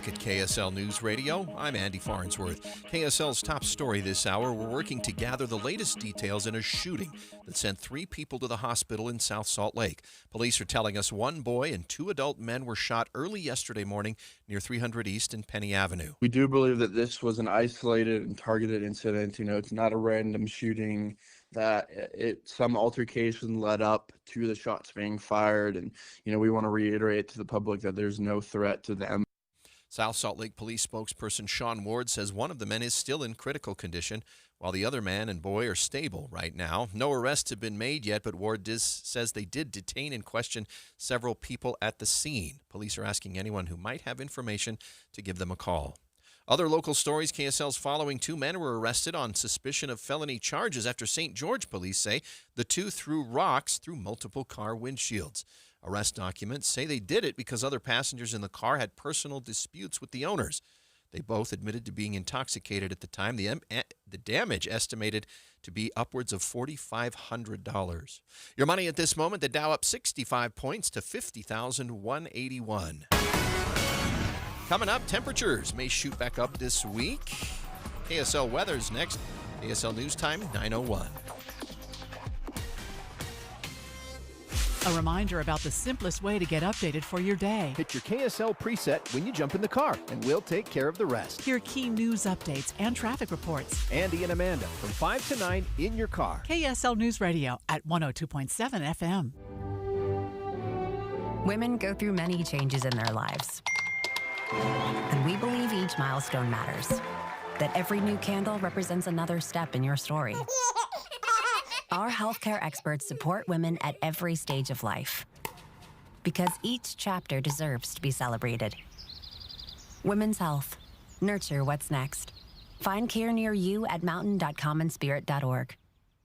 back at KSL News Radio. I'm Andy Farnsworth. KSL's top story this hour, we're working to gather the latest details in a shooting that sent 3 people to the hospital in South Salt Lake. Police are telling us 1 boy and 2 adult men were shot early yesterday morning near 300 East and Penny Avenue. We do believe that this was an isolated and targeted incident. It's not a random shooting, that some altercation led up to the shots being fired. And, we want to reiterate to the public that there's no threat to them. South Salt Lake Police spokesperson Sean Ward says one of the men is still in critical condition, while the other man and boy are stable right now. No arrests have been made yet, but Ward says they did detain and question several people at the scene. Police are asking anyone who might have information to give them a call. Other local stories, KSL's following 2 men were arrested on suspicion of felony charges after St. George police say the 2 threw rocks through multiple car windshields. Arrest documents say they did it because other passengers in the car had personal disputes with the owners. They both admitted to being intoxicated at the time. The damage estimated to be upwards of $4,500. Your money at this moment, the Dow up 65 points to 50,181. Coming up, temperatures may shoot back up this week. KSL weather's next. KSL News Time, 9:01. A reminder about the simplest way to get updated for your day. Hit your KSL preset when you jump in the car, and we'll take care of the rest. Hear key news updates and traffic reports. Andy and Amanda from 5 to 9 in your car. KSL News Radio at 102.7 FM. Women go through many changes in their lives. And we believe each milestone matters. That every new candle represents another step in your story. Our healthcare experts support women at every stage of life. Because each chapter deserves to be celebrated. Women's Health. Nurture what's next. Find care near you at mountain.commonspirit.org.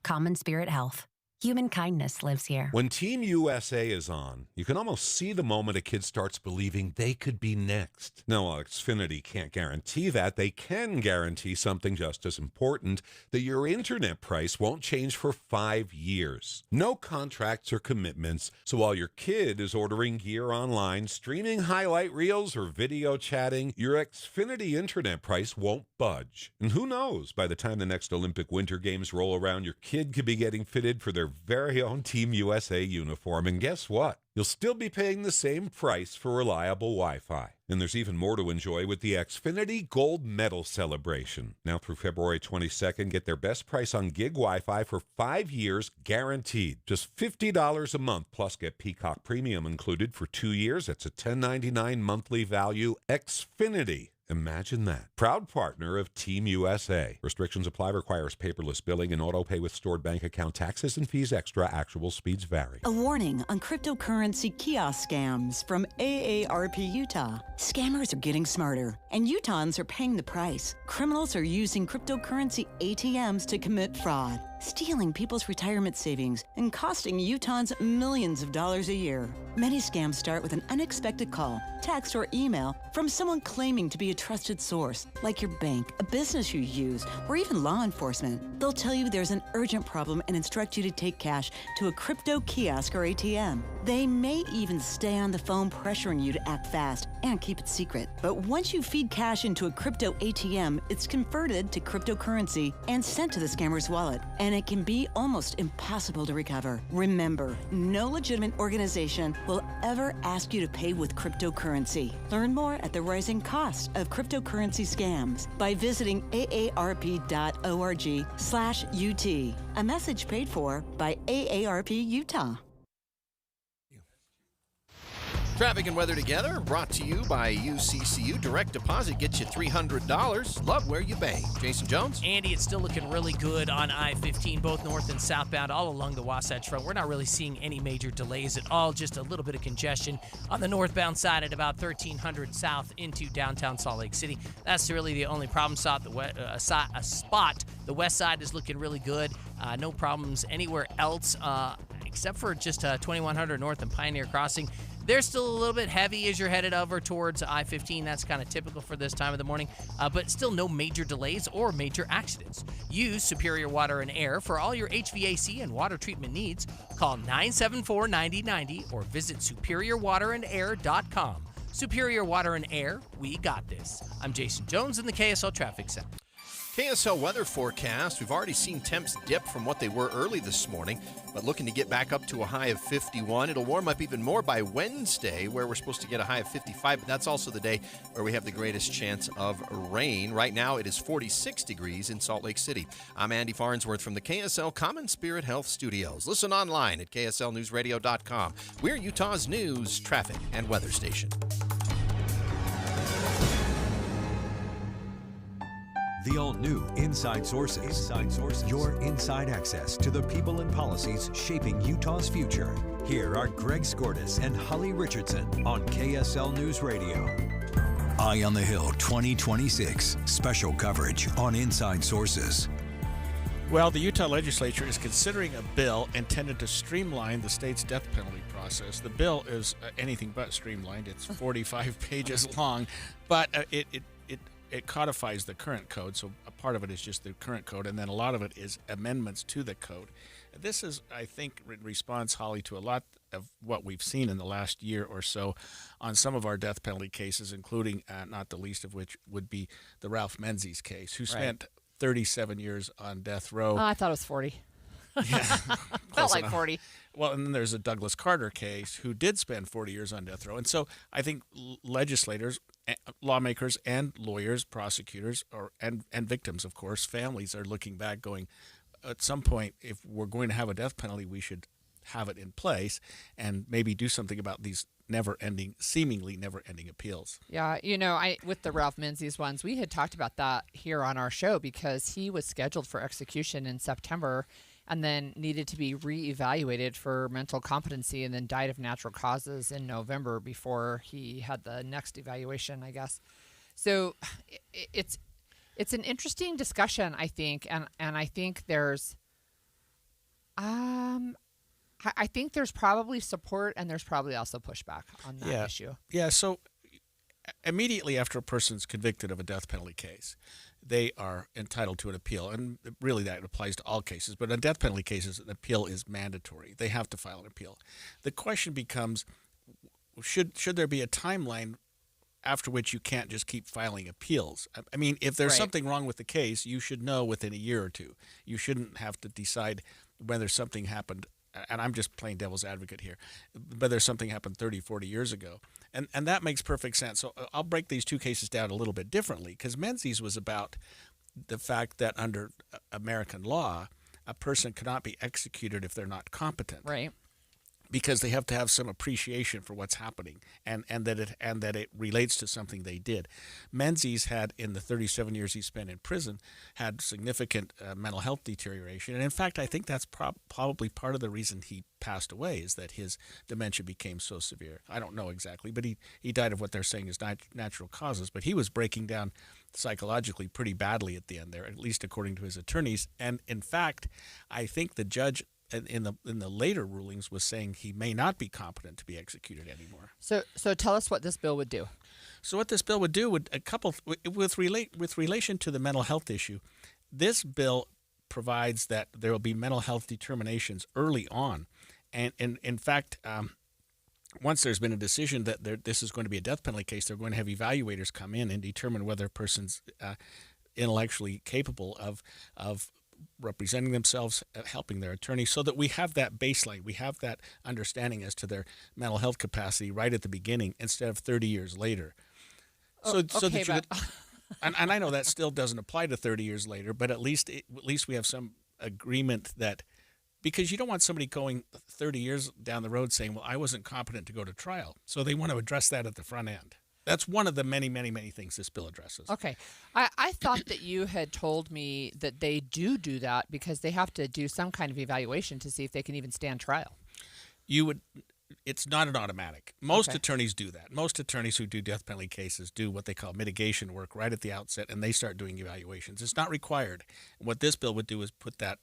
Common Spirit Health. Human kindness lives here. When Team USA is on, you can almost see the moment a kid starts believing they could be next. Now, while Xfinity can't guarantee that, they can guarantee something just as important, that your internet price won't change for 5 years. No contracts or commitments, so while your kid is ordering gear online, streaming highlight reels, or video chatting, your Xfinity internet price won't budge. And who knows, by the time the next Olympic Winter Games roll around, your kid could be getting fitted for their very own Team USA uniform. And guess what? You'll still be paying the same price for reliable Wi-Fi. And there's even more to enjoy with the Xfinity Gold Medal Celebration. Now through February 22nd, get their best price on gig Wi-Fi for 5 years guaranteed. Just $50 a month, plus get Peacock Premium included for 2 years. That's a $10.99 monthly value. Xfinity. Imagine that. Proud partner of Team USA. Restrictions apply. Requires paperless billing and auto pay with stored bank account. Taxes and fees extra. Actual speeds vary. A warning on cryptocurrency kiosk scams from AARP Utah. Scammers are getting smarter, and Utahns are paying the price. Criminals are using cryptocurrency ATMs to commit fraud, stealing people's retirement savings and costing Utahns millions of dollars a year. Many scams start with an unexpected call, text, or email from someone claiming to be a trusted source, like your bank, a business you use, or even law enforcement. They'll tell you there's an urgent problem and instruct you to take cash to a crypto kiosk or ATM. They may even stay on the phone pressuring you to act fast and keep it secret. But once you feed cash into a crypto ATM, it's converted to cryptocurrency and sent to the scammer's wallet. And it can be almost impossible to recover. Remember, no legitimate organization will ever ask you to pay with cryptocurrency. Learn more at the rising cost of cryptocurrency scams by visiting aarp.org/UT. A message paid for by AARP Utah. Traffic and weather together, brought to you by UCCU. Direct deposit gets you $300. Love where you bank. Jason Jones. Andy, it's still looking really good on I-15, both north and southbound, all along the Wasatch Front. We're not really seeing any major delays at all, just a little bit of congestion on the northbound side at about 1300 south into downtown Salt Lake City. That's really the only problem spot. The west side is looking really good. No problems anywhere else except for just 2100 north and Pioneer Crossing. They're still a little bit heavy as you're headed over towards I-15. That's kind of typical for this time of the morning, but still no major delays or major accidents. Use Superior Water and Air for all your HVAC and water treatment needs. Call 974-9090 or visit superiorwaterandair.com. Superior Water and Air, we got this. I'm Jason Jones in the KSL Traffic Center. KSL weather forecast. We've already seen temps dip from what they were early this morning, but looking to get back up to a high of 51. It'll warm up even more by Wednesday, where we're supposed to get a high of 55, but that's also the day where we have the greatest chance of rain. Right now, it is 46 degrees in Salt Lake City. I'm Andy Farnsworth from the KSL Common Spirit Health Studios. Listen online at kslnewsradio.com. We're Utah's news, traffic, and weather station. The all-new Inside Sources. Inside Sources. Your inside access to the people and policies shaping Utah's future. Here are Greg Skordas and Holly Richardson on KSL News Radio. Eye on the Hill 2026. Special coverage on Inside Sources. Well, the Utah legislature is considering a bill intended to streamline the state's death penalty process. The bill is anything but streamlined. It's 45 pages long, but it codifies the current code, so a part of it is just the current code, and then a lot of it is amendments to the code. This is, I think, response, Holly, to a lot of what we've seen in the last year or so on some of our death penalty cases, including, not the least of which would be the Ralph Menzies case, who spent 37 years on death row. I thought it was 40. Yeah, felt like 40. Well, and then there's a Douglas Carter case who did spend 40 years on death row. And so I think legislators, lawmakers, and lawyers, prosecutors, and victims, of course, families are looking back going, at some point, if we're going to have a death penalty, we should have it in place and maybe do something about these seemingly never-ending appeals. Yeah, with the Ralph Menzies ones, we had talked about that here on our show because he was scheduled for execution in September and then needed to be reevaluated for mental competency and then died of natural causes in November before he had the next evaluation, I guess. So it's an interesting discussion, I think, and I think there's I think there's probably support and there's probably also pushback on that issue. Yeah, so immediately after a person's convicted of a death penalty case, they are entitled to an appeal, and really that applies to all cases. But in death penalty cases, an appeal is mandatory. They have to file an appeal. The question becomes, should there be a timeline after which you can't just keep filing appeals? I mean, if there's something wrong with the case, you should know within a year or two. You shouldn't have to decide whether something happened, and I'm just playing devil's advocate here, whether something happened 30, 40 years ago. And that makes perfect sense. So I'll break these two cases down a little bit differently, because Menzies was about the fact that under American law, a person cannot be executed if they're not competent. Right. Because they have to have some appreciation for what's happening and that it relates to something they did. Menzies had, in the 37 years he spent in prison, had significant mental health deterioration. And in fact, I think that's probably part of the reason he passed away, is that his dementia became so severe. I don't know exactly, but he died of what they're saying is natural causes. But he was breaking down psychologically pretty badly at the end there, at least according to his attorneys. And in fact, I think the judge in the later rulings was saying he may not be competent to be executed anymore. So tell us what this bill would do. So what this bill would do with relation to the mental health issue, this bill provides that there will be mental health determinations early on, and in fact, once there's been a decision that this is going to be a death penalty case, they're going to have evaluators come in and determine whether a person's intellectually capable of representing themselves, helping their attorney, so that we have that baseline, we have that understanding as to their mental health capacity right at the beginning instead of 30 years later. And I know that still doesn't apply to 30 years later, but at least we have some agreement that, because you don't want somebody going 30 years down the road saying, well, I wasn't competent to go to trial. So they want to address that at the front end. That's one of the many, many, many things this bill addresses. Okay. I thought that you had told me that they do that because they have to do some kind of evaluation to see if they can even stand trial. It's not an automatic. Most attorneys do that. Most attorneys who do death penalty cases do what they call mitigation work right at the outset, and they start doing evaluations. It's not required. What this bill would do is put that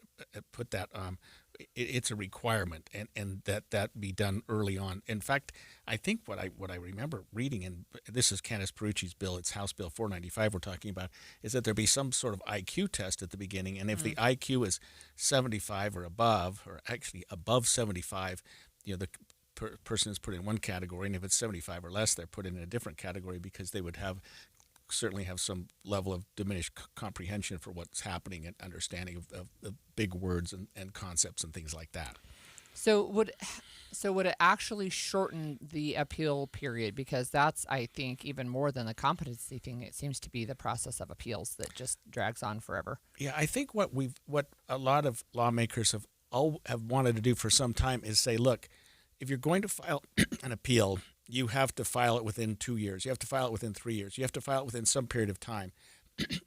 it's a requirement, and that be done early on. In fact, I think what I remember reading, and this is Candace Perucci's bill, it's House Bill 495 we're talking about, is that there be some sort of IQ test at the beginning, and if the IQ is 75 or above, or actually above 75, the person is put in one category, and if it's 75 or less, they're put in a different category because they would certainly have some level of diminished comprehension for what's happening and understanding of big words and concepts and things like that. So would it actually shorten the appeal period? Because that's, I think, even more than the competency thing. It seems to be the process of appeals that just drags on forever. Yeah, I think what a lot of lawmakers have wanted to do for some time is say, look, if you're going to file an appeal, you have to file it within 2 years. You have to file it within 3 years. You have to file it within some period of time.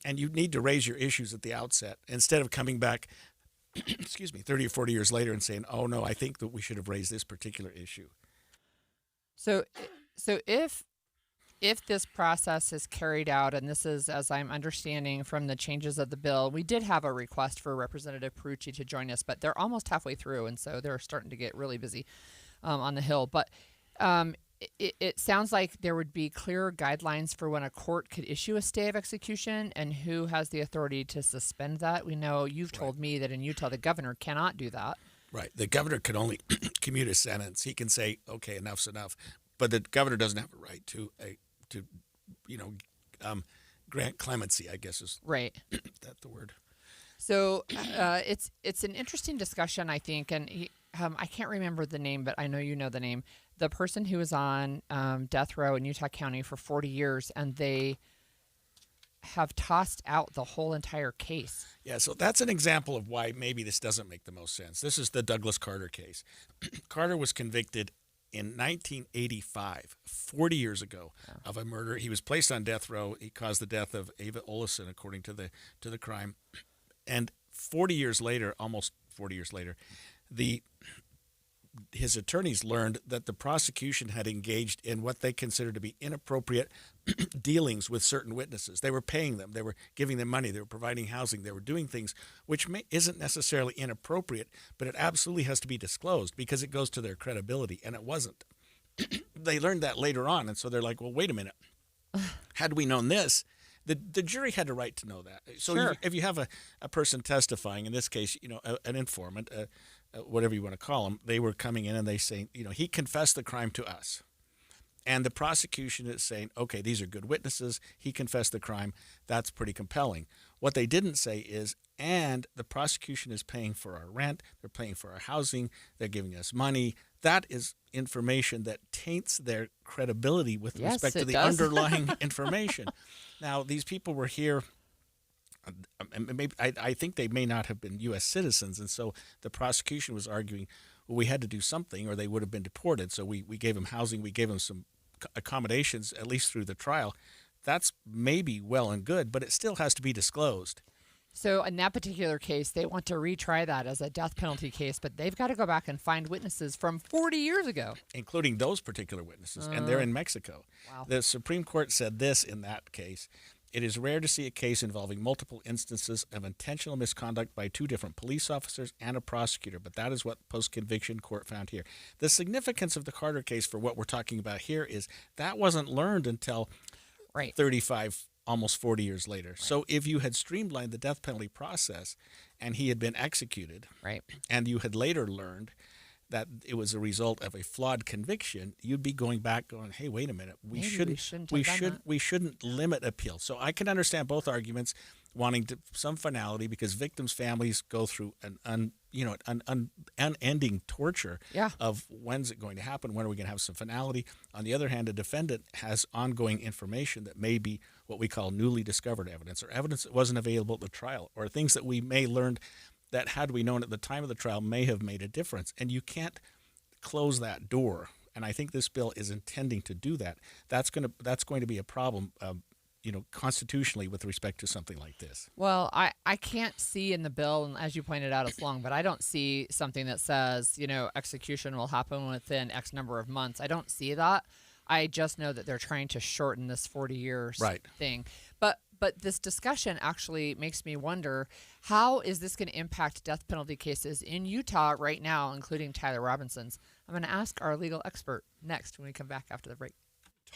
And you need to raise your issues at the outset instead of coming back 30 or 40 years later and saying, oh, no, I think that we should have raised this particular issue. So if this process is carried out, and this is, as I'm understanding from the changes of the bill, we did have a request for Representative Perucci to join us, but they're almost halfway through, and so they're starting to get really busy on the Hill. But it sounds like there would be clearer guidelines for when a court could issue a stay of execution and who has the authority to suspend that. We know you've told me that in Utah the governor cannot do that. Right. The governor can only commute a sentence. He can say, okay, enough's enough. But the governor doesn't have a right to grant clemency, I guess is right. That the word. So it's an interesting discussion, I think, and I can't remember the name, but I know you know the name. The person who was on death row in Utah County for 40 years, and they have tossed out the whole entire case. Yeah, so that's an example of why maybe this doesn't make the most sense. This is the Douglas Carter case. Carter was convicted in 1985, 40 years ago, of a murder. He was placed on death row. He caused the death of Ava Olesen, according to the crime. And 40 years later, almost 40 years later, his attorneys learned that the prosecution had engaged in what they considered to be inappropriate dealings with certain witnesses. They were paying them. They were giving them money. They were providing housing. They were doing things which isn't necessarily inappropriate, but it absolutely has to be disclosed because it goes to their credibility, and it wasn't. They learned that later on, and so they're like, well, wait a minute. Had we known this, the jury had a right to know that. So sure. if you have a person testifying, in this case, an informant, whatever you want to call them, they were coming in and they say, he confessed the crime to us. And the prosecution is saying, okay, these are good witnesses. He confessed the crime. That's pretty compelling. What they didn't say is, and the prosecution is paying for our rent. They're paying for our housing. They're giving us money. That is information that taints their credibility with respect to the underlying information. Now, these people were here. Maybe, I think they may not have been U.S. citizens, and so the prosecution was arguing, well, we had to do something or they would have been deported. So we gave them housing, we gave them some accommodations, at least through the trial. That's maybe well and good, but it still has to be disclosed. So in that particular case, they want to retry that as a death penalty case, but they've got to go back and find witnesses from 40 years ago. Including those particular witnesses, and they're in Mexico. Wow. The Supreme Court said this in that case. It is rare to see a case involving multiple instances of intentional misconduct by two different police officers and a prosecutor, but that is what post-conviction court found here. The significance of the Carter case for what we're talking about here is that wasn't learned until 35, almost 40 years later. Right. So if you had streamlined the death penalty process and he had been executed, and you had later learned that it was a result of a flawed conviction, you'd be going back going, hey, wait a minute, we shouldn't limit appeal. So I can understand both arguments, wanting some finality because victims' families go through an unending torture of when's it going to happen, when are we going to have some finality. On the other hand, a defendant has ongoing information that may be what we call newly discovered evidence, or evidence that wasn't available at the trial, or things that we may learn that had we known at the time of the trial may have made a difference. And you can't close that door. And I think this bill is intending to do that. That's going to be a problem, constitutionally with respect to something like this. Well, I can't see in the bill, and as you pointed out, it's long, but I don't see something that says, execution will happen within X number of months. I don't see that. I just know that they're trying to shorten this 40 years thing. But this discussion actually makes me wonder, how is this going to impact death penalty cases in Utah right now, including Tyler Robinson's? I'm going to ask our legal expert next when we come back after the break.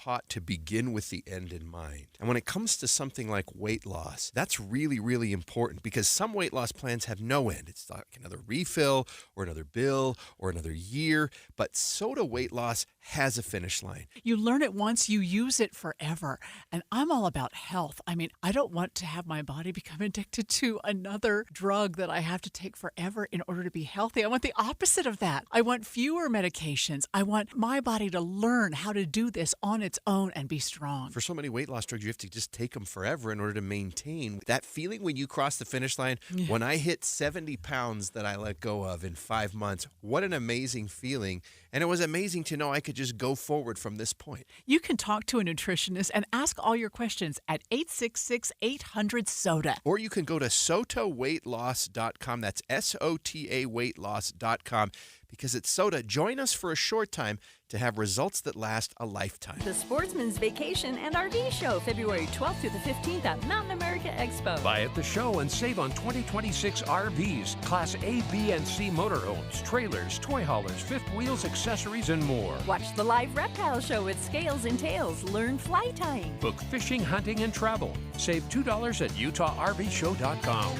taught to begin with the end in mind. And when it comes to something like weight loss, that's really, really important because some weight loss plans have no end. It's like another refill or another bill or another year, but Soda weight loss has a finish line. You learn it once, you use it forever. And I'm all about health. I mean, I don't want to have my body become addicted to another drug that I have to take forever in order to be healthy. I want the opposite of that. I want fewer medications. I want my body to learn how to do this on its own and be strong. For so many weight loss drugs, you have to just take them forever in order to maintain that feeling when you cross the finish line. Yeah. When I hit 70 pounds that I let go of in 5 months, what an amazing feeling. And it was amazing to know I could just go forward from this point. You can talk to a nutritionist and ask all your questions at 866-800-SODA. Or you can go to sotaweightloss.com. That's SOTA weightloss.com. Because at Soda, join us for a short time to have results that last a lifetime. The Sportsman's Vacation and RV Show, February 12th through the 15th at Mountain America Expo. Buy at the show and save on 2026 RVs, Class A, B, and C motorhomes, trailers, toy haulers, fifth wheels, accessories, and more. Watch the live reptile show with Scales and Tails. Learn fly tying. Book fishing, hunting, and travel. Save $2 at UtahRVShow.com.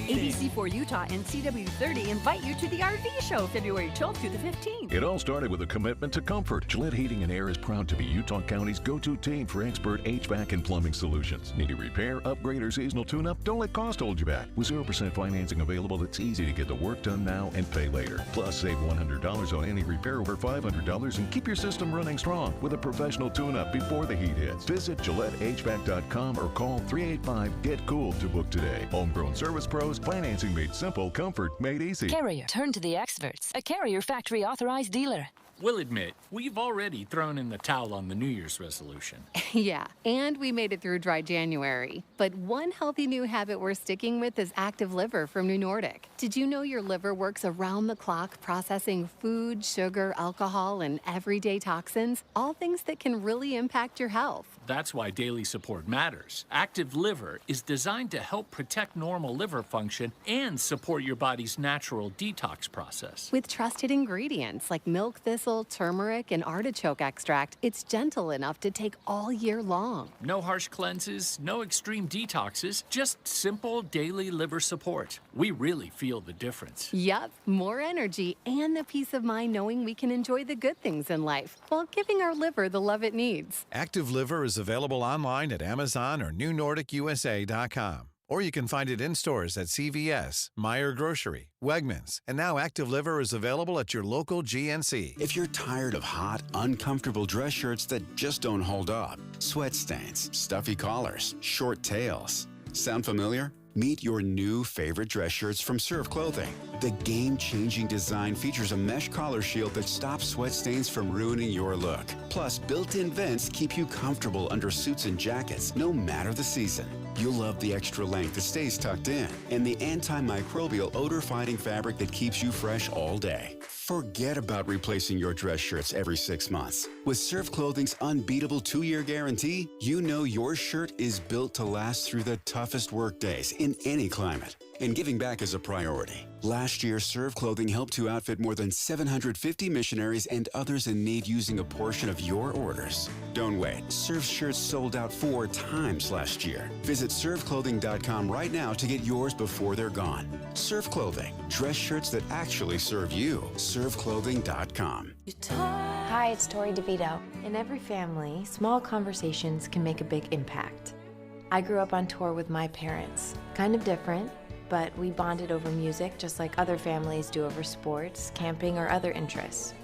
ABC4 Utah and CW30 invite you to the RV Show, February 12th through the 15th. It all started with a commitment to comfort. Gillette Heating and Air is proud to be Utah County's go-to team for expert HVAC and plumbing solutions. Need a repair, upgrade, or seasonal tune-up? Don't let cost hold you back. With 0% financing available, it's easy to get the work done now and pay later. Plus, save $100 on any repair over $500 and keep your system running strong with a professional tune-up before the heat hits. Visit GilletteHVAC.com or call 385-GET-COOL to book today. Homegrown service pros, financing made simple, comfort made easy. Carrier, turn to the experts. A Carrier factory authorized dealer. We'll admit, we've already thrown in the towel on the New Year's resolution. Yeah, and we made it through dry January. But one healthy new habit we're sticking with is Active Liver from New Nordic. Did you know your liver works around the clock processing food, sugar, alcohol, and everyday toxins? All things that can really impact your health. That's why daily support matters. Active Liver is designed to help protect normal liver function and support your body's natural detox process. With trusted ingredients like milk thistle, turmeric, and artichoke extract, it's gentle enough to take all year long. No harsh cleanses, no extreme detoxes, just simple daily liver support. We really feel the difference. Yup, more energy and the peace of mind knowing we can enjoy the good things in life while giving our liver the love it needs. Active Liver is available online at Amazon or NewNordicUSA.com. Or you can find it in stores at CVS, Meijer Grocery, Wegmans, and now Active Liver is available at your local GNC. If you're tired of hot, uncomfortable dress shirts that just don't hold up, sweat stains, stuffy collars, short tails, sound familiar? Meet your new favorite dress shirts from Serve Clothing. The game-changing design features a mesh collar shield that stops sweat stains from ruining your look. Plus, built-in vents keep you comfortable under suits and jackets, no matter the season. You'll love the extra length that stays tucked in and the antimicrobial odor-fighting fabric that keeps you fresh all day. Forget about replacing your dress shirts every 6 months. With Serve Clothing's unbeatable 2-year guarantee, you know your shirt is built to last through the toughest work days in any climate. And giving back is a priority. Last year, Serve Clothing helped to outfit more than 750 missionaries and others in need using a portion of your orders. Don't wait. Serve shirts sold out 4 times last year. Visit ServeClothing.com right now to get yours before they're gone. Serve Clothing. Dress shirts that actually serve you. ServeClothing.com. Hi, it's Tori DeVito. In every family, small conversations can make a big impact. I grew up on tour with my parents. Kind of different, but we bonded over music just like other families do over sports, camping, or other interests.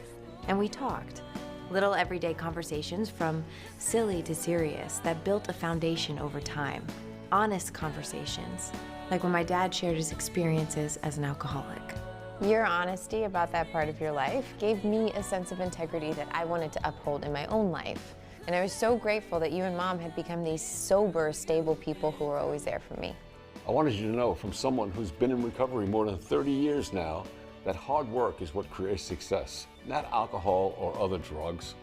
And we talked. Little everyday conversations from silly to serious that built a foundation over time. Honest conversations, like when my dad shared his experiences as an alcoholic. Your honesty about that part of your life gave me a sense of integrity that I wanted to uphold in my own life. And I was so grateful that you and Mom had become these sober, stable people who were always there for me. I wanted you to know from someone who's been in recovery more than 30 years now that hard work is what creates success, not alcohol or other drugs,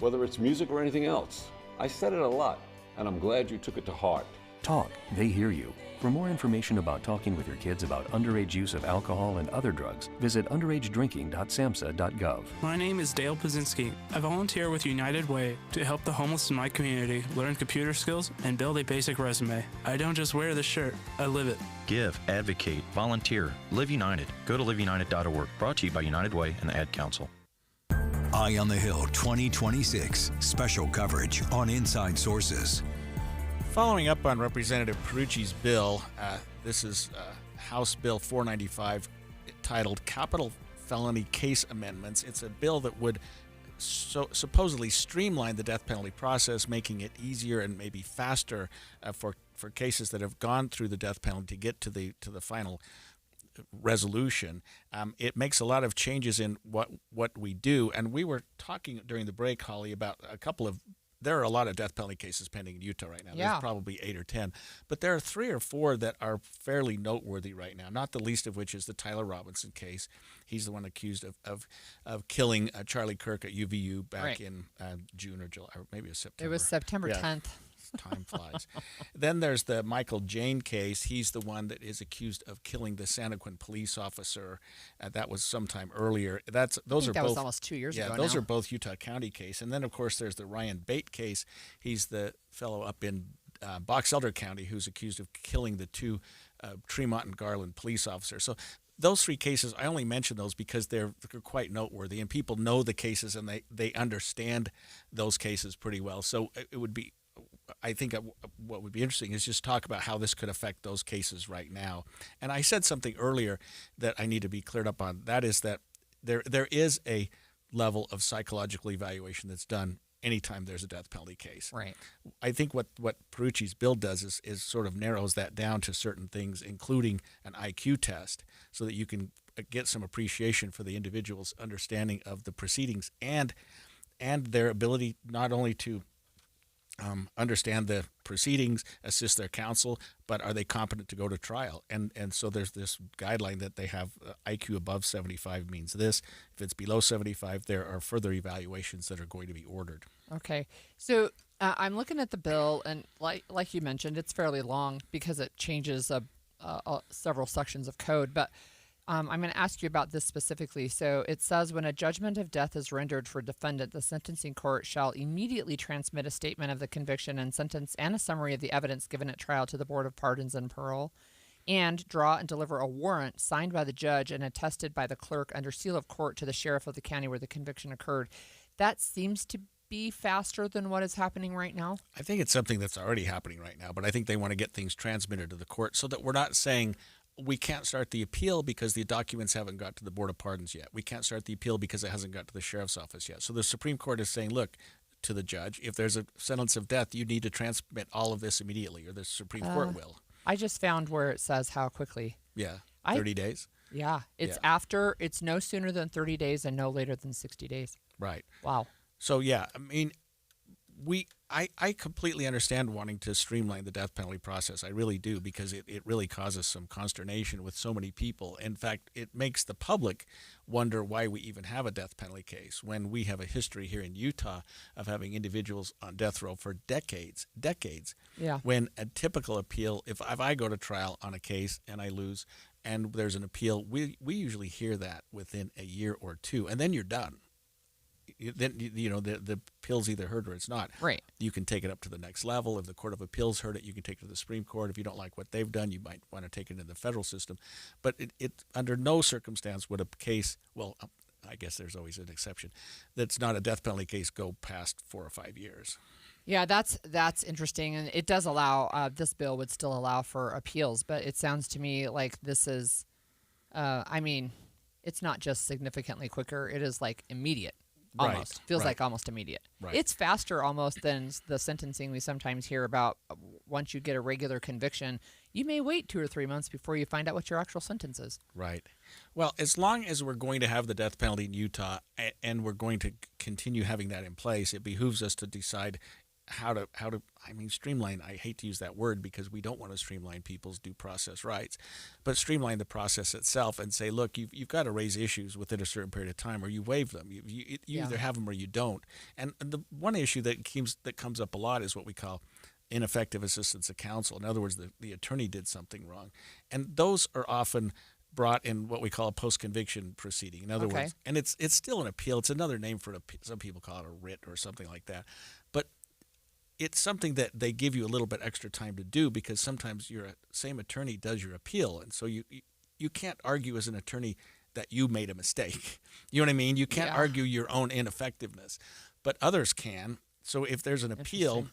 whether it's music or anything else. I said it a lot, and I'm glad you took it to heart. Talk, they hear you. For more information about talking with your kids about underage use of alcohol and other drugs, visit underagedrinking.samhsa.gov. My name is Dale Pazinski. I volunteer with United Way to help the homeless in my community learn computer skills and build a basic resume. I don't just wear the shirt, I live it. Give, advocate, volunteer, Live United. Go to liveunited.org. Brought to you by United Way and the Ad Council. Eye on the Hill 2026. Special coverage on Inside Sources. Following up on Representative Perucci's bill, this is House Bill 495 titled Capital Felony Case Amendments. It's a bill that would supposedly streamline the death penalty process, making it easier and maybe faster for cases that have gone through the death penalty to get to the final resolution. It makes a lot of changes in what we do, and we were talking during the break, Holly, about there are a lot of death penalty cases pending in Utah right now. Yeah. There's probably 8 or 10. But there are 3 or 4 that are fairly noteworthy right now, not the least of which is the Tyler Robinson case. He's the one accused of killing Charlie Kirk at UVU back in June or July, or maybe it was September. It was September 10th. Time flies. Then there's the Michael Jane case. He's the one that is accused of killing the Santaquin police officer. That was sometime earlier. That was almost 2 years ago. Yeah, those are both Utah County case. And then of course there's the Ryan Bate case. He's the fellow up in Box Elder County who's accused of killing the 2 Tremont and Garland police officers. So those 3 cases, I only mention those because they're quite noteworthy, and people know the cases and they understand those cases pretty well. So it would be. I think what would be interesting is just talk about how this could affect those cases right now. And I said something earlier that I need to be cleared up on. That is that there is a level of psychological evaluation that's done anytime there's a death penalty case. Right. I think what Perucci's bill does is sort of narrows that down to certain things, including an IQ test, so that you can get some appreciation for the individual's understanding of the proceedings and their ability not only to understand the proceedings, assist their counsel, but are they competent to go to trial? And so there's this guideline that they have IQ above 75 means this. If it's below 75, there are further evaluations that are going to be ordered. Okay. So I'm looking at the bill, and like you mentioned, it's fairly long because it changes several sections of code. But I'm going to ask you about this specifically. So it says when a judgment of death is rendered for defendant, the sentencing court shall immediately transmit a statement of the conviction and sentence and a summary of the evidence given at trial to the Board of Pardons and Parole, and draw and deliver a warrant signed by the judge and attested by the clerk under seal of court to the sheriff of the county where the conviction occurred. That seems to be faster than what is happening right now. I think it's something that's already happening right now, but I think they want to get things transmitted to the court so that we're not saying we can't start the appeal because the documents haven't got to the Board of Pardons yet. We can't start the appeal because it hasn't got to the sheriff's office yet. So the Supreme Court is saying, look, to the judge, if there's a sentence of death, you need to transmit all of this immediately, or the Supreme Court will. I just found where it says how quickly. Yeah, 30 days. Yeah, it's it's no sooner than 30 days and no later than 60 days. Right. Wow. So, yeah, I mean, I completely understand wanting to streamline the death penalty process. I really do, because it really causes some consternation with so many people. In fact, it makes the public wonder why we even have a death penalty case when we have a history here in Utah of having individuals on death row for decades. Yeah. When a typical appeal, if I go to trial on a case and I lose and there's an appeal, we usually hear that within a year or two, and then you're done. Then the appeal's either heard or it's not. Right. You can take it up to the next level. If the Court of Appeals heard it, you can take it to the Supreme Court. If you don't like what they've done, you might want to take it in the federal system. But it under no circumstance would a case, well, I guess there's always an exception, that's not a death penalty case go past 4 or 5 years. Yeah, that's interesting, and it does allow. This bill would still allow for appeals, but it sounds to me like this is, it's not just significantly quicker; it is like immediate. Almost. Right, Feels right. like almost immediate. Right. It's faster almost than the sentencing we sometimes hear about. Once you get a regular conviction, you may wait 2 or 3 months before you find out what your actual sentence is. Right. Well, as long as we're going to have the death penalty in Utah and we're going to continue having that in place, it behooves us to decide how to streamline. I hate to use that word because we don't want to streamline people's due process rights, but streamline the process itself and say, look, you've got to raise issues within a certain period of time, or you waive them. You either have them or you don't. And the one issue that comes up a lot is what we call ineffective assistance of counsel. In other words, the attorney did something wrong. And those are often brought in what we call a post-conviction proceeding. In other words, and it's still an appeal. It's another name for some people call it a writ or something like that. But it's something that they give you a little bit extra time to do because sometimes your same attorney does your appeal. And so you can't argue as an attorney that you made a mistake. You know what I mean? You can't argue your own ineffectiveness, but others can. So if there's an appeal,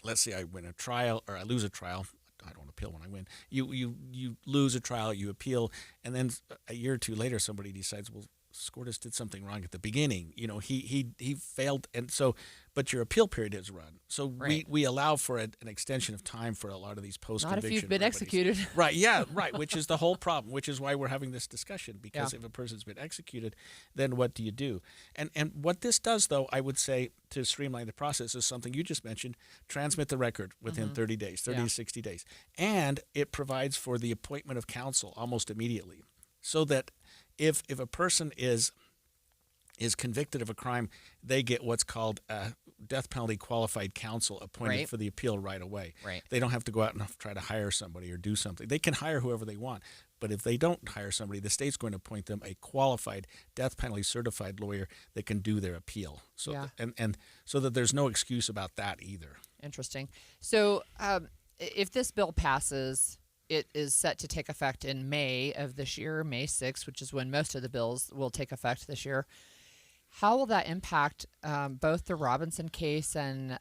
let's say I win a trial or I lose a trial. I don't appeal when I win. You lose a trial, you appeal, and then a year or two later, somebody decides, well, Skordas did something wrong at the beginning. You know, he failed, and so, but your appeal period is run. So we allow for an extension of time for a lot of these post-conviction. Not if you've been remedies. executed. Right? Yeah, right. Which is the whole problem. Which is why we're having this discussion because if a person's been executed, then what do you do? And what this does, though, I would say to streamline the process is something you just mentioned: transmit the record within 30 days, 30 to 60 days, and it provides for the appointment of counsel almost immediately, so that if a person is convicted of a crime, they get what's called a death penalty qualified counsel appointed for the appeal right away. Right. They don't have to go out and try to hire somebody or do something. They can hire whoever they want. But if they don't hire somebody, the state's going to appoint them a qualified death penalty certified lawyer that can do their appeal. So and so that there's no excuse about that either. Interesting. So if this bill passes, it is set to take effect in May of this year, May 6th, which is when most of the bills will take effect this year. How will that impact both the Robinson case and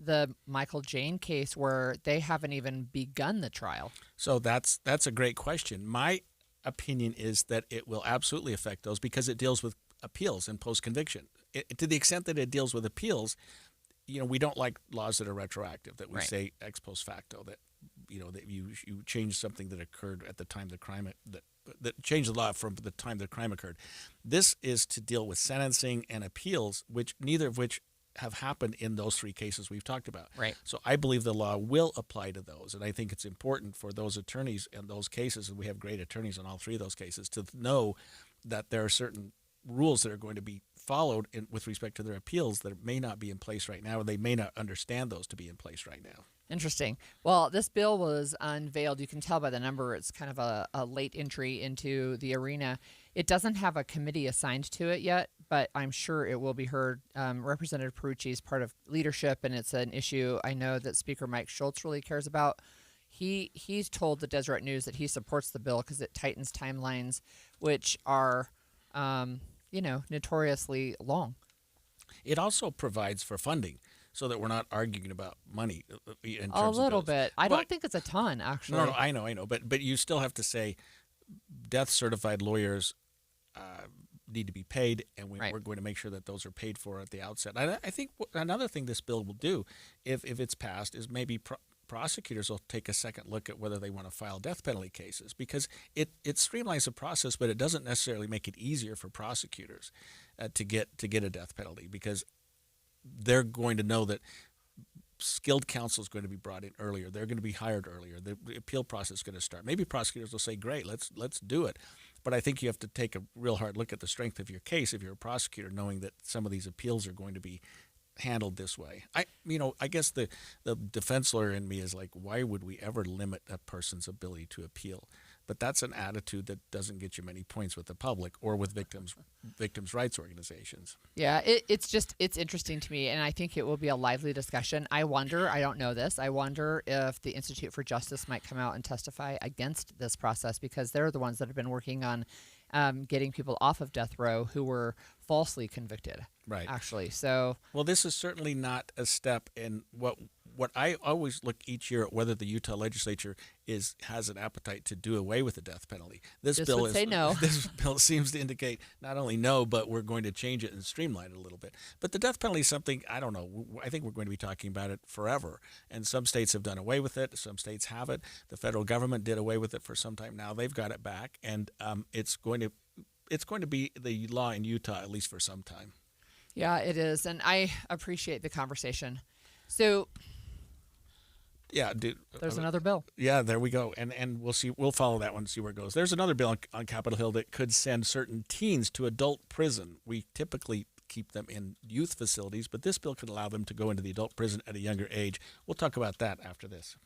the Michael Jane case where they haven't even begun the trial? So that's a great question. My opinion is that it will absolutely affect those because it deals with appeals and post-conviction. To the extent that it deals with appeals, you know, we don't like laws that are retroactive, that we say ex post facto, that you know that you change something that occurred at the time the crime that changed the law from the time the crime occurred. This is to deal with sentencing and appeals, which neither of which have happened in those three cases we've talked about. Right. So I believe the law will apply to those, and I think it's important for those attorneys in those cases, and we have great attorneys in all three of those cases, to know that there are certain rules that are going to be followed with respect to their appeals that may not be in place right now, or they may not understand those to be in place right now. Interesting. Well, this bill was unveiled. You can tell by the number. It's kind of a late entry into the arena. It doesn't have a committee assigned to it yet, but I'm sure it will be heard. Representative Perucci is part of leadership, and it's an issue I know that Speaker Mike Schultz really cares about. He's told the Deseret News that he supports the bill because it tightens timelines, which are, notoriously long. It also provides for funding, so that we're not arguing about money in terms a little of bit. I don't think it's a ton, actually. No, I know. But you still have to say death-certified lawyers need to be paid, and we're going to make sure that those are paid for at the outset. I think another thing this bill will do, if it's passed, is maybe prosecutors will take a second look at whether they want to file death penalty cases, because it streamlines the process, but it doesn't necessarily make it easier for prosecutors to get a death penalty, because they're going to know that skilled counsel is going to be brought in earlier. They're going to be hired earlier. The appeal process is going to start. Maybe prosecutors will say, great, let's do it. But I think you have to take a real hard look at the strength of your case if you're a prosecutor, knowing that some of these appeals are going to be handled this way. I guess the defense lawyer in me is like, why would we ever limit a person's ability to appeal? But that's an attitude that doesn't get you many points with the public or with victims' rights organizations. Yeah, it's interesting to me, and I think it will be a lively discussion. I don't know this, I wonder if the Institute for Justice might come out and testify against this process, because they're the ones that have been working on getting people off of death row who were falsely convicted. Right. Actually, so. Well, this is certainly not a step in what I always look each year at whether the Utah legislature has an appetite to do away with the death penalty. This bill would say no. This bill seems to indicate not only no, but we're going to change it and streamline it a little bit. But the death penalty is something, I don't know, I think we're going to be talking about it forever. And some states have done away with it. Some states haven't. The federal government did away with it for some time now. They've got it back, and it's going to be the law in Utah at least for some time. Yeah, it is, and I appreciate the conversation. So. Yeah, dude. There's another bill. Yeah, there we go. And we'll see. We'll follow that one and see where it goes. There's another bill on Capitol Hill that could send certain teens to adult prison. We typically keep them in youth facilities, but this bill could allow them to go into the adult prison at a younger age. We'll talk about that after this.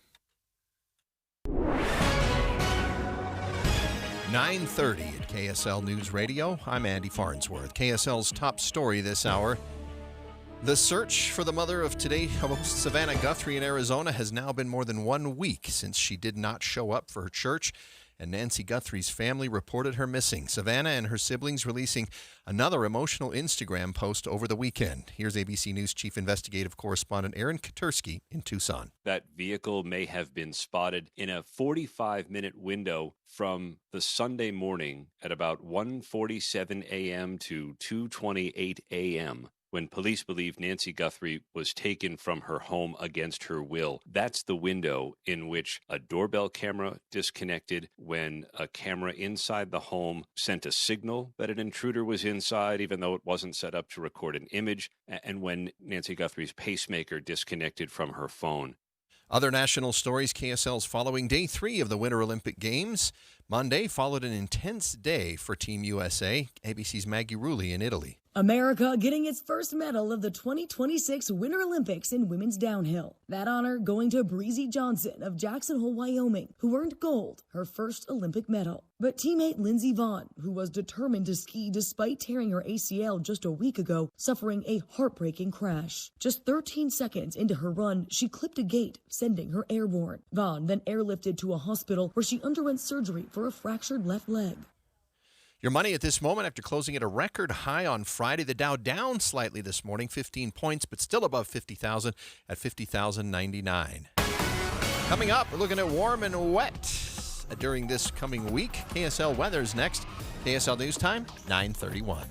9:30 at KSL News Radio. I'm Andy Farnsworth. KSL's top story this hour. The search for the mother of today host Savannah Guthrie in Arizona has now been more than 1 week since she did not show up for her church, and Nancy Guthrie's family reported her missing. Savannah and her siblings releasing another emotional Instagram post over the weekend. Here's ABC News Chief Investigative Correspondent Aaron Katersky in Tucson. That vehicle may have been spotted in a 45-minute window from the Sunday morning at about 1:47 a.m. to 2:28 a.m. when police believe Nancy Guthrie was taken from her home against her will. That's the window in which a doorbell camera disconnected, when a camera inside the home sent a signal that an intruder was inside, even though it wasn't set up to record an image, and when Nancy Guthrie's pacemaker disconnected from her phone. Other national stories, KSL's following day 3 of the Winter Olympic Games. Monday followed an intense day for Team USA. ABC's Maggie Rulli in Italy. America getting its first medal of the 2026 Winter Olympics in women's downhill. That honor going to Breezy Johnson of Jackson Hole, Wyoming, who earned gold, her first Olympic medal. But teammate Lindsey Vonn, who was determined to ski despite tearing her ACL just a week ago, suffering a heartbreaking crash. Just 13 seconds into her run, she clipped a gate, sending her airborne. Vonn then airlifted to a hospital where she underwent surgery for a fractured left leg. Your money at this moment after closing at a record high on Friday. The Dow down slightly this morning, 15 points, but still above 50,000 at 50,099. Coming up, we're looking at warm and wet during this coming week. KSL weather's next. KSL News Time, 9:31.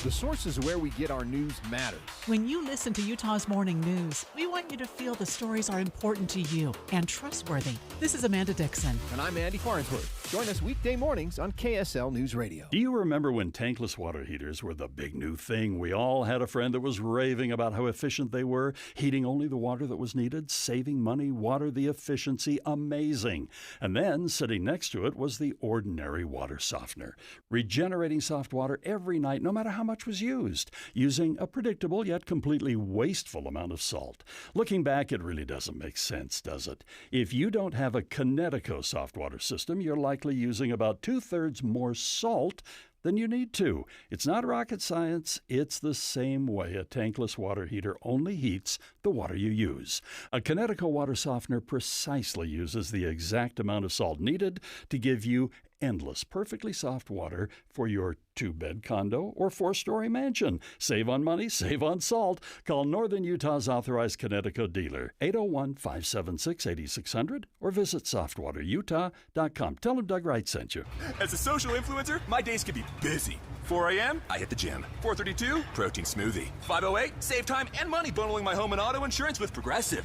The sources where we get our news matters. When you listen to Utah's Morning News, we want you to feel the stories are important to you and trustworthy. This is Amanda Dixon. And I'm Andy Farnsworth. Join us weekday mornings on KSL News Radio. Do you remember when tankless water heaters were the big new thing? We all had a friend that was raving about how efficient they were, heating only the water that was needed, saving money, water, the efficiency, amazing. And then sitting next to it was the ordinary water softener, regenerating soft water every night, no matter how much was used, using a predictable yet completely wasteful amount of salt. Looking back, it really doesn't make sense, does it? If you don't have a Kinetico soft water system, you're likely using about 2/3 more salt than you need to. It's not rocket science. It's the same way a tankless water heater only heats the water you use. A Kinetico water softener precisely uses the exact amount of salt needed to give you endless, perfectly soft water for your 2-bed condo or 4-story mansion. Save on money, save on salt. Call Northern Utah's authorized Kinetico dealer, 801-576-8600, or visit softwaterutah.com. Tell them Doug Wright sent you. As a social influencer, my days can be busy. 4 a.m., I hit the gym. 4:32, protein smoothie. 5:08, save time and money bundling my home and auto insurance with Progressive.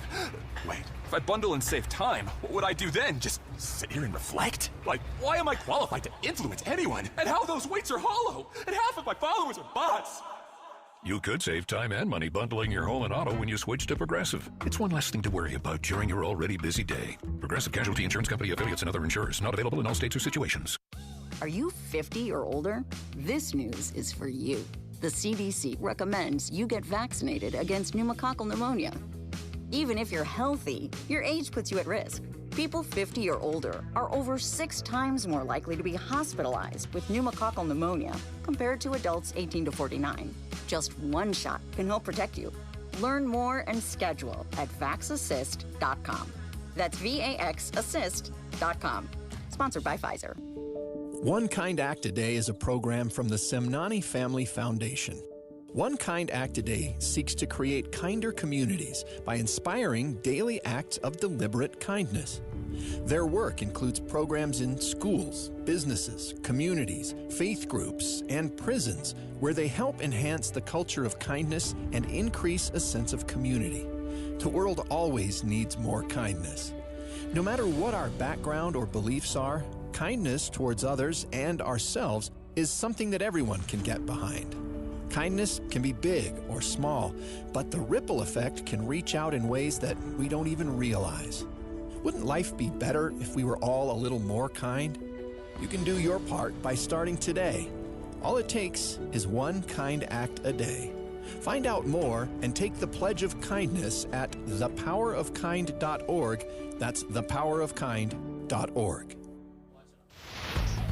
Wait, if I bundle and save time, what would I do then? Just sit here and reflect? Like, why am I qualified to influence anyone? And how those weights are hollow? And half of my followers are bots. You could save time and money bundling your home and auto when you switch to Progressive. It's one less thing to worry about during your already busy day. Progressive Casualty Insurance Company affiliates and other insurers. Not available in all states or situations. Are you 50 or older? This news is for you. The CDC recommends you get vaccinated against pneumococcal pneumonia. Even if you're healthy, your age puts you at risk. People 50 or older are over 6 times more likely to be hospitalized with pneumococcal pneumonia compared to adults 18 to 49. Just one shot can help protect you. Learn more and schedule at vaxassist.com. That's VAXassist.com. Sponsored by Pfizer. One Kind Act a Day is a program from the Semnani Family Foundation. One Kind Act a Day seeks to create kinder communities by inspiring daily acts of deliberate kindness. Their work includes programs in schools, businesses, communities, faith groups, and prisons where they help enhance the culture of kindness and increase a sense of community. The world always needs more kindness. No matter what our background or beliefs are, kindness towards others and ourselves is something that everyone can get behind. Kindness can be big or small, but the ripple effect can reach out in ways that we don't even realize. Wouldn't life be better if we were all a little more kind? You can do your part by starting today. All it takes is one kind act a day. Find out more and take the Pledge of Kindness at thepowerofkind.org. That's thepowerofkind.org.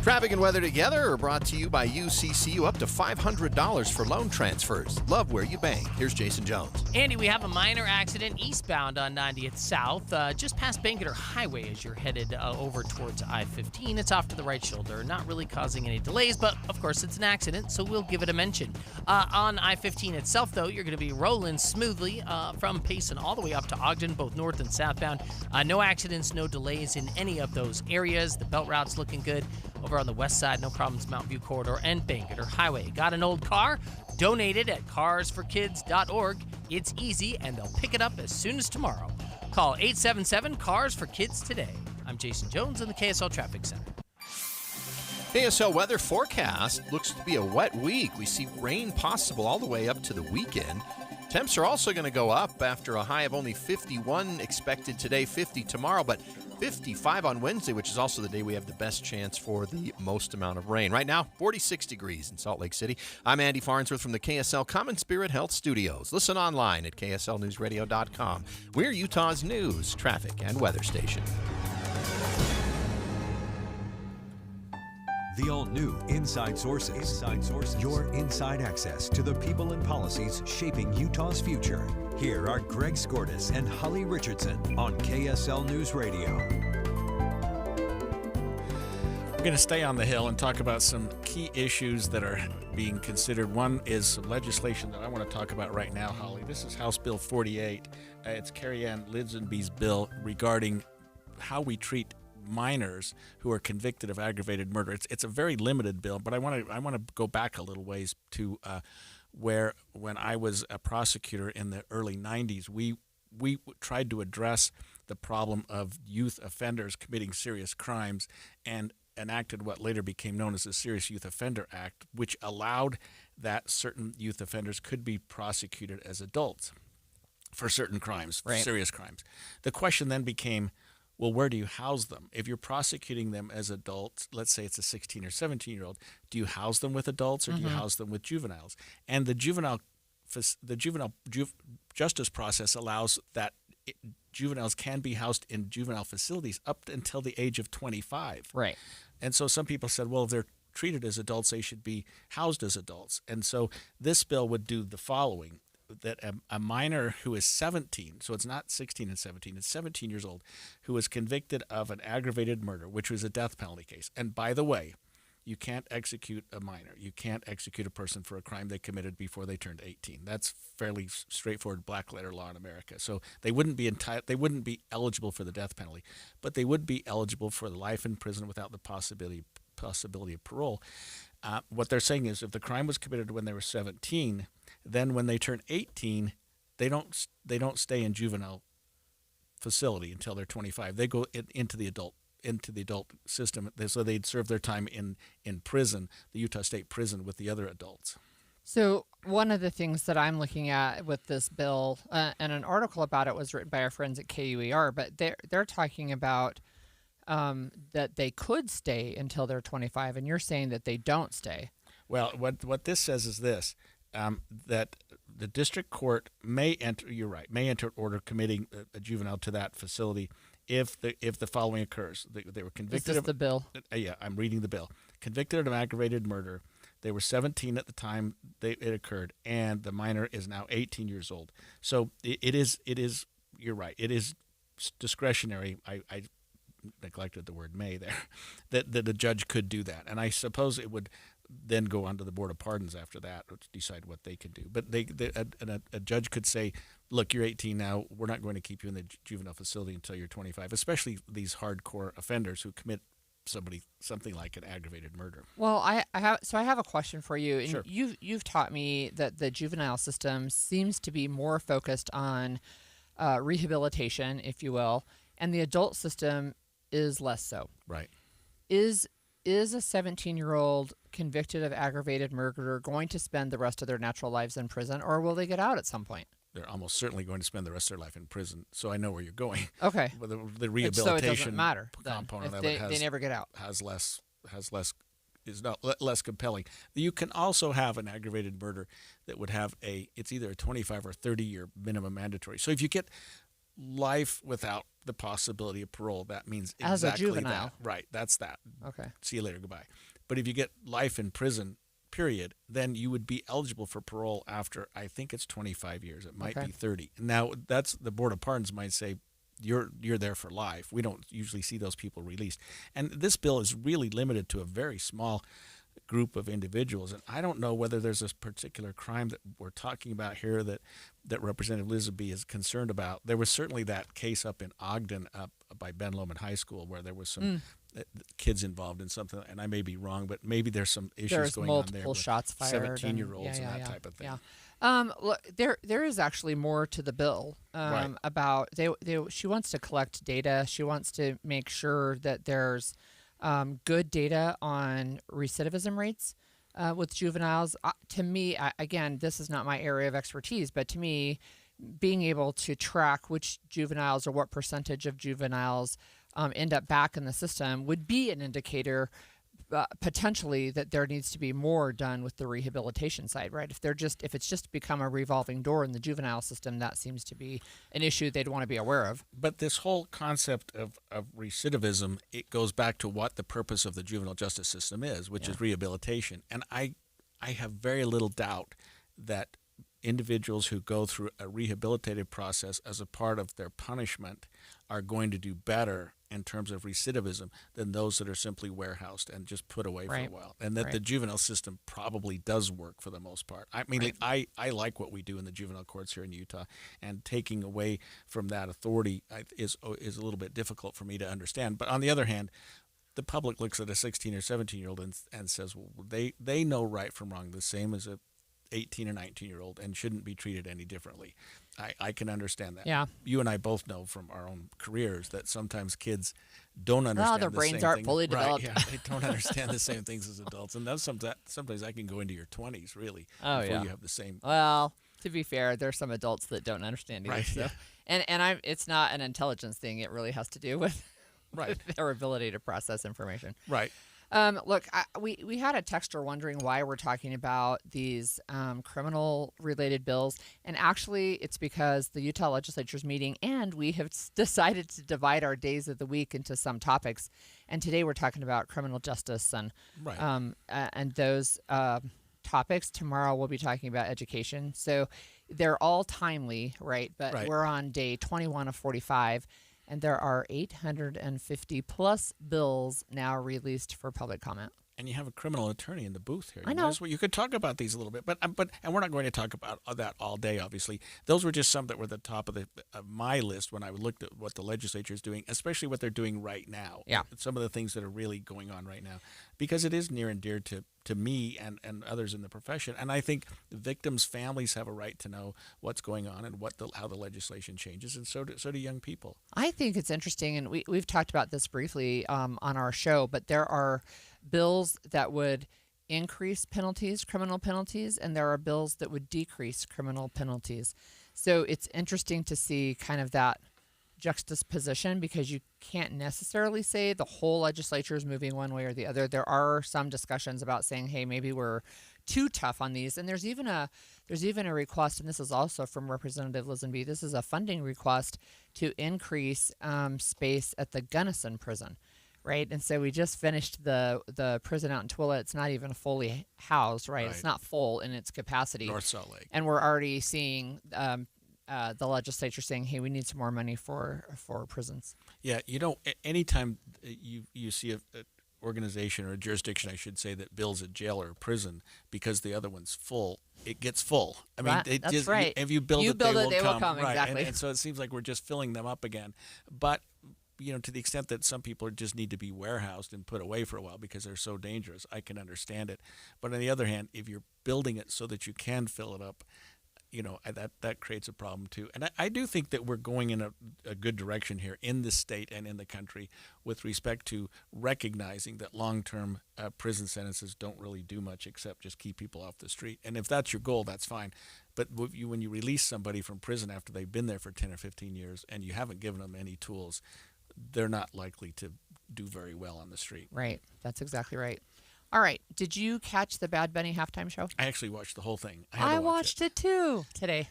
Traffic and weather together are brought to you by UCCU. Up to $500 for loan transfers. Love where you bank. Here's Jason Jones. Andy, we have a minor accident eastbound on 90th South, just past Bangerter Highway as you're headed over towards I-15. It's off to the right shoulder, not really causing any delays, but of course it's an accident, so we'll give it a mention. On I-15 itself, though, you're going to be rolling smoothly from Payson all the way up to Ogden, both north and southbound. No accidents, no delays in any of those areas. The belt route's looking good. Over on the west side, no problems, Mountain View Corridor and Bangerter Highway. Got an old car? Donate it at carsforkids.org. It's easy, and they'll pick it up as soon as tomorrow. Call 877-CARS-FOR-KIDS today. I'm Jason Jones in the KSL Traffic Center. KSL weather forecast looks to be a wet week. We see rain possible all the way up to the weekend. Temps are also going to go up after a high of only 51 expected today, 50 tomorrow, but 55 on Wednesday, which is also the day we have the best chance for the most amount of rain. Right now, 46 degrees in Salt Lake City. I'm Andy Farnsworth from the KSL Common Spirit Health Studios. Listen online at kslnewsradio.com. We're Utah's news, traffic, and weather station. The all-new Inside Sources. Inside Sources. Your inside access to the people and policies shaping Utah's future. Here are Greg Skordas and Holly Richardson on KSL News Radio. We're going to stay on the Hill and talk about some key issues that are being considered. One is some legislation that I want to talk about right now, Holly. This is House Bill 48. It's Carrie Ann Lidsonby's bill regarding how we treat minors who are convicted of aggravated murder. It's a very limited bill, but I want to go back a little ways to where when I was a prosecutor in the early 90s, we tried to address the problem of youth offenders committing serious crimes and enacted what later became known as the Serious Youth Offender Act, which allowed that certain youth offenders could be prosecuted as adults for certain crimes, Right. serious crimes. The question then became, well, where do you house them? If you're prosecuting them as adults, let's say it's a 16 or 17-year-old, do you house them with adults or do you house them with juveniles? And the juvenile justice process allows that juveniles can be housed in juvenile facilities up until the age of 25. Right. And so some people said, well, if they're treated as adults, they should be housed as adults. And so this bill would do the following, that a minor who is 17, so it's not 16 and 17, it's 17 years old, who is convicted of an aggravated murder, which was a death penalty case. And by the way, you can't execute a minor. You can't execute a person for a crime they committed before they turned 18. That's fairly straightforward black letter law in America. So they wouldn't be be eligible for the death penalty, but they would be eligible for life in prison without the possibility of parole. What they're saying is if the crime was committed when they were 17, then when they turn 18, they don't stay in juvenile facility until they're 25. They go into the adult system, so they'd serve their time in prison, the Utah State Prison, with the other adults. So one of the things that I'm looking at with this bill, and an article about it was written by our friends at KUER, but they're talking about that they could stay until they're 25, and you're saying that they don't stay. Well, what this says is this, that the district court may enter an order committing a juvenile to that facility if the following occurs. They were convicted of the bill. Yeah, I'm reading the bill. Convicted of aggravated murder. They were 17 at the time it occurred, and the minor is now 18 years old. So it is. You're right. It is discretionary. I neglected the word may there. That the judge could do that, and I suppose it would then go on to the Board of Pardons after that to decide what they can do. But a judge could say, look, you're 18 now. We're not going to keep you in the juvenile facility until you're 25, especially these hardcore offenders who commit something like an aggravated murder. Well, I have a question for you. And Sure. You've taught me that the juvenile system seems to be more focused on rehabilitation, if you will, and the adult system is less so. Right. Is a 17-year-old convicted of aggravated murder going to spend the rest of their natural lives in prison, or will they get out at some point? They're almost certainly going to spend the rest of their life in prison. So I know where you're going. Okay. But the rehabilitation so it doesn't matter component if of it they never get out. has less has less is not less compelling. You can also have an aggravated murder that would have it's either a 25 or 30-year minimum mandatory. So if you get life without the possibility of parole, that means as exactly a juvenile. that. Right, that's that. Okay. See you later, goodbye. But if you get life in prison, period, then you would be eligible for parole after, I think it's 25 years. It might be 30. Now, that's the Board of Pardons might say, you're there for life. We don't usually see those people released. And this bill is really limited to a very small group of individuals. And I don't know whether there's a particular crime that we're talking about here that Representative Lisabee is concerned about. There was certainly that case up in Ogden up by Ben Lomond High School where there was some kids involved in something, and I may be wrong, but maybe there's some issues going on there. Multiple shots fired. 17-year-olds and that type of thing. Yeah. Look, there is actually more to the bill about she wants to collect data. She wants to make sure that there's good data on recidivism rates with juveniles. To me, again, this is not my area of expertise, but to me, being able to track which juveniles or what percentage of juveniles end up back in the system would be an indicator potentially that there needs to be more done with the rehabilitation side, right? If it's just become a revolving door in the juvenile system, that seems to be an issue they'd want to be aware of. But this whole concept of recidivism, it goes back to what the purpose of the juvenile justice system is, which is rehabilitation. And I have very little doubt that individuals who go through a rehabilitative process as a part of their punishment are going to do better in terms of recidivism than those that are simply warehoused and just put away for a while. And that the juvenile system probably does work for the most part. I mean, I like what we do in the juvenile courts here in Utah, and taking away from that authority is a little bit difficult for me to understand. But on the other hand, the public looks at a 16 or 17-year-old and says, well, they know right from wrong the same as a 18 or 19-year-old and shouldn't be treated any differently. I can understand that. Yeah. You and I both know from our own careers that sometimes kids don't understand their brains aren't fully developed. Right, yeah, they don't understand the same things as adults. And that's sometimes that can go into your 20s, really, before you have the same. Well, to be fair, there's some adults that don't understand either. Right, so. And it's not an intelligence thing. It really has to do with their ability to process information. Right. Look, we had a texter wondering why we're talking about these criminal-related bills, and actually it's because the Utah legislature is meeting, and we have decided to divide our days of the week into some topics. And today we're talking about criminal justice and those topics. Tomorrow we'll be talking about education. So they're all timely, right? But we're on day 21 of 45. And there are 850 plus bills now released for public comment. And you have a criminal attorney in the booth here. I know. You could talk about these a little bit, but we're not going to talk about that all day. Obviously, those were just some that were at the top of my list when I looked at what the legislature is doing, especially what they're doing right now. Yeah. Some of the things that are really going on right now, because it is near and dear to me and others in the profession. And I think the victims' families have a right to know what's going on and how the legislation changes, and so do young people. I think it's interesting, and we've talked about this briefly on our show, but there are bills that would increase penalties, criminal penalties, and there are bills that would decrease criminal penalties. So it's interesting to see kind of that juxtaposition, because you can't necessarily say the whole legislature is moving one way or the other. There are some discussions about saying, hey, maybe we're too tough on these. And there's even a request, and this is also from Representative Lisabee. This is a funding request to increase space at the Gunnison prison. Right. And so we just finished the prison out in Tooele. It's not even fully housed. Right. It's not full in its capacity. North Salt Lake. And we're already seeing the legislature saying, hey, we need some more money for prisons. Yeah. Anytime you see an organization or a jurisdiction, I should say, that builds a jail or a prison because the other one's full, it gets full. I mean, that's right. If you build it, they will come. Right. Exactly. And so it seems like we're just filling them up again. But to the extent that some people just need to be warehoused and put away for a while because they're so dangerous, I can understand it. But on the other hand, if you're building it so that you can fill it up, that creates a problem too. And I do think that we're going in a good direction here in the state and in the country with respect to recognizing that long-term prison sentences don't really do much except just keep people off the street. And if that's your goal, that's fine. But when you release somebody from prison after they've been there for 10 or 15 years and you haven't given them any tools, they're not likely to do very well on the street. Right. That's exactly right. All right. Did you catch the Bad Bunny halftime show? I actually watched the whole thing. I watched it too today.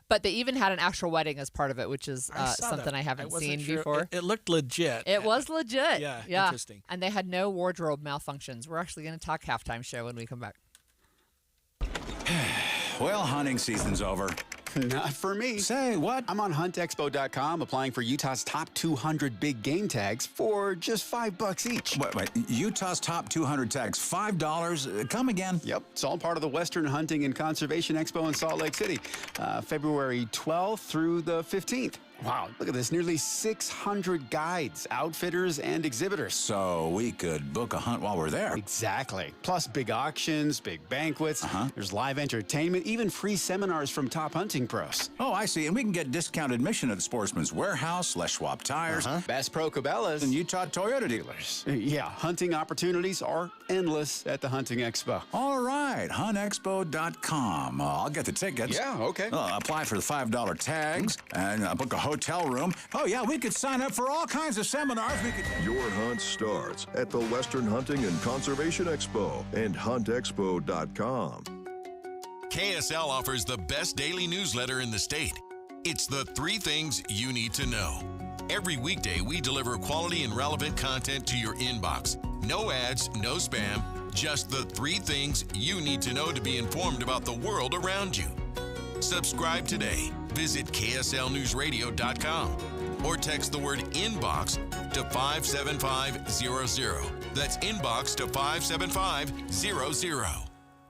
But they even had an actual wedding as part of it, which is something I haven't seen before. It looked legit. It was legit. Yeah, interesting. And they had no wardrobe malfunctions. We're actually going to talk halftime show when we come back. Well, hunting season's over. Not for me. Say what? I'm on huntexpo.com applying for Utah's top 200 big game tags for just $5 each. Wait, Utah's top 200 tags, $5? Come again? Yep, it's all part of the Western Hunting and Conservation Expo in Salt Lake City, February 12th through the 15th. Wow, look at this, nearly 600 guides, outfitters, and exhibitors. So we could book a hunt while we're there. Exactly. Plus big auctions, big banquets, there's live entertainment, even free seminars from top hunting pros. Oh, I see. And we can get discounted admission at Sportsman's Warehouse, Les Schwab Tires, Bass Pro Cabela's, and Utah Toyota dealers. Yeah, hunting opportunities are endless at the Hunting Expo. All right, huntexpo.com. I'll get the tickets. Yeah, okay. Apply for the $5 tags and book a hotel room. Oh, yeah, we could sign up for all kinds of seminars. Your hunt starts at the Western Hunting and Conservation Expo and huntexpo.com. KSL offers the best daily newsletter in the state. It's the 3 things you need to know. Every weekday, we deliver quality and relevant content to your inbox. No ads, no spam, just the 3 things you need to know to be informed about the world around you. Subscribe today. Visit KSLNewsRadio.com or text the word inbox to 57500. That's inbox to 57500.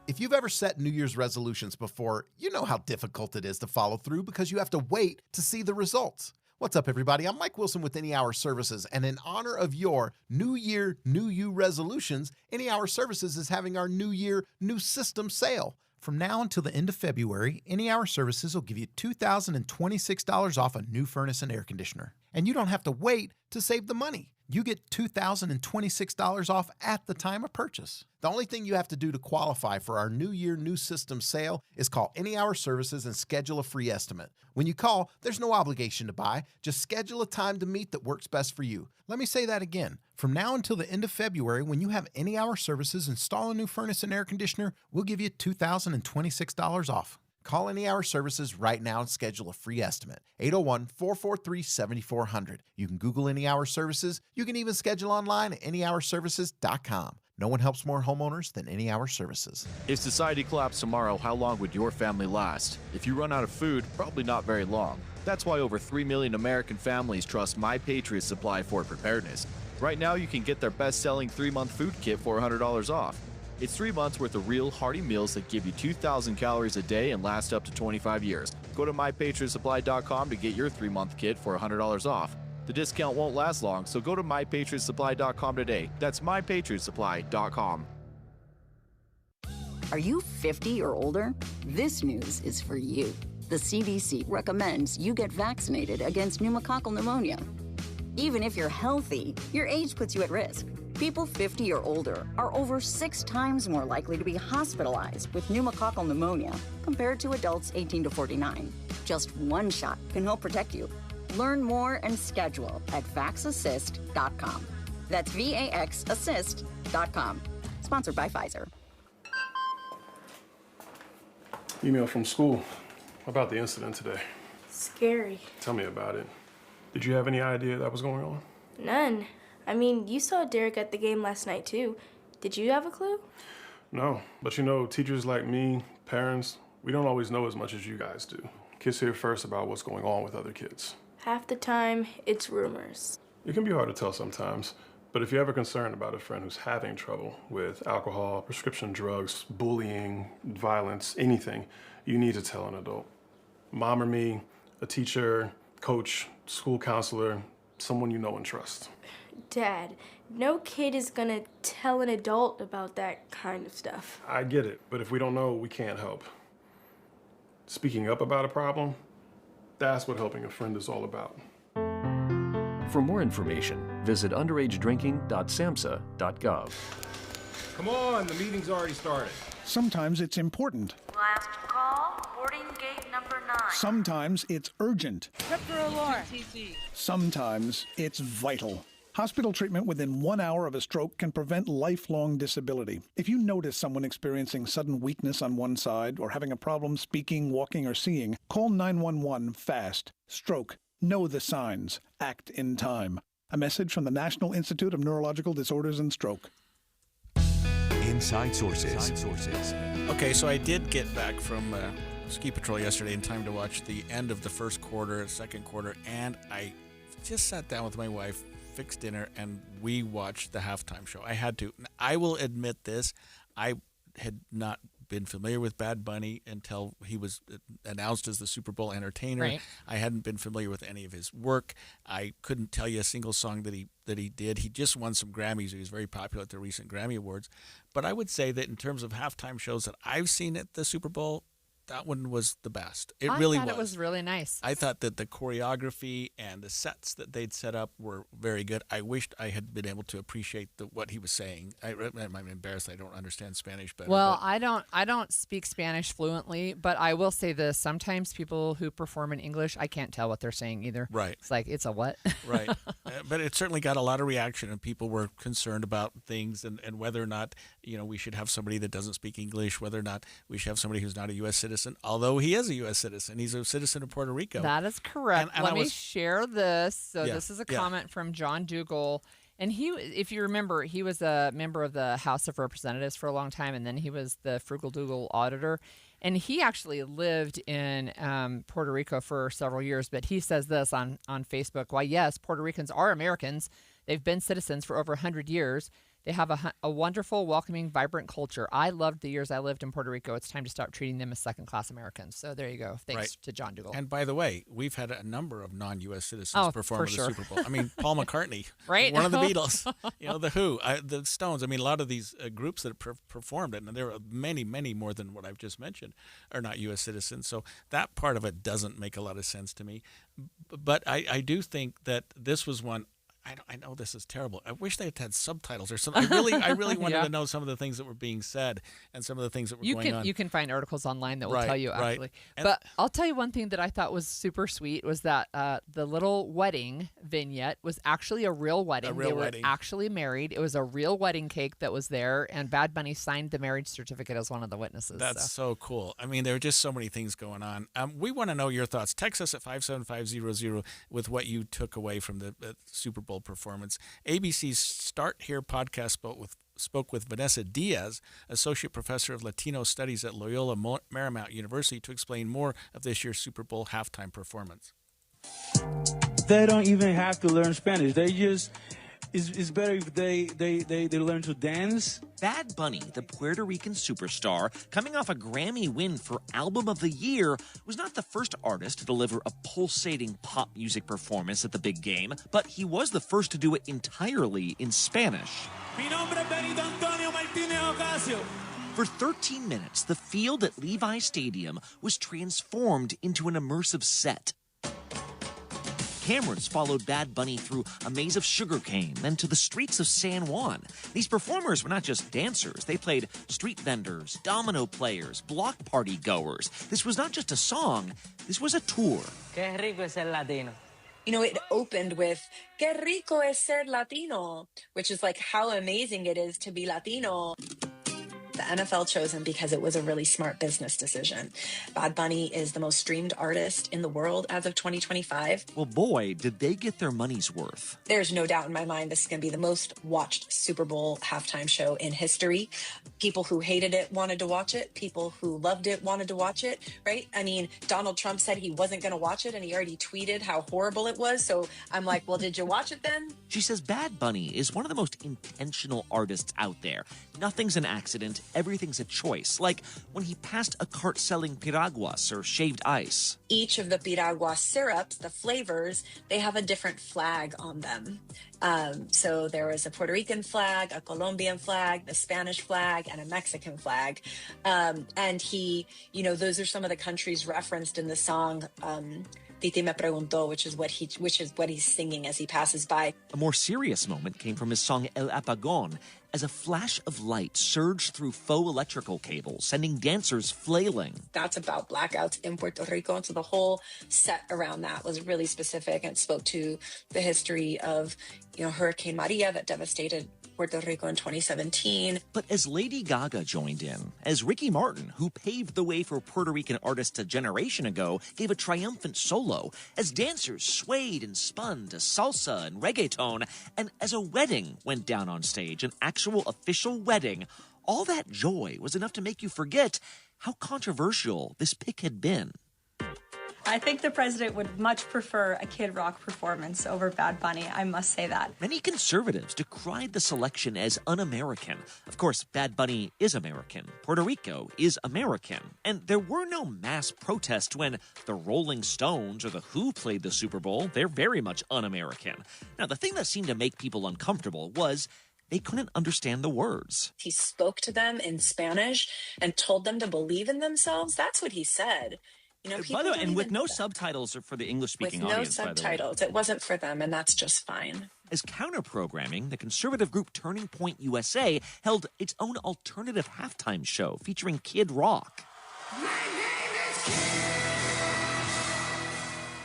If you've ever set New Year's resolutions before, you know how difficult it is to follow through because you have to wait to see the results. What's up, everybody? I'm Mike Wilson with Any Hour Services, and in honor of your New Year, New You resolutions, Any Hour Services is having our New Year, New System sale. From now until the end of February, Any Hour Services will give you $2,026 off a new furnace and air conditioner. And you don't have to wait to save the money. You get $2,026 off at the time of purchase. The only thing you have to do to qualify for our New Year, New System sale is call Any Hour Services and schedule a free estimate. When you call, there's no obligation to buy. Just schedule a time to meet that works best for you. Let me say that again. From now until the end of February, when you have Any Hour Services install a new furnace and air conditioner, we'll give you $2,026 off. Call Any Hour Services right now and schedule a free estimate. 801-443-7400. You can Google Any Hour Services. You can even schedule online at anyhourservices.com. No one helps more homeowners than Any Hour Services. If society collapsed tomorrow, how long would your family last? If you run out of food, probably not very long. That's why over 3 million American families trust My Patriot Supply for preparedness. Right now, you can get their best-selling 3-month food kit for $100 off. It's 3 months worth of real, hearty meals that give you 2,000 calories a day and last up to 25 years. Go to MyPatriotSupply.com to get your 3-month kit for $100 off. The discount won't last long, so go to MyPatriotSupply.com today. That's MyPatriotSupply.com. Are you 50 or older? This news is for you. The CDC recommends you get vaccinated against pneumococcal pneumonia. Even if you're healthy, your age puts you at risk. People 50 or older are over 6 times more likely to be hospitalized with pneumococcal pneumonia compared to adults 18 to 49. Just one shot can help protect you. Learn more and schedule at vaxassist.com. That's VAXassist.com. Sponsored by Pfizer. Email from school about the incident today. Scary. Tell me about it. Did you have any idea that was going on? None. I mean, you saw Derek at the game last night, too. Did you have a clue? No, but you know, teachers like me, parents, we don't always know as much as you guys do. Kids hear first about what's going on with other kids. Half the time, it's rumors. It can be hard to tell sometimes, but if you're ever concerned about a friend who's having trouble with alcohol, prescription drugs, bullying, violence, anything, you need to tell an adult. Mom or me, a teacher, coach, school counselor, someone you know and trust. Dad, no kid is gonna tell an adult about that kind of stuff. I get it, but if we don't know, we can't help. Speaking up about a problem, that's what helping a friend is all about. For more information, visit underagedrinking.samhsa.gov. Come on, the meeting's already started. Sometimes it's important. Last call, boarding gate number 9. Sometimes it's urgent. Trip through alarm. Sometimes it's vital. Hospital treatment within 1 hour of a stroke can prevent lifelong disability. If you notice someone experiencing sudden weakness on one side or having a problem speaking, walking, or seeing, call 911 fast. Stroke. Know the signs. Act in time. A message from the National Institute of Neurological Disorders and Stroke. Inside Sources. Okay, so I did get back from Ski Patrol yesterday in time to watch the end of the first quarter, second quarter, and I just sat down with my wife, fixed dinner, and we watched the halftime show. I had to. I will admit this. I had not been familiar with Bad Bunny until he was announced as the Super Bowl entertainer. Right. I hadn't been familiar with any of his work. I couldn't tell you a single song that he did. He just won some Grammys. He was very popular at the recent Grammy Awards. But I would say that in terms of halftime shows that I've seen at the Super Bowl, that one was the best. It really was. I thought it was really nice. I thought that the choreography and the sets that they'd set up were very good. I wished I had been able to appreciate what he was saying. I'm embarrassed I don't understand Spanish better. Well, I don't speak Spanish fluently, but I will say this. Sometimes people who perform in English, I can't tell what they're saying either. Right. It's like, it's a what? Right. But it certainly got a lot of reaction, and people were concerned about things and whether or not, we should have somebody that doesn't speak English, whether or not we should have somebody who's not a U.S. citizen. Although he is a U.S. citizen. He's a citizen of Puerto Rico. That is correct. And Let me share this. So Yeah, this is a yeah. comment from John Dougal. And he, if you remember, he was a member of the House of Representatives for a long time, and then he was the Frugal Dougal auditor. And he actually lived in Puerto Rico for several years. But he says this on Facebook. Why, yes, Puerto Ricans are Americans. They've been citizens for over 100 years. They have a wonderful, welcoming, vibrant culture. I loved the years I lived in Puerto Rico. It's time to stop treating them as second-class Americans. So there you go. Thanks to John Dougal. And by the way, we've had a number of non-U.S. citizens perform at the Super Bowl. I mean, Paul McCartney, right? One of the Beatles, the Who, the Stones. I mean, a lot of these groups that performed it, and there are many, many more than what I've just mentioned, are not U.S. citizens. So that part of it doesn't make a lot of sense to me. But I do think that this was one. I know this is terrible. I wish they had subtitles or something. I really wanted to know some of the things that were being said and some of the things that were going on. You can find articles online that will tell you, right. actually. But I'll tell you one thing that I thought was super sweet was that the little wedding vignette was actually a real wedding. They were actually married. It was a real wedding cake that was there, and Bad Bunny signed the marriage certificate as one of the witnesses. That's so cool. I mean, there are just so many things going on. We want to know your thoughts. Text us at 57500 with what you took away from the Super Bowl performance. ABC's Start Here podcast spoke with Vanessa Diaz, Associate Professor of Latino Studies at Loyola Marymount University, to explain more of this year's Super Bowl halftime performance. They don't even have to learn Spanish. They just, it's better if they learn to dance. Bad Bunny, the Puerto Rican superstar, coming off a Grammy win for Album of the Year, was not the first artist to deliver a pulsating pop music performance at the big game, but he was the first to do it entirely in Spanish. Mi nombre es Benito Antonio Martínez Ocasio. For 13 minutes, the field at Levi Stadium was transformed into an immersive set. Cameras followed Bad Bunny through a maze of sugarcane, then to the streets of San Juan. These performers were not just dancers. They played street vendors, domino players, block party goers. This was not just a song. This was a tour. Qué rico es ser latino. It opened with "Qué rico es ser latino," which is like how amazing it is to be Latino. The NFL chose him because it was a really smart business decision. Bad Bunny is the most streamed artist in the world as of 2025. Well, boy, did they get their money's worth. There's no doubt in my mind this is going to be the most watched Super Bowl halftime show in history. People who hated it wanted to watch it. People who loved it wanted to watch it, right? I mean, Donald Trump said he wasn't going to watch it, and he already tweeted how horrible it was. So I'm like, well, did you watch it then? She says Bad Bunny is one of the most intentional artists out there. Nothing's an accident. Everything's a choice, like when he passed a cart selling piraguas or shaved ice. Each of the piragua syrups, the flavors, they have a different flag on them. So there was a Puerto Rican flag, a Colombian flag, the Spanish flag, and a Mexican flag. And he, those are some of the countries referenced in the song, Titi me preguntó, which is what he's singing as he passes by. A more serious moment came from his song El Apagón. as a flash of light surged through faux electrical cables, sending dancers flailing. That's about blackouts in Puerto Rico. And so the whole set around that was really specific and spoke to the history of, Hurricane Maria that devastated Puerto Rico in 2017. But as Lady Gaga joined in, as Ricky Martin, who paved the way for Puerto Rican artists a generation ago, gave a triumphant solo, as dancers swayed and spun to salsa and reggaeton, and as a wedding went down on stage, an actual official wedding, all that joy was enough to make you forget how controversial this pick had been. I think the president would much prefer a Kid Rock performance over Bad Bunny, I must say that. Many conservatives decried the selection as un-American. Of course, Bad Bunny is American. Puerto Rico is American. And there were no mass protests when the Rolling Stones or the Who played the Super Bowl. They're very much un-American. Now, the thing that seemed to make people uncomfortable was they couldn't understand the words. He spoke to them in Spanish and told them to believe in themselves. That's what he said. By the way, and with no subtitles for the English-speaking audience, with no subtitles. It wasn't for them, and that's just fine. As counter-programming, the conservative group Turning Point USA held its own alternative halftime show featuring Kid Rock.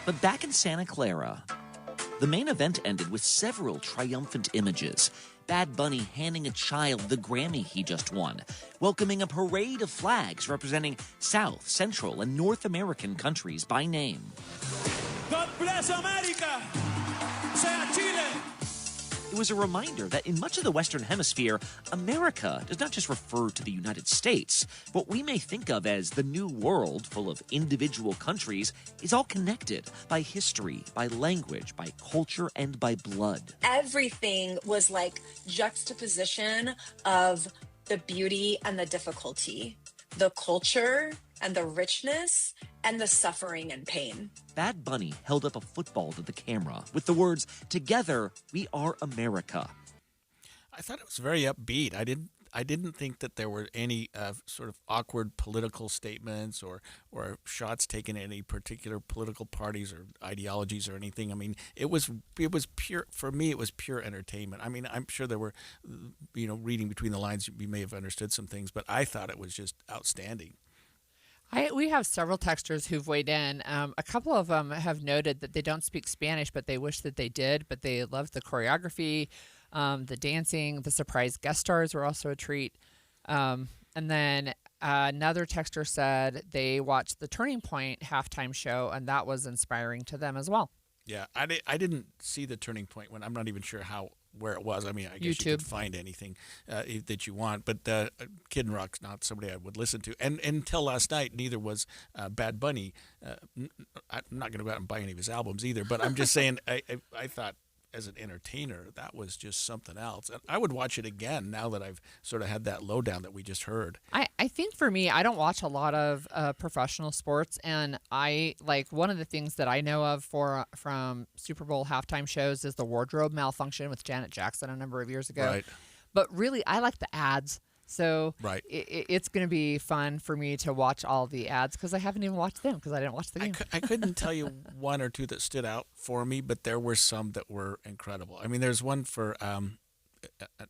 But back in Santa Clara, the main event ended with several triumphant images. Bad Bunny handing a child the Grammy he just won, welcoming a parade of flags representing South, Central, and North American countries by name. God bless America! Sea Chile! It was a reminder that in much of the Western Hemisphere, America does not just refer to the United States. What we may think of as the New World, full of individual countries, is all connected by history, by language, by culture, and by blood. Everything was like juxtaposition of the beauty and the difficulty, the culture and the richness and the suffering and pain. Bad Bunny held up a football to the camera with the words, "Together, we are America." I thought it was very upbeat. I didn't think that there were any sort of awkward political statements or shots taken at any particular political parties or ideologies or anything. I mean, it was pure, for me, it was pure entertainment. I mean, I'm sure there were, reading between the lines, we may have understood some things, but I thought it was just outstanding. We have several texters who've weighed in. A couple of them have noted that they don't speak Spanish, but they wish that they did, but they loved the choreography, the dancing, the surprise guest stars were also a treat. And then another texter said they watched the Turning Point halftime show, and that was inspiring to them as well. Yeah, I didn't see the Turning Point when I'm not even sure where it was. I mean, I guess YouTube. You could find anything that you want, but Kid Rock's not somebody I would listen to. And until last night, neither was Bad Bunny. I'm not going to go out and buy any of his albums either, but I'm just saying I thought as an entertainer, that was just something else. And I would watch it again now that I've sort of had that lowdown that we just heard. I think for me, I don't watch a lot of professional sports, and I like one of the things that I know of from Super Bowl halftime shows is the wardrobe malfunction with Janet Jackson a number of years ago. Right. But really, I like the ads. So right. It's going to be fun for me to watch all the ads because I haven't even watched them because I didn't watch the game. I couldn't tell you one or two that stood out for me, but there were some that were incredible. I mean, there's one for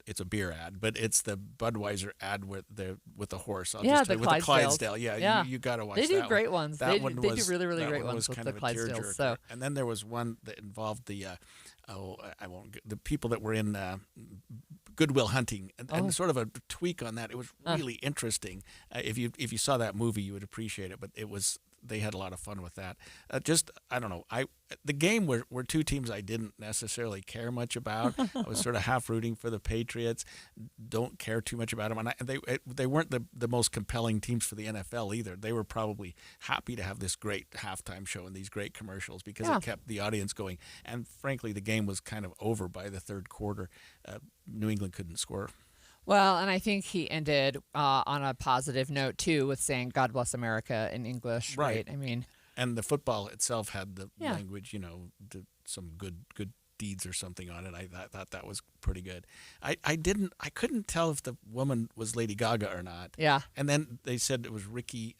it's a beer ad, but it's the Budweiser ad with the horse. With the Clydesdale. Yeah. You got to watch that. They do great ones. They do really, really that great one ones was with kind the of a Clydesdales. tearjerker. So. And then there was one that involved the the people that were in Goodwill Hunting, and sort of a tweak on that. It was really interesting. If you saw that movie, you would appreciate it. But they had a lot of fun with that. I don't know. The game were two teams I didn't necessarily care much about. I was sort of half rooting for the Patriots. Don't care too much about them, and they weren't the most compelling teams for the NFL either. They were probably happy to have this great halftime show and these great commercials because it kept the audience going. And frankly, the game was kind of over by the third quarter. New England couldn't score. Well, and I think he ended on a positive note, too, with saying, "God bless America" in English. Right. I mean, and the football itself had the language, some good deeds or something on it. I thought that was pretty good. I couldn't tell if the woman was Lady Gaga or not. Yeah. And then they said it was Ricky.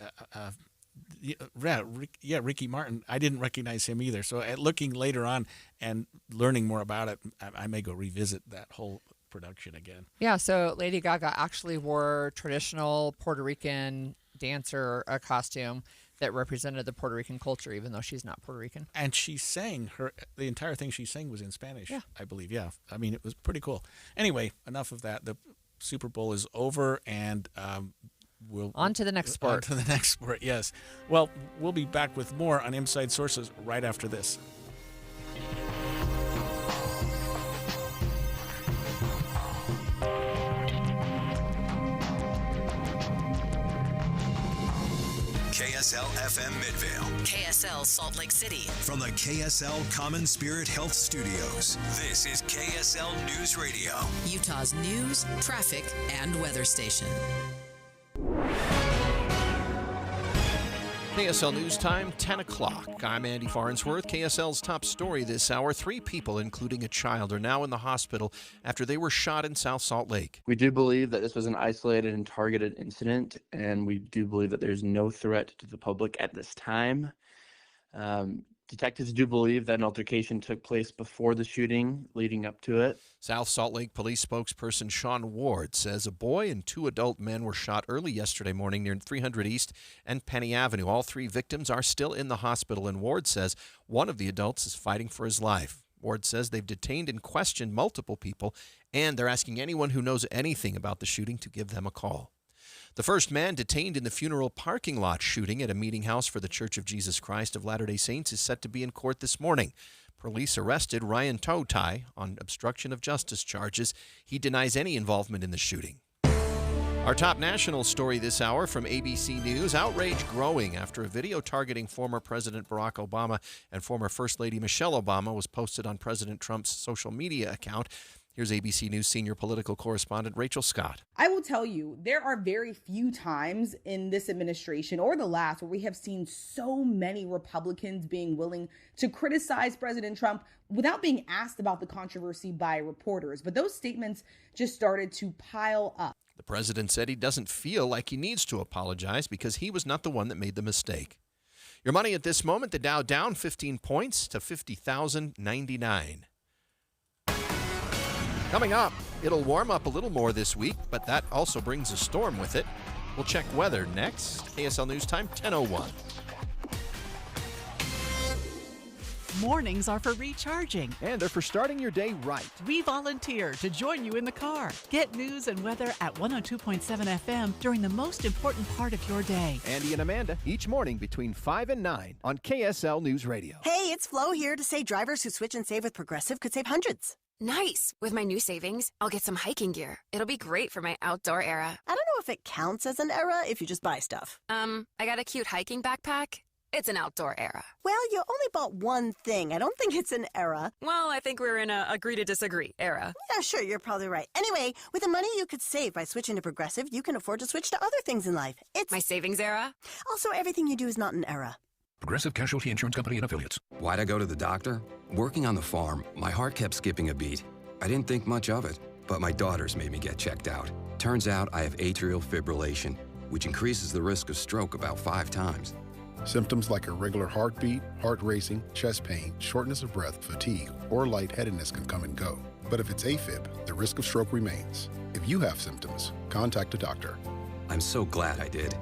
Ricky Martin. I didn't recognize him either. So looking later on and learning more about it, I may go revisit that whole production again. Yeah, so Lady Gaga actually wore traditional Puerto Rican dancer costume that represented the Puerto Rican culture, even though she's not Puerto Rican. And she sang the entire thing she sang was in Spanish, I believe. Yeah, I mean, it was pretty cool. Anyway, enough of that. The Super Bowl is over, and on to the next sport. On to the next sport, yes. Well, we'll be back with more on Inside Sources right after this. KSL FM Midvale. KSL Salt Lake City. From the KSL Common Spirit Health Studios, this is KSL News Radio. Utah's news, traffic, and weather station. KSL News Time, 10 o'clock. I'm Andy Farnsworth. KSL's top story this hour. 3 people, including a child, are now in the hospital after they were shot in South Salt Lake. We do believe that this was an isolated and targeted incident, and we do believe that there's no threat to the public at this time. Detectives do believe that an altercation took place before the shooting, leading up to it. South Salt Lake Police spokesperson Sean Ward says a boy and 2 adult men were shot early yesterday morning near 300 East and Penny Avenue. All 3 victims are still in the hospital, and Ward says one of the adults is fighting for his life. Ward says they've detained and questioned multiple people, and they're asking anyone who knows anything about the shooting to give them a call. The first man detained in the funeral parking lot shooting at a meeting house for the Church of Jesus Christ of Latter-day Saints is set to be in court this morning. Police arrested Ryan Totai on obstruction of justice charges. He denies any involvement in the shooting. Our top national story this hour from ABC News. Outrage growing after a video targeting former President Barack Obama and former First Lady Michelle Obama was posted on President Trump's social media account. Here's ABC News senior political correspondent Rachel Scott. I will tell you, there are very few times in this administration or the last where we have seen so many Republicans being willing to criticize President Trump without being asked about the controversy by reporters. But those statements just started to pile up. The president said he doesn't feel like he needs to apologize because he was not the one that made the mistake. Your money at this moment, the Dow down 15 points to 50,099. Coming up, it'll warm up a little more this week, but that also brings a storm with it. We'll check weather next. KSL News Time, 10:01. Mornings are for recharging. And they're for starting your day right. We volunteer to join you in the car. Get news and weather at 102.7 FM during the most important part of your day. Andy and Amanda, each morning between 5 and 9 on KSL News Radio. Hey, it's Flo here to say drivers who switch and save with Progressive could save hundreds. Nice. With my new savings, I'll get some hiking gear. It'll be great for my outdoor era. I don't know if it counts as an era if you just buy stuff. I got a cute hiking backpack. It's an outdoor era. Well, you only bought one thing. I don't think it's an era. Well, I think we're in a agree to disagree era. Yeah, sure, you're probably right. Anyway, with the money you could save by switching to Progressive, you can afford to switch to other things in life. It's my savings era. Also, everything you do is not an era. Progressive Casualty Insurance Company and Affiliates. Why'd I go to the doctor? Working on the farm, my heart kept skipping a beat. I didn't think much of it, but my daughters made me get checked out. Turns out I have atrial fibrillation, which increases the risk of stroke about 5 times. Symptoms like irregular heartbeat, heart racing, chest pain, shortness of breath, fatigue, or lightheadedness can come and go. But if it's AFib, the risk of stroke remains. If you have symptoms, contact a doctor. I'm so glad I did.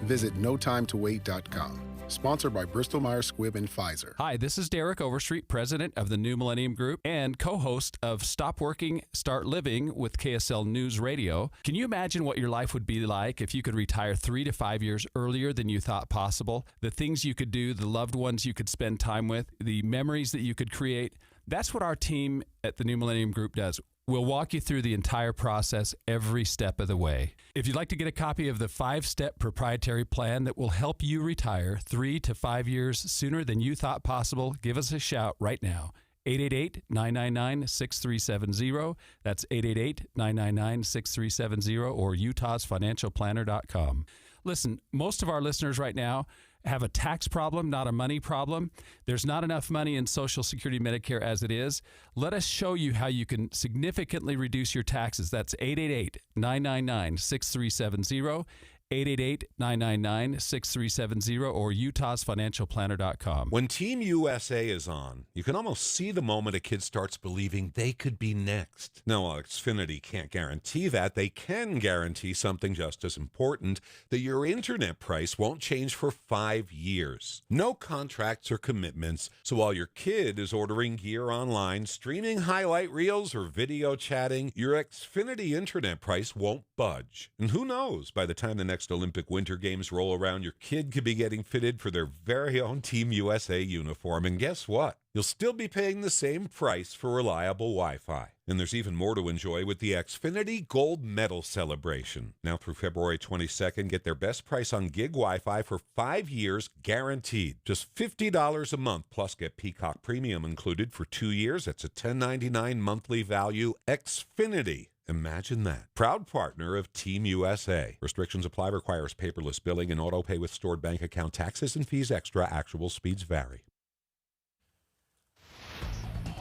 Visit notimetowait.com. Sponsored by Bristol-Myers Squibb and Pfizer. Hi, this is Derek Overstreet, president of the New Millennium Group and co-host of Stop Working, Start Living with KSL News Radio. Can you imagine what your life would be like if you could retire 3 to 5 years earlier than you thought possible? The things you could do, the loved ones you could spend time with, the memories that you could create. That's what our team at the New Millennium Group does. We'll walk you through the entire process every step of the way. If you'd like to get a copy of the 5-step proprietary plan that will help you retire 3 to 5 years sooner than you thought possible, give us a shout right now. 888-999-6370. That's 888-999-6370 or utahsfinancialplanner.com. Listen, most of our listeners right now have a tax problem, not a money problem. There's not enough money in Social Security Medicare as it is. Let us show you how you can significantly reduce your taxes. That's 888-999-6370, 888-999-6370 or utahsfinancialplanner.com. When Team USA is on, you can almost see the moment a kid starts believing they could be next. Now, while Xfinity can't guarantee that, they can guarantee something just as important, that your internet price won't change for 5 years. No contracts or commitments, so while your kid is ordering gear online, streaming highlight reels, or video chatting, your Xfinity internet price won't budge. And who knows, by the time the next Olympic Winter Games roll around, your kid could be getting fitted for their very own Team USA uniform. And guess what? You'll still be paying the same price for reliable Wi-Fi. And there's even more to enjoy with the Xfinity Gold Medal Celebration. Now through February 22nd, get their best price on gig Wi-Fi for 5 years guaranteed. Just $50 a month, plus get Peacock Premium included for 2 years. That's a $10.99 monthly value. Xfinity. Imagine that. Proud partner of Team USA. Restrictions apply. Requires paperless billing and auto pay with stored bank account. Taxes and fees extra. Actual speeds vary.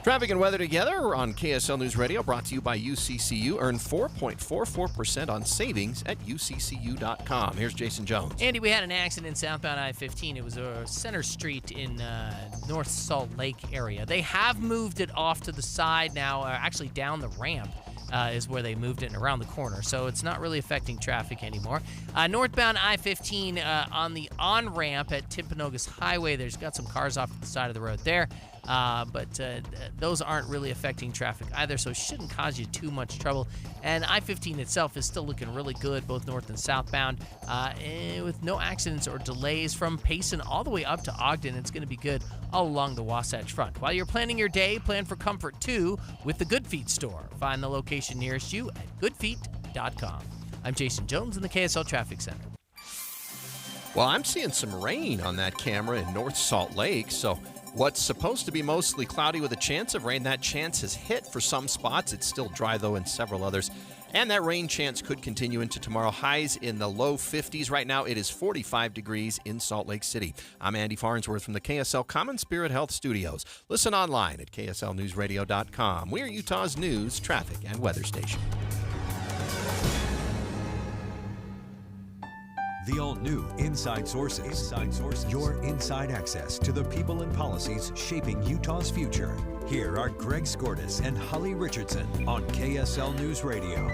Traffic and weather together on KSL News Radio, brought to you by UCCU. Earn 4.44% on savings at uccu.com. Here's Jason Jones. Andy, we had an accident southbound I-15. It was Center Street in North Salt Lake area. They have moved it off to the side now, actually down the ramp. Is where they moved it and around the corner. So it's not really affecting traffic anymore. Northbound I-15 on the on-ramp at Timpanogos Highway, there's got some cars off to the side of the road there. But those aren't really affecting traffic either, so it shouldn't cause you too much trouble. And I-15 itself is still looking really good, both north and southbound, with no accidents or delays from Payson all the way up to Ogden. It's going to be good all along the Wasatch Front. While you're planning your day, plan for comfort too with the Good Feet store. Find the location nearest you at goodfeet.com. I'm Jason Jones in the KSL Traffic Center. Well, I'm seeing some rain on that camera in North Salt Lake, so what's supposed to be mostly cloudy with a chance of rain, that chance has hit for some spots. It's still dry, though, in several others. And that rain chance could continue into tomorrow. Highs in the low 50s. Right now, it is 45 degrees in Salt Lake City. I'm Andy Farnsworth from the KSL Common Spirit Health Studios. Listen online at kslnewsradio.com. We're Utah's news, traffic, and weather station. The all-new Inside Sources. Inside Sources. Your inside access to the people and policies shaping Utah's future. Here are Greg Skordas and Holly Richardson on KSL News Radio.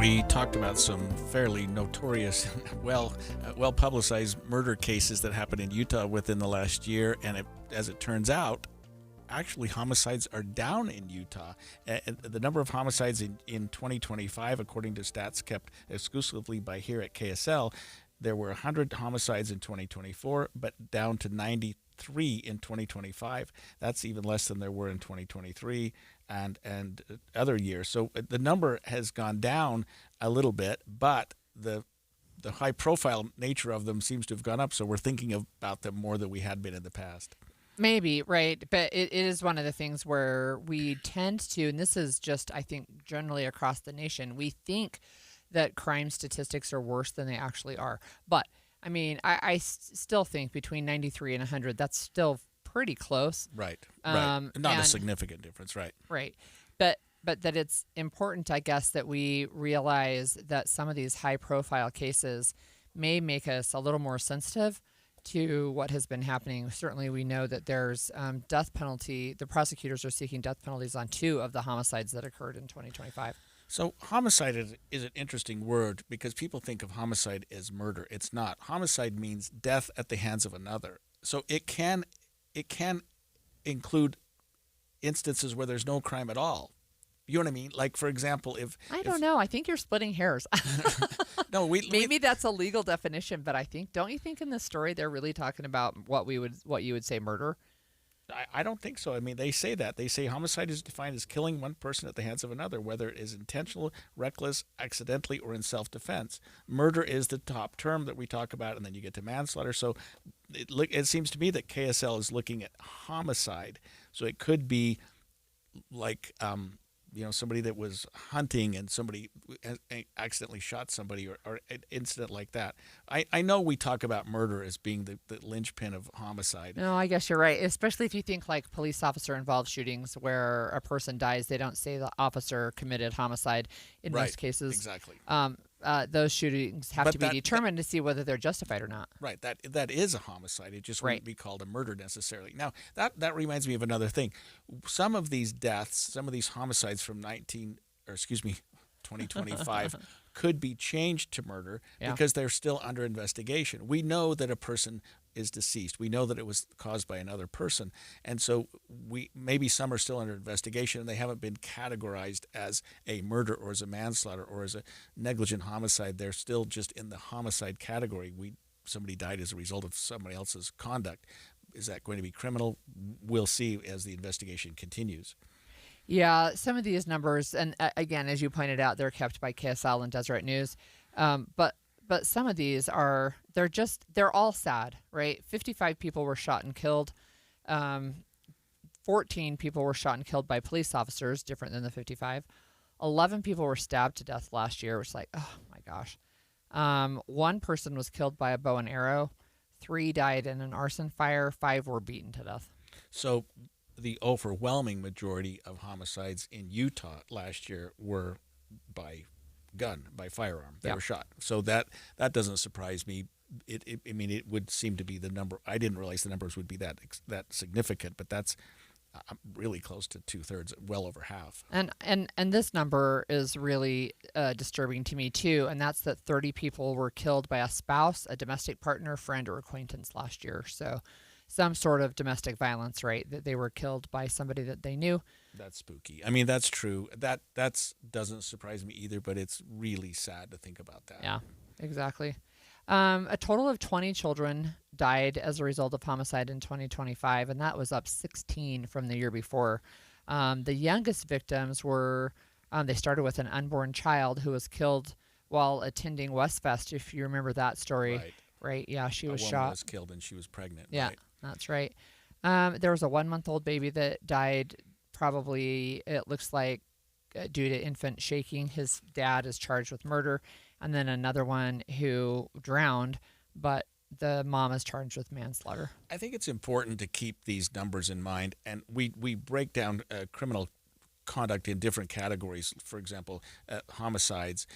We talked about some fairly notorious, well-publicized murder cases that happened in Utah within the last year, and as it turns out, actually homicides are down in Utah. The number of homicides in 2025, according to stats kept exclusively by here at KSL, there were 100 homicides in 2024, but down to 93 in 2025. That's even less than there were in 2023 and other years. So the number has gone down a little bit, but the high-profile nature of them seems to have gone up, so we're thinking about them more than we had been in the past. Maybe, right. But it is one of the things where we tend to, and this is just, I think, generally across the nation, we think that crime statistics are worse than they actually are. But, I mean, I still think between 93 and 100, that's still pretty close. Right, right. Not a significant difference, right. Right. But that it's important, I guess, that we realize that some of these high-profile cases may make us a little more sensitive to what has been happening. Certainly we know that there's death penalty. The prosecutors are seeking death penalties on 2 of the homicides that occurred in 2025. So homicide is an interesting word because people think of homicide as murder. It's not. Homicide means death at the hands of another. So it can include instances where there's no crime at all. You know what I mean? Like, for example, I don't know. I think you're splitting hairs. No, maybe that's a legal definition, but don't you think in this story they're really talking about what you would say murder? I don't think so. I mean, they say that. They say homicide is defined as killing one person at the hands of another, whether it is intentional, reckless, accidentally, or in self-defense. Murder is the top term that we talk about, and then you get to manslaughter. So it seems to me that KSL is looking at homicide. So it could be like somebody that was hunting and somebody accidentally shot somebody or an incident like that. I know we talk about murder as being the linchpin of homicide. No, I guess you're right, especially if you think like police officer-involved shootings where a person dies, they don't say the officer committed homicide in most cases. Exactly. those shootings have But to be determined to see whether they're justified or not. Right. That is a homicide. It just wouldn't be called a murder necessarily. Now, that reminds me of another thing. Some of these deaths, some of these homicides from 2025 could be changed to murder because they're still under investigation. We know that a person is deceased. We know that it was caused by another person. And so maybe some are still under investigation and they haven't been categorized as a murder or as a manslaughter or as a negligent homicide. They're still just in the homicide category. Somebody died as a result of somebody else's conduct. Is that going to be criminal? We'll see as the investigation continues. Yeah, some of these numbers, and again, as you pointed out, they're kept by KSL and Deseret News. But some of these they're all sad, right? 55 people were shot and killed. 14 people were shot and killed by police officers, different than the 55. 11 people were stabbed to death last year, which is like, oh my gosh. 1 person was killed by a bow and arrow. 3 died in an arson fire. 5 were beaten to death. So the overwhelming majority of homicides in Utah last year were by firearm. They were shot. So that doesn't surprise me. It would seem to be the number. I didn't realize the numbers would be that significant, but that's really close to 2/3, well over half. And this number is really disturbing to me too, and that's that 30 people were killed by a spouse, a domestic partner, friend, or acquaintance last year. So some sort of domestic violence, right? That they were killed by somebody that they knew. That's spooky. I mean, that's true. That doesn't surprise me either, but it's really sad to think about that. Yeah, exactly. A total of 20 children died as a result of homicide in 2025, and that was up 16 from the year before. The youngest victims were, they started with an unborn child who was killed while attending Westfest, if you remember that story. Right? Yeah, she was shot. A woman was killed and she was pregnant. Yeah, right. That's right. There was a 1-month-old baby that died, probably, it looks like, due to infant shaking. His dad is charged with murder. And then another one who drowned, but the mom is charged with manslaughter. I think it's important to keep these numbers in mind. And we break down criminal conduct in different categories. For example, homicides,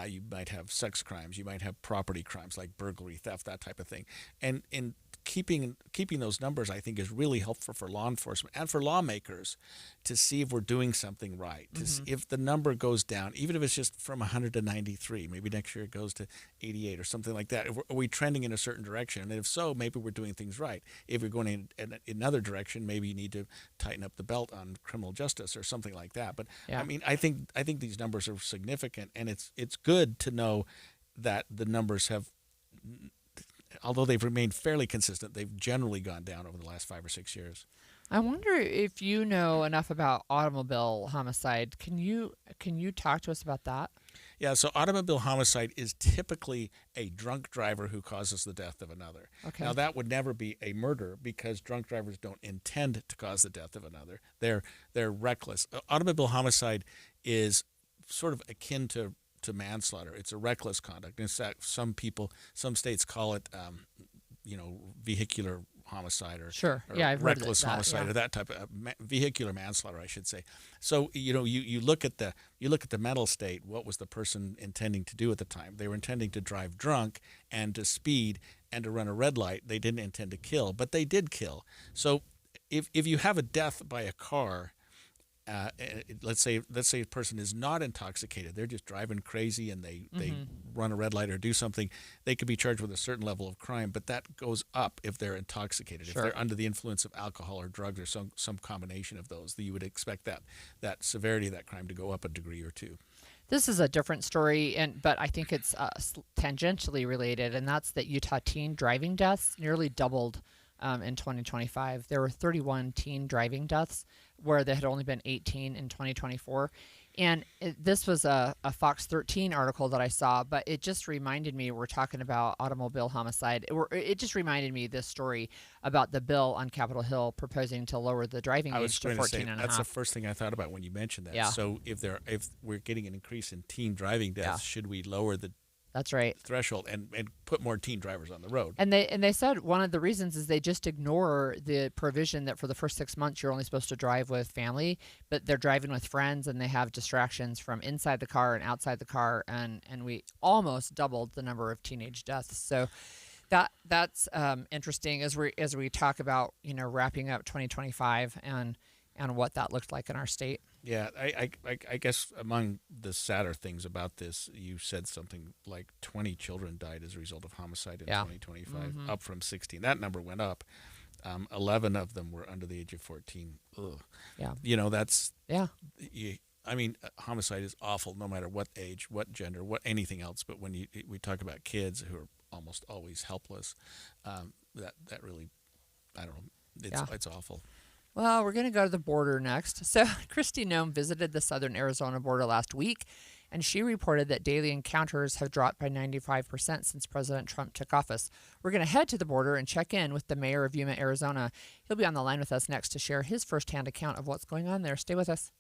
you might have sex crimes, you might have property crimes like burglary, theft, that type of thing. And in keeping those numbers, I think, is really helpful for law enforcement and for lawmakers to see if we're doing something right. To see if the number goes down, even if it's just from 100 to 93, maybe next year it goes to 88 or something like that. Are we trending in a certain direction? And if so, maybe we're doing things right. If you're going in another direction, maybe you need to tighten up the belt on criminal justice or something like that. But I mean, I think these numbers are significant, and it's good to know that the numbers have, although they've remained fairly consistent, they've generally gone down over the last 5 or 6 years. I wonder if you know enough about automobile homicide. Can you talk to us about that? Yeah, so automobile homicide is typically a drunk driver who causes the death of another. Okay. Now, that would never be a murder because drunk drivers don't intend to cause the death of another. They're reckless. Automobile homicide is sort of akin to manslaughter. It's a reckless conduct. In fact, some states call it, vehicular homicide or I've reckless heard that, homicide or that type of vehicular manslaughter, I should say. So you look at the mental state. What was the person intending to do at the time? They were intending to drive drunk and to speed and to run a red light. They didn't intend to kill, but they did kill. So if you have a death by a car, let's say a person is not intoxicated, they're just driving crazy and they run a red light or do something, they could be charged with a certain level of crime, but that goes up if they're intoxicated. If they're under the influence of alcohol or drugs or some combination of those, you would expect that severity of that crime to go up a degree or two. This is a different story, but I think it's tangentially related, and that's that Utah teen driving deaths nearly doubled in 2025. There were 31 teen driving deaths, where there had only been 18 in 2024. And this was a Fox 13 article that I saw, but it just reminded me, we're talking about automobile homicide. It just reminded me this story about the bill on Capitol Hill proposing to lower the driving age to 14 and a half. That's the first thing I thought about when you mentioned that. Yeah. So if we're getting an increase in teen driving deaths, should we lower the That's right. threshold and put more teen drivers on the road. And they said one of the reasons is they just ignore the provision that for the first 6 months you're only supposed to drive with family, but they're driving with friends and they have distractions from inside the car and outside the car, and we almost doubled the number of teenage deaths. So that's interesting as we talk about wrapping up 2025 and what that looked like in our state. Yeah, I guess among the sadder things about this, you said something like 20 children died as a result of homicide in 2025, up from 16. That number went up. 11 of them were under the age of 14. Ugh. Yeah. That's... Yeah. Homicide is awful no matter what age, what gender, what anything else. But when we talk about kids who are almost always helpless, that really, I don't know, it's awful. Well, we're going to go to the border next. So Kristi Noem visited the southern Arizona border last week, and she reported that daily encounters have dropped by 95% since President Trump took office. We're going to head to the border and check in with the mayor of Yuma, Arizona. He'll be on the line with us next to share his firsthand account of what's going on there. Stay with us.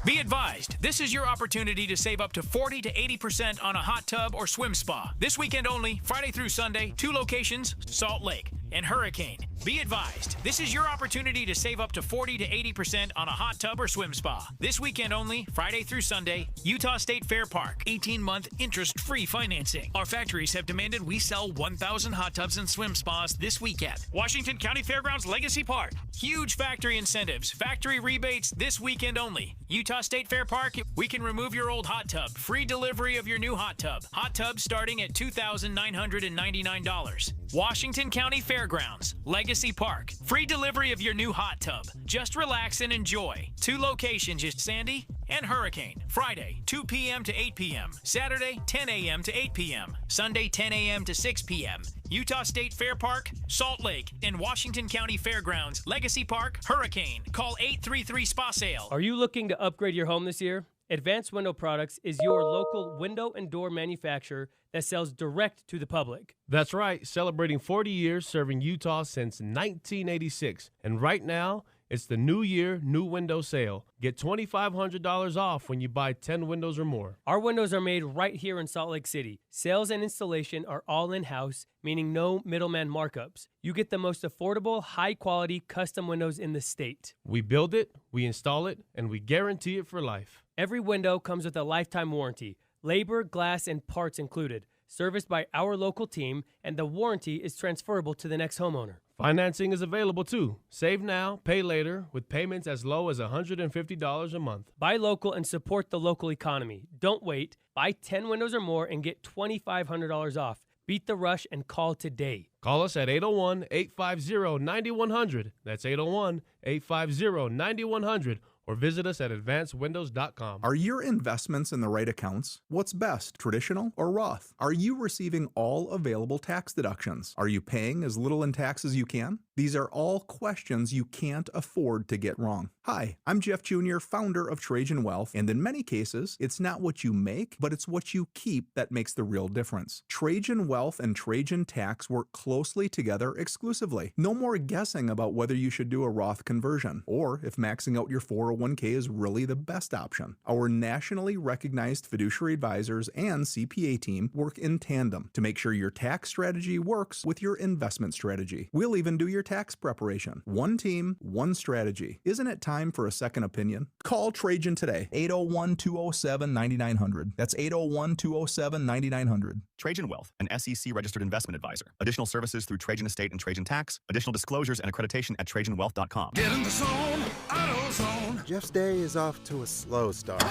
Be advised, this is your opportunity to save up to 40 to 80% on a hot tub or swim spa. This weekend only, Friday through Sunday, 2 locations, Salt Lake and Hurricane. Be advised, this is your opportunity to save up to 40 to 80% on a hot tub or swim spa. This weekend only, Friday through Sunday, Utah State Fair Park. 18-month interest-free financing. Our factories have demanded we sell 1,000 hot tubs and swim spas this weekend. Washington County Fairgrounds Legacy Park. Huge factory incentives, factory rebates this weekend only. Utah State Fair Park, we can remove your old hot tub. Free delivery of your new hot tub. Hot tub starting at $2,999. Washington County Fairgrounds, Legacy Park. Free delivery of your new hot tub. Just relax and enjoy. 2 locations, Sandy and Hurricane. Friday, 2 p.m. to 8 p.m. Saturday, 10 a.m. to 8 p.m. Sunday, 10 a.m. to 6 p.m. Utah State Fair Park, Salt Lake, and Washington County Fairgrounds, Legacy Park, Hurricane. Call 833-SPA-SALE. Are you looking to upgrade your home this year? Advanced Window Products is your local window and door manufacturer that sells direct to the public. That's right, celebrating 40 years serving Utah since 1986. And right now, it's the New Year, New Window Sale. Get $2,500 off when you buy 10 windows or more. Our windows are made right here in Salt Lake City. Sales and installation are all in-house, meaning no middleman markups. You get the most affordable, high-quality custom windows in the state. We build it, we install it, and we guarantee it for life. Every window comes with a lifetime warranty, labor, glass, and parts included, serviced by our local team, and the warranty is transferable to the next homeowner. Financing is available too. Save now, pay later, with payments as low as $150 a month. Buy local and support the local economy. Don't wait. Buy 10 windows or more and get $2,500 off. Beat the rush and call today. Call us at 801-850-9100. That's 801-850-9100. Or visit us at advancedwindows.com. Are your investments in the right accounts? What's best, traditional or Roth? Are you receiving all available tax deductions? Are you paying as little in tax as you can? These are all questions you can't afford to get wrong. Hi, I'm Jeff Jr., founder of Trajan Wealth, and in many cases, it's not what you make, but it's what you keep that makes the real difference. Trajan Wealth and Trajan Tax work closely together exclusively. No more guessing about whether you should do a Roth conversion, or if maxing out your 401k is really the best option. Our nationally recognized fiduciary advisors and CPA team work in tandem to make sure your tax strategy works with your investment strategy. We'll even do your tax preparation. One team, one strategy. Isn't it time for a second opinion? Call Trajan today, 801-207-9900. That's 801-207-9900. Trajan Wealth, an SEC registered investment advisor. Additional services through Trajan Estate and Trajan Tax. Additional disclosures and accreditation at TrajanWealth.com. Get in the zone, AutoZone. Jeff's day is off to a slow start.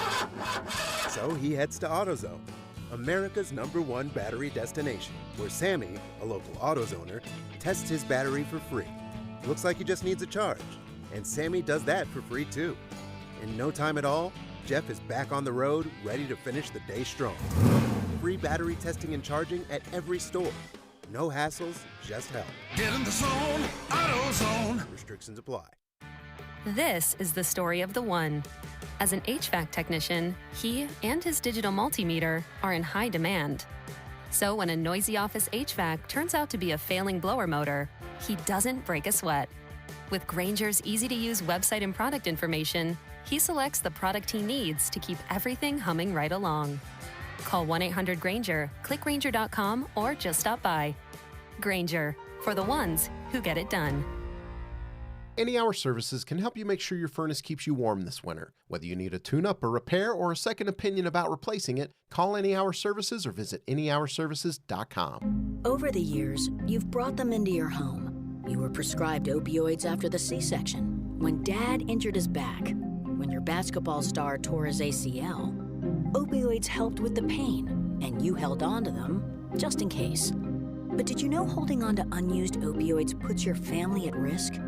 So he heads to AutoZone, America's #1 battery destination, where Sammy, a local AutoZoner, tests his battery for free. Looks like he just needs a charge, and Sammy does that for free too. In no time at all, Jeff is back on the road, ready to finish the day strong. Free battery testing and charging at every store. No hassles, just help. Get in the zone, AutoZone. Restrictions apply. This is the story of the one. As an HVAC technician, he and his digital multimeter are in high demand. So when a noisy office HVAC turns out to be a failing blower motor, he doesn't break a sweat. With Grainger's easy-to-use website and product information, he selects the product he needs to keep everything humming right along. Call 1-800-GRANGER, click Grainger.com, or just stop by. Grainger, for the ones who get it done. Any Hour Services can help you make sure your furnace keeps you warm this winter. Whether you need a tune-up, a repair, or a second opinion about replacing it, call Any Hour Services or visit anyhourservices.com. Over the years, you've brought them into your home. You were prescribed opioids after the C-section, when Dad injured his back, when your basketball star tore his ACL. Opioids helped with the pain, and you held on to them just in case. But did you know holding on to unused opioids puts your family at risk?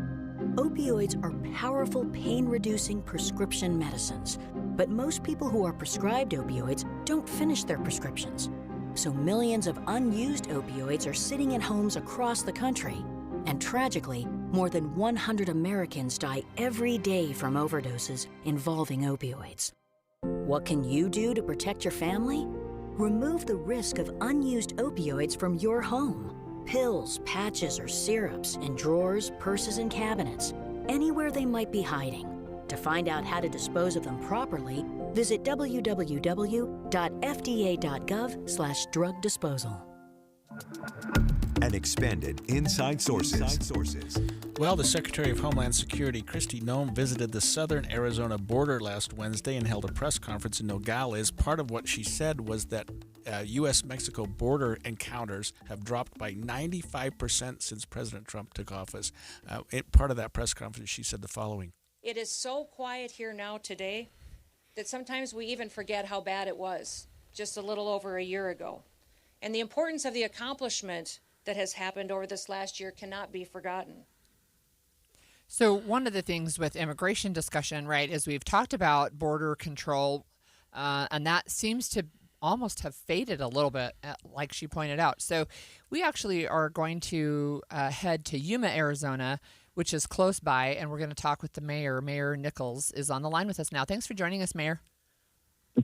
Opioids are powerful pain-reducing prescription medicines, but most people who are prescribed opioids don't finish their prescriptions. So millions of unused opioids are sitting in homes across the country. And tragically, more than 100 Americans die every day from overdoses involving opioids. What can you do to protect your family? Remove the risk of unused opioids from your home. Pills, patches, or syrups in drawers, purses, and cabinets, anywhere they might be hiding. To find out how to dispose of them properly, visit www.fda.gov/drug disposal. And expanded Inside Sources. Well, the Secretary of Homeland Security, Kristi Noem, visited the southern Arizona border last Wednesday and held a press conference in Nogales. Part of what she said was that U.S.-Mexico border encounters have dropped by 95% since President Trump took office. Part of that press conference, she said the following. It is so quiet here now today that sometimes we even forget how bad it was just a little over a year ago. And the importance of the accomplishment that has happened over this last year cannot be forgotten. So one of the things with immigration discussion, right, is we've talked about border control, and that seems to almost have faded a little bit, like she pointed out. So we actually are going to head to Yuma, Arizona, which is close by, and we're going to talk with the mayor. Mayor Nichols is on the line with us now. Thanks for joining us, Mayor.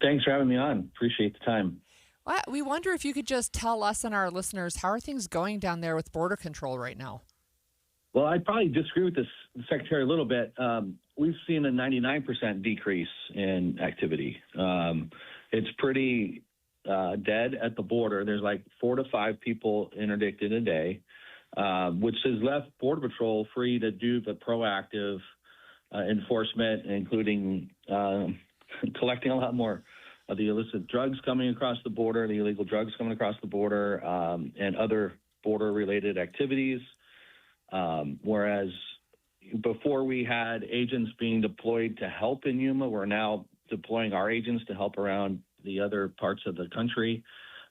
Thanks for having me on. Appreciate the time. Well, we wonder if you could just tell us and our listeners, how are things going down there with border control right now? Well, I'd probably disagree with the Secretary a little bit. We've seen a 99% decrease in activity. It's pretty dead at the border. There's like 4 to 5 people interdicted a day, which has left Border Patrol free to do the proactive enforcement, including collecting a lot more of the illicit drugs coming across the border, the illegal drugs coming across the border, and other border-related activities. Whereas before we had agents being deployed to help in Yuma, we're now deploying our agents to help around the other parts of the country.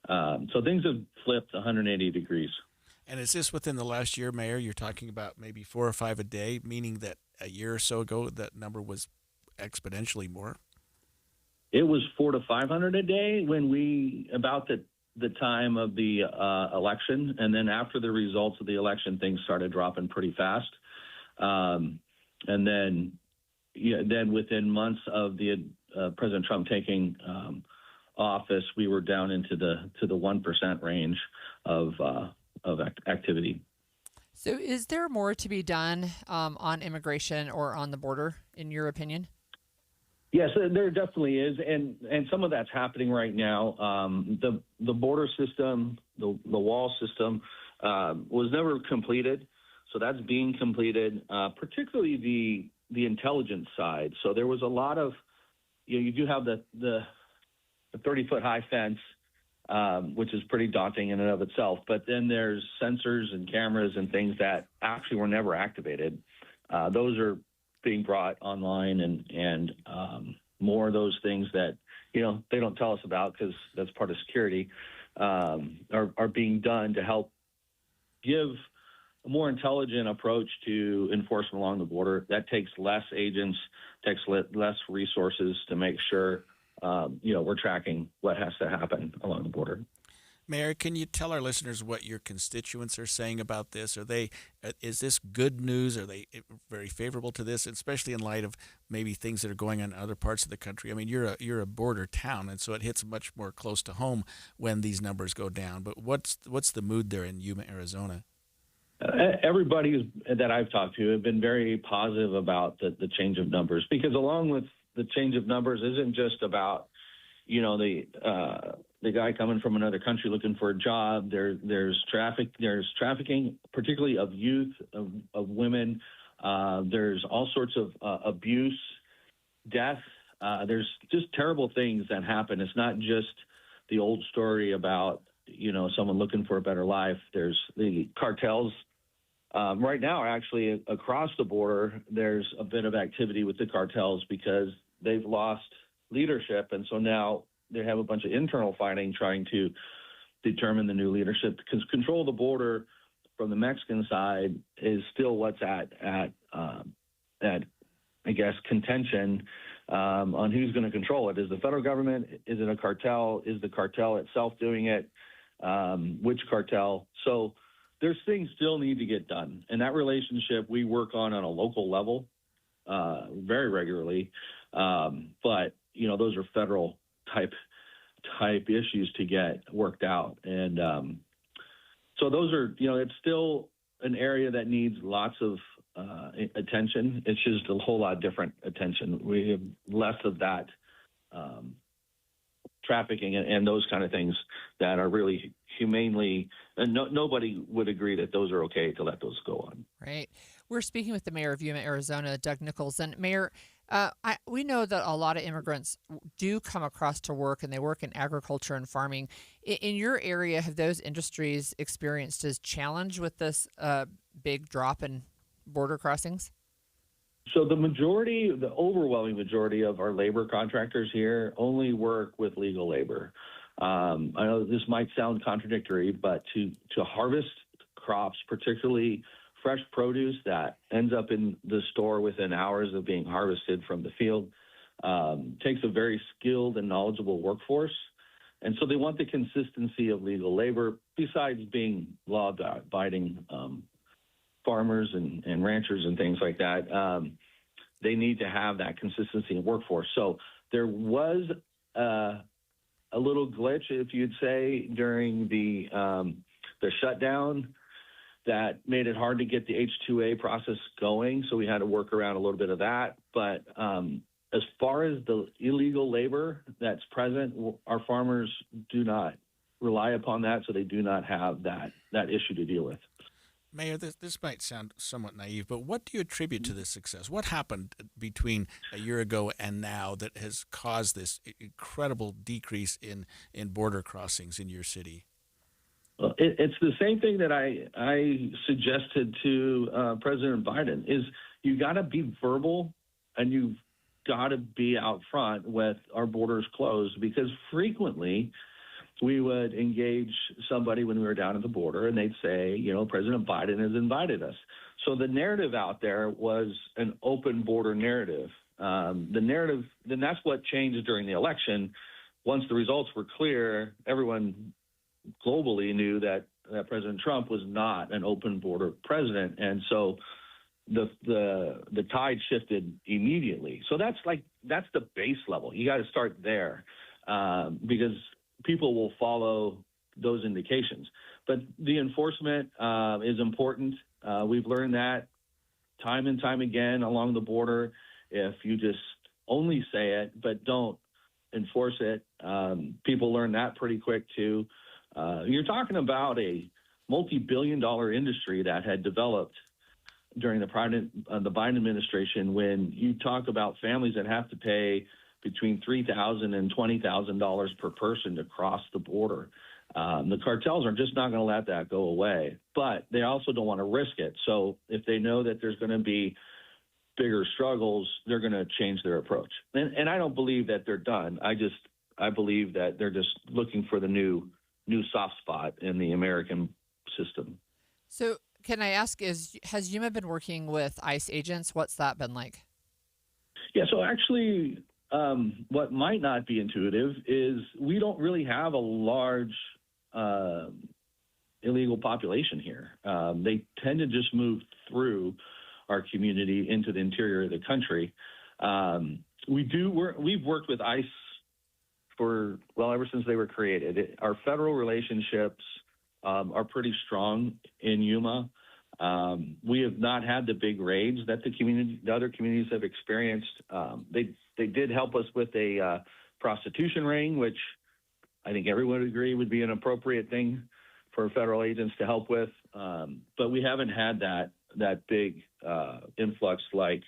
So things have flipped 180 degrees. And is this within the last year, Mayor? You're talking about maybe 4 or 5 a day, meaning that a year or so ago that number was exponentially more? It was 400 to 500 a day when about the time of the election, and then after the results of the election, things started dropping pretty fast. And then within months of the President Trump taking office, we were down into the 1% range of activity. So, is there more to be done on immigration or on the border, in your opinion? Yes, there definitely is, and some of that's happening right now. The border system, the wall system, was never completed, so that's being completed. Particularly the intelligence side. So there was a lot of, you do have the 30-foot high fence, which is pretty daunting in and of itself. But then there's sensors and cameras and things that actually were never activated. Those are being brought online, and more of those things that they don't tell us about because that's part of security are being done to help give a more intelligent approach to enforcement along the border. That takes less agents, takes less resources to make sure we're tracking what has to happen along the border. Mayor, can you tell our listeners what your constituents are saying about this? Is this good news? Are they very favorable to this, especially in light of maybe things that are going on in other parts of the country? I mean, you're a border town, and so it hits much more close to home when these numbers go down. But what's the mood there in Yuma, Arizona? Everybody that I've talked to have been very positive about the change of numbers, because along with the change of numbers isn't just about the guy coming from another country looking for a job. There's trafficking, particularly of youth, of women. There's all sorts of abuse, death. There's just terrible things that happen. It's not just the old story about, someone looking for a better life. There's the cartels. Right now, actually, across the border, there's a bit of activity with the cartels because they've lost leadership. And so now they have a bunch of internal fighting trying to determine the new leadership, because control of the border from the Mexican side is still what's at I guess, contention on who's going to control it. Is the federal government? Is it a cartel? Is the cartel itself doing it? Which cartel? So there's things still need to get done. And that relationship we work on a local level very regularly. But, those are federal type issues to get worked out. And so those are, it's still an area that needs lots of attention. It's just a whole lot different attention. We have less of that trafficking and those kind of things that are really humanely, and nobody would agree that those are okay to let those go on. Right. We're speaking with the mayor of Yuma, Arizona, Doug Nichols. And Mayor, we know that a lot of immigrants do come across to work, and they work in agriculture and farming. In your area, have those industries experienced as challenge with this big drop in border crossings? So the overwhelming majority of our labor contractors here only work with legal labor. I know this might sound contradictory, but to harvest crops, particularly fresh produce that ends up in the store within hours of being harvested from the field, takes a very skilled and knowledgeable workforce. And so they want the consistency of legal labor, besides being law-abiding farmers and ranchers and things like that. They need to have that consistency in workforce. So there was a little glitch, if you'd say, during the shutdown that made it hard to get the H-2A process going. So we had to work around a little bit of that. But as far as the illegal labor that's present, our farmers do not rely upon that, so they do not have that issue to deal with. Mayor, this might sound somewhat naive, but what do you attribute to this success? What happened between a year ago and now that has caused this incredible decrease in border crossings in your city? Well, it's the same thing that I suggested to President Biden, is you got to be verbal and you've got to be out front with our borders closed, because frequently we would engage somebody when we were down at the border and they'd say, President Biden has invited us. So the narrative out there was an open border narrative. The narrative, then that's what changed during the election. Once the results were clear, everyone globally knew that President Trump was not an open border president. And so the tide shifted immediately. So that's the base level. You got to start there because people will follow those indications. But the enforcement is important. We've learned that time and time again along the border. If you just only say it but don't enforce it, people learn that pretty quick too. You're talking about a multi-billion-dollar industry that had developed during the Biden administration, when you talk about families that have to pay between $3,000 and $20,000 per person to cross the border. The cartels are just not going to let that go away, but they also don't want to risk it. So if they know that there's going to be bigger struggles, they're going to change their approach. And I don't believe that they're done. I believe that they're just looking for the new soft spot in the American system. So can I ask, has Yuma been working with ICE agents? What's that been like? Yeah, so actually, what might not be intuitive is we don't really have a large illegal population here. They tend to just move through our community into the interior of the country. We've worked with ICE ever since they were created. Our federal relationships are pretty strong in Yuma. We have not had the big raids that the other communities have experienced. They did help us with a prostitution ring, which I think everyone would agree would be an appropriate thing for federal agents to help with. But we haven't had that big influx like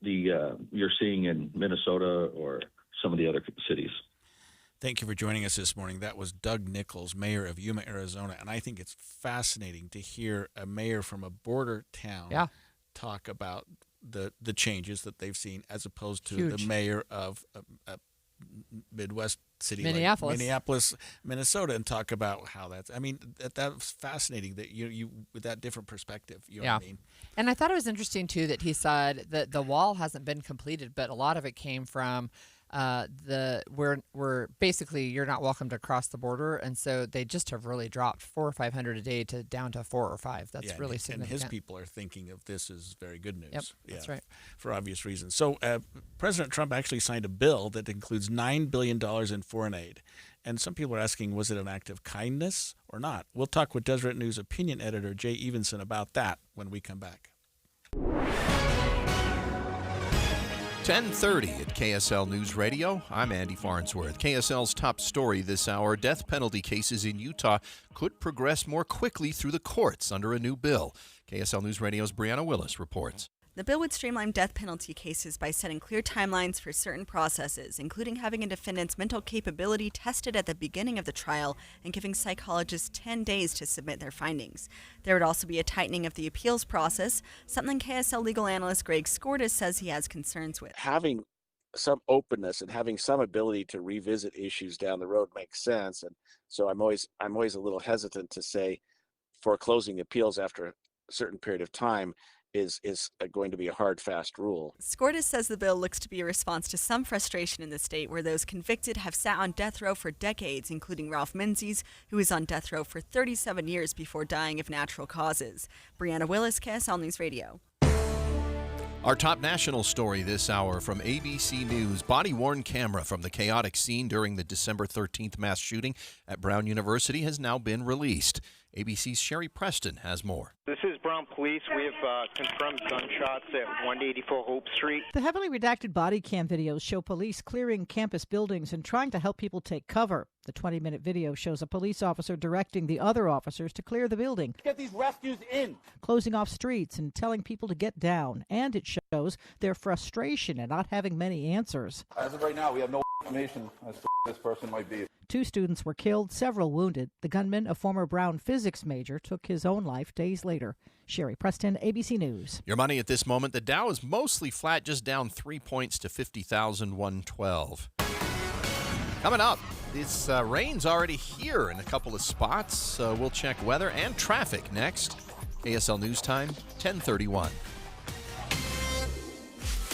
you're seeing in Minnesota or some of the other cities. Thank you for joining us this morning. That was Doug Nichols, mayor of Yuma, Arizona. And I think it's fascinating to hear a mayor from a border town talk about the changes that they've seen as opposed to the mayor of a Midwest city like Minneapolis, Minnesota, and talk about how that's, I mean, that was fascinating that you with that different perspective, you know what I mean? And I thought it was interesting, too, that he said that the wall hasn't been completed, but a lot of it came from we're basically you're not welcome to cross the border, and so they just have really dropped 400 or 500 a day to down to 4 or 5. That's really significant. And his people are thinking of this as very good news. Yep, that's right. For obvious reasons. So President Trump actually signed a bill that includes $9 billion in foreign aid. And some people are asking, was it an act of kindness or not? We'll talk with Deseret News opinion editor Jay Evenson about that when we come back. 10:30 at KSL News Radio. I'm Andy Farnsworth. KSL's top story this hour: death penalty cases in Utah could progress more quickly through the courts under a new bill. KSL News Radio's Brianna Willis reports. The bill would streamline death penalty cases by setting clear timelines for certain processes, including having a defendant's mental capability tested at the beginning of the trial and giving psychologists 10 days to submit their findings. There would also be a tightening of the appeals process, something KSL legal analyst Greg Skordas says he has concerns with. Having some openness and having some ability to revisit issues down the road makes sense. And so I'm always a little hesitant to say foreclosing appeals after a certain period of time is going to be a hard, fast rule. Skordas says the bill looks to be a response to some frustration in the state where those convicted have sat on death row for decades, including Ralph Menzies, who was on death row for 37 years before dying of natural causes. Brianna Willis, KSL News Radio. Our top national story this hour from ABC News. Body-worn camera from the chaotic scene during the December 13th mass shooting at Brown University has now been released. ABC's Sherry Preston has more. This is Brown Police. We have confirmed gunshots at 184 Hope Street. The heavily redacted body cam videos show police clearing campus buildings and trying to help people take cover. The 20-minute video shows a police officer directing the other officers to clear the building. Get these rescues in. Closing off streets and telling people to get down. And it shows their frustration at not having many answers. As of right now, we have no information as to who this person might be. 2 students were killed, several wounded. The gunman, a former Brown physics major, took his own life days later. Sherry Preston, ABC News. Your money at this moment. The Dow is mostly flat, just down 3 points to 50,112. Coming up, this rain's already here in a couple of spots. We'll check weather and traffic next. KSL News Time, 10:31.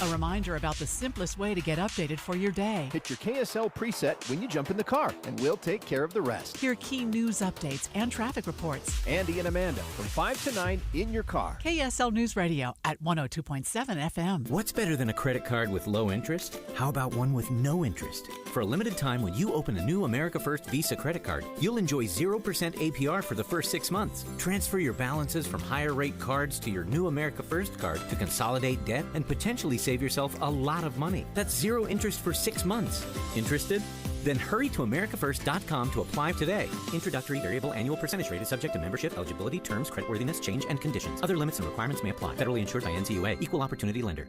A reminder about the simplest way to get updated for your day. Hit your KSL preset when you jump in the car, and we'll take care of the rest. Hear key news updates and traffic reports. Andy and Amanda from 5 to 9 in your car. KSL News Radio at 102.7 FM. What's better than a credit card with low interest? How about one with no interest? For a limited time, when you open a new America First Visa credit card, you'll enjoy 0% APR for the first 6 months. Transfer your balances from higher rate cards to your new America First card to consolidate debt and potentially save yourself a lot of money. That's 0 interest for 6 months. Interested? Then hurry to americafirst.com to apply today. Introductory variable annual percentage rate is subject to membership, eligibility, terms, creditworthiness, change, and conditions. Other limits and requirements may apply. Federally insured by NCUA. Equal opportunity lender.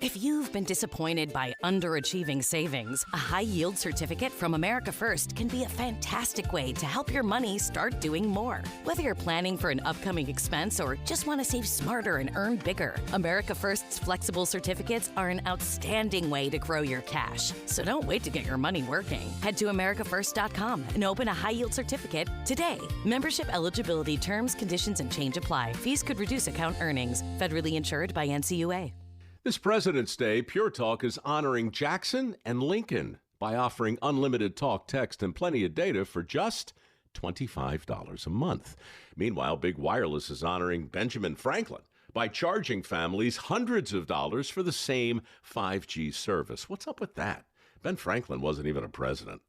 If you've been disappointed by underachieving savings, a high-yield certificate from America First can be a fantastic way to help your money start doing more. Whether you're planning for an upcoming expense or just want to save smarter and earn bigger, America First's flexible certificates are an outstanding way to grow your cash. So don't wait to get your money working. Head to americafirst.com and open a high-yield certificate today. Membership eligibility, terms, conditions, and change apply. Fees could reduce account earnings. Federally insured by NCUA. This President's Day, Pure Talk is honoring Jackson and Lincoln by offering unlimited talk, text, and plenty of data for just $25 a month. Meanwhile, Big Wireless is honoring Benjamin Franklin by charging families hundreds of dollars for the same 5G service. What's up with that? Ben Franklin wasn't even a president.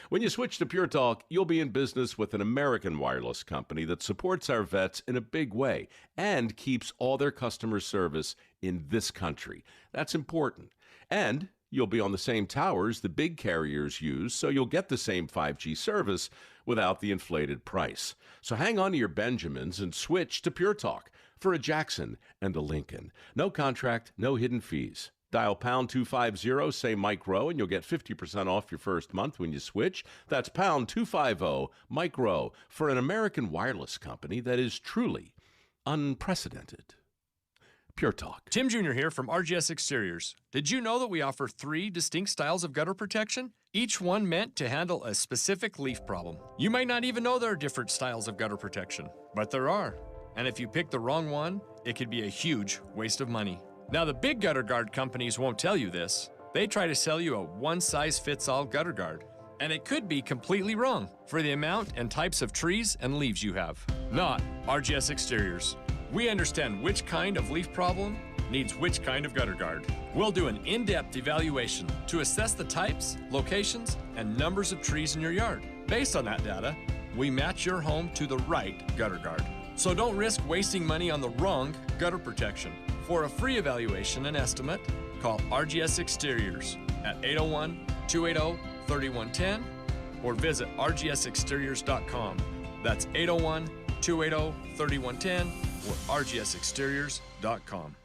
When you switch to Pure Talk, you'll be in business with an American wireless company that supports our vets in a big way and keeps all their customer service in this country. That's important. And You'll be on the same towers the big carriers use, so you'll get the same 5G service without the inflated price. So hang on to your Benjamins and switch to Pure Talk for a Jackson and a Lincoln. No contract, no hidden fees. Dial pound 250, say Mike Rowe, and you'll get 50% off your first month when you switch. That's pound 250, Mike Rowe, for an American wireless company that is truly unprecedented. Pure Talk. Tim Jr. here from RGS Exteriors. Did you know that we offer 3 distinct styles of gutter protection? Each one meant to handle a specific leaf problem. You might not even know there are different styles of gutter protection, but there are. And if you pick the wrong one, it could be a huge waste of money. Now, the big gutter guard companies won't tell you this. They try to sell you a one-size-fits-all gutter guard. And it could be completely wrong for the amount and types of trees and leaves you have. Not RGS Exteriors. We understand which kind of leaf problem needs which kind of gutter guard. We'll do an in-depth evaluation to assess the types, locations, and numbers of trees in your yard. Based on that data, we match your home to the right gutter guard. So don't risk wasting money on the wrong gutter protection. For a free evaluation and estimate, call RGS Exteriors at 801-280-3110 or visit rgsexteriors.com. That's 801-280-3110 or rgsexteriors.com.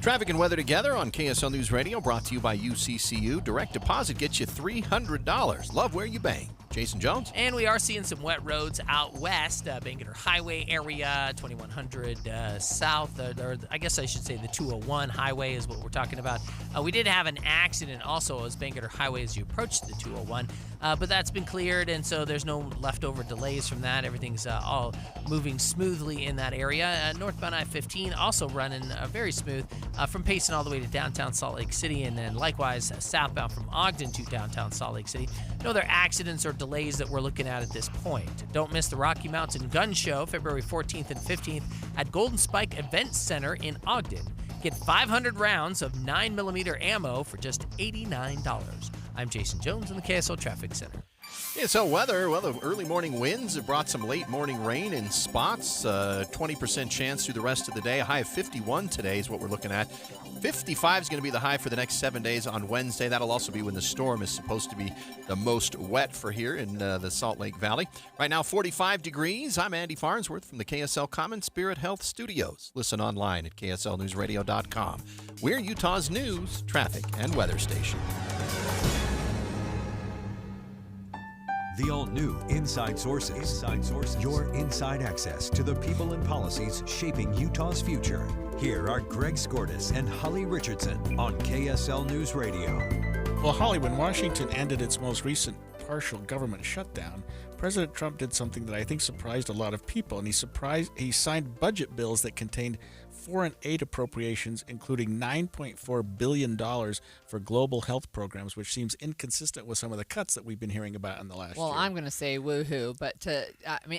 Traffic and weather together on KSL News Radio, brought to you by UCCU. Direct deposit gets you $300. Love where you bank. Jason Jones. And we are seeing some wet roads out west, Bangerter Highway area, 2100 south, or I guess I should say the 201 highway is what we're talking about. We did have an accident also as Bangerter Highway as you approach the 201, but that's been cleared, and so there's no leftover delays from that. Everything's all moving smoothly in that area. Northbound I-15 also running very smooth from Payson all the way to downtown Salt Lake City, and then likewise southbound from Ogden to downtown Salt Lake City. No other accidents or delays that we're looking at this point. Don't miss the Rocky Mountain Gun Show February 14th and 15th at Golden Spike Event Center in Ogden. Get 500 rounds of 9mm ammo for just $89. I'm Jason Jones in the KSL Traffic Center. Yeah, so weather, well, the early morning winds have brought some late morning rain in spots. 20% chance through the rest of the day. A high of 51 today is what we're looking at. 55 is going to be the high for the next 7 days on Wednesday. That'll also be when the storm is supposed to be the most wet for here in the Salt Lake Valley. Right now, 45 degrees. I'm Andy Farnsworth from the KSL Common Spirit Health Studios. Listen online at kslnewsradio.com. We're Utah's news, traffic, and weather station. The all-new Inside Sources. Inside Sources. Your inside access to the people and policies shaping Utah's future. Here are Greg Skordas and Holly Richardson on KSL News Radio. Well, Holly, when Washington ended its most recent partial government shutdown, President Trump did something that I think surprised a lot of people, and he signed budget bills that contained foreign aid appropriations, including $9.4 billion for global health programs, which seems inconsistent with some of the cuts that we've been hearing about in the last year. Well, I'm going to say woohoo, but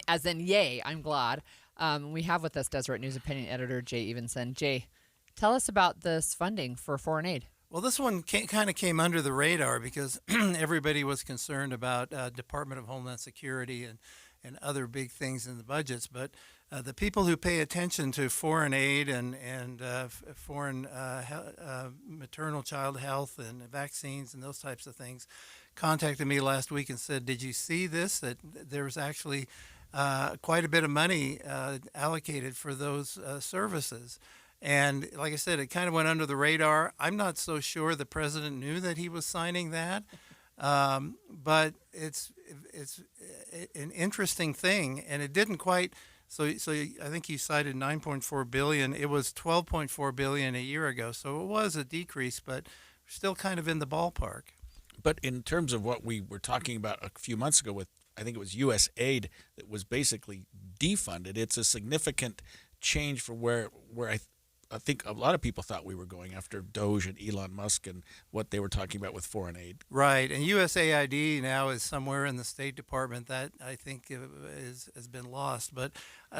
as in yay, I'm glad. We have with us Deseret News opinion editor Jay Evenson. Jay, tell us about this funding for foreign aid. Well, this one kind of came under the radar because everybody was concerned about Department of Homeland Security and other big things in the budgets. But the people who pay attention to foreign aid and foreign maternal child health and vaccines and those types of things contacted me last week and said, did you see this? That there was actually quite a bit of money allocated for those services. And like I said, it kind of went under the radar. I'm not so sure the president knew that he was signing that, but it's an interesting thing, and it didn't quite. So I think you cited $9.4 billion. It was $12.4 billion a year ago, so it was a decrease, but we're still kind of in the ballpark. But in terms of what we were talking about a few months ago with, I think it was USAID that was basically defunded, it's a significant change for where I think a lot of people thought we were going after Doge and Elon Musk and what they were talking about with foreign aid. Right, and USAID now is somewhere in the State Department. That I think has been lost. But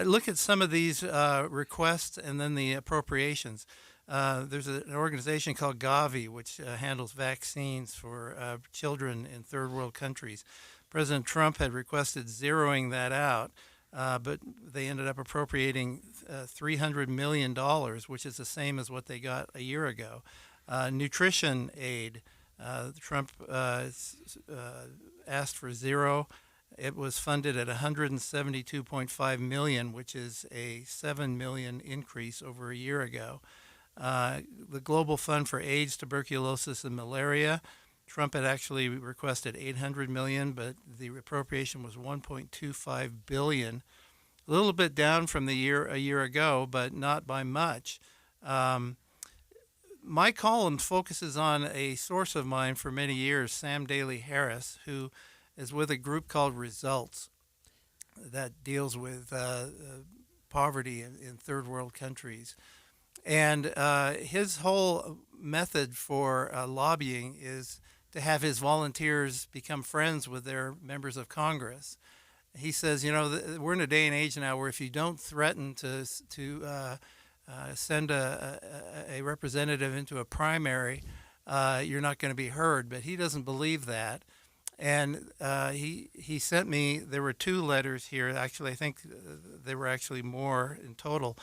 look at some of these requests and then the appropriations. There's an organization called Gavi, which handles vaccines for children in third world countries. President Trump had requested zeroing that out. But they ended up appropriating $300 million, which is the same as what they got a year ago. Nutrition aid, Trump asked for zero. It was funded at $172.5 million, which is a $7 million increase over a year ago. The Global Fund for AIDS, Tuberculosis, and Malaria, Trump had actually requested $800 million, but the appropriation was $1.25 billion. A little bit down from a year ago, but not by much. My column focuses on a source of mine for many years, Sam Daly Harris, who is with a group called Results that deals with poverty in third world countries. And his whole method for lobbying is to have his volunteers become friends with their members of Congress. He says, we're in a day and age now where if you don't threaten to send a representative into a primary, you're not going to be heard. But he doesn't believe that. And he sent me, there were 2 letters here. Actually, I think there were actually more in total,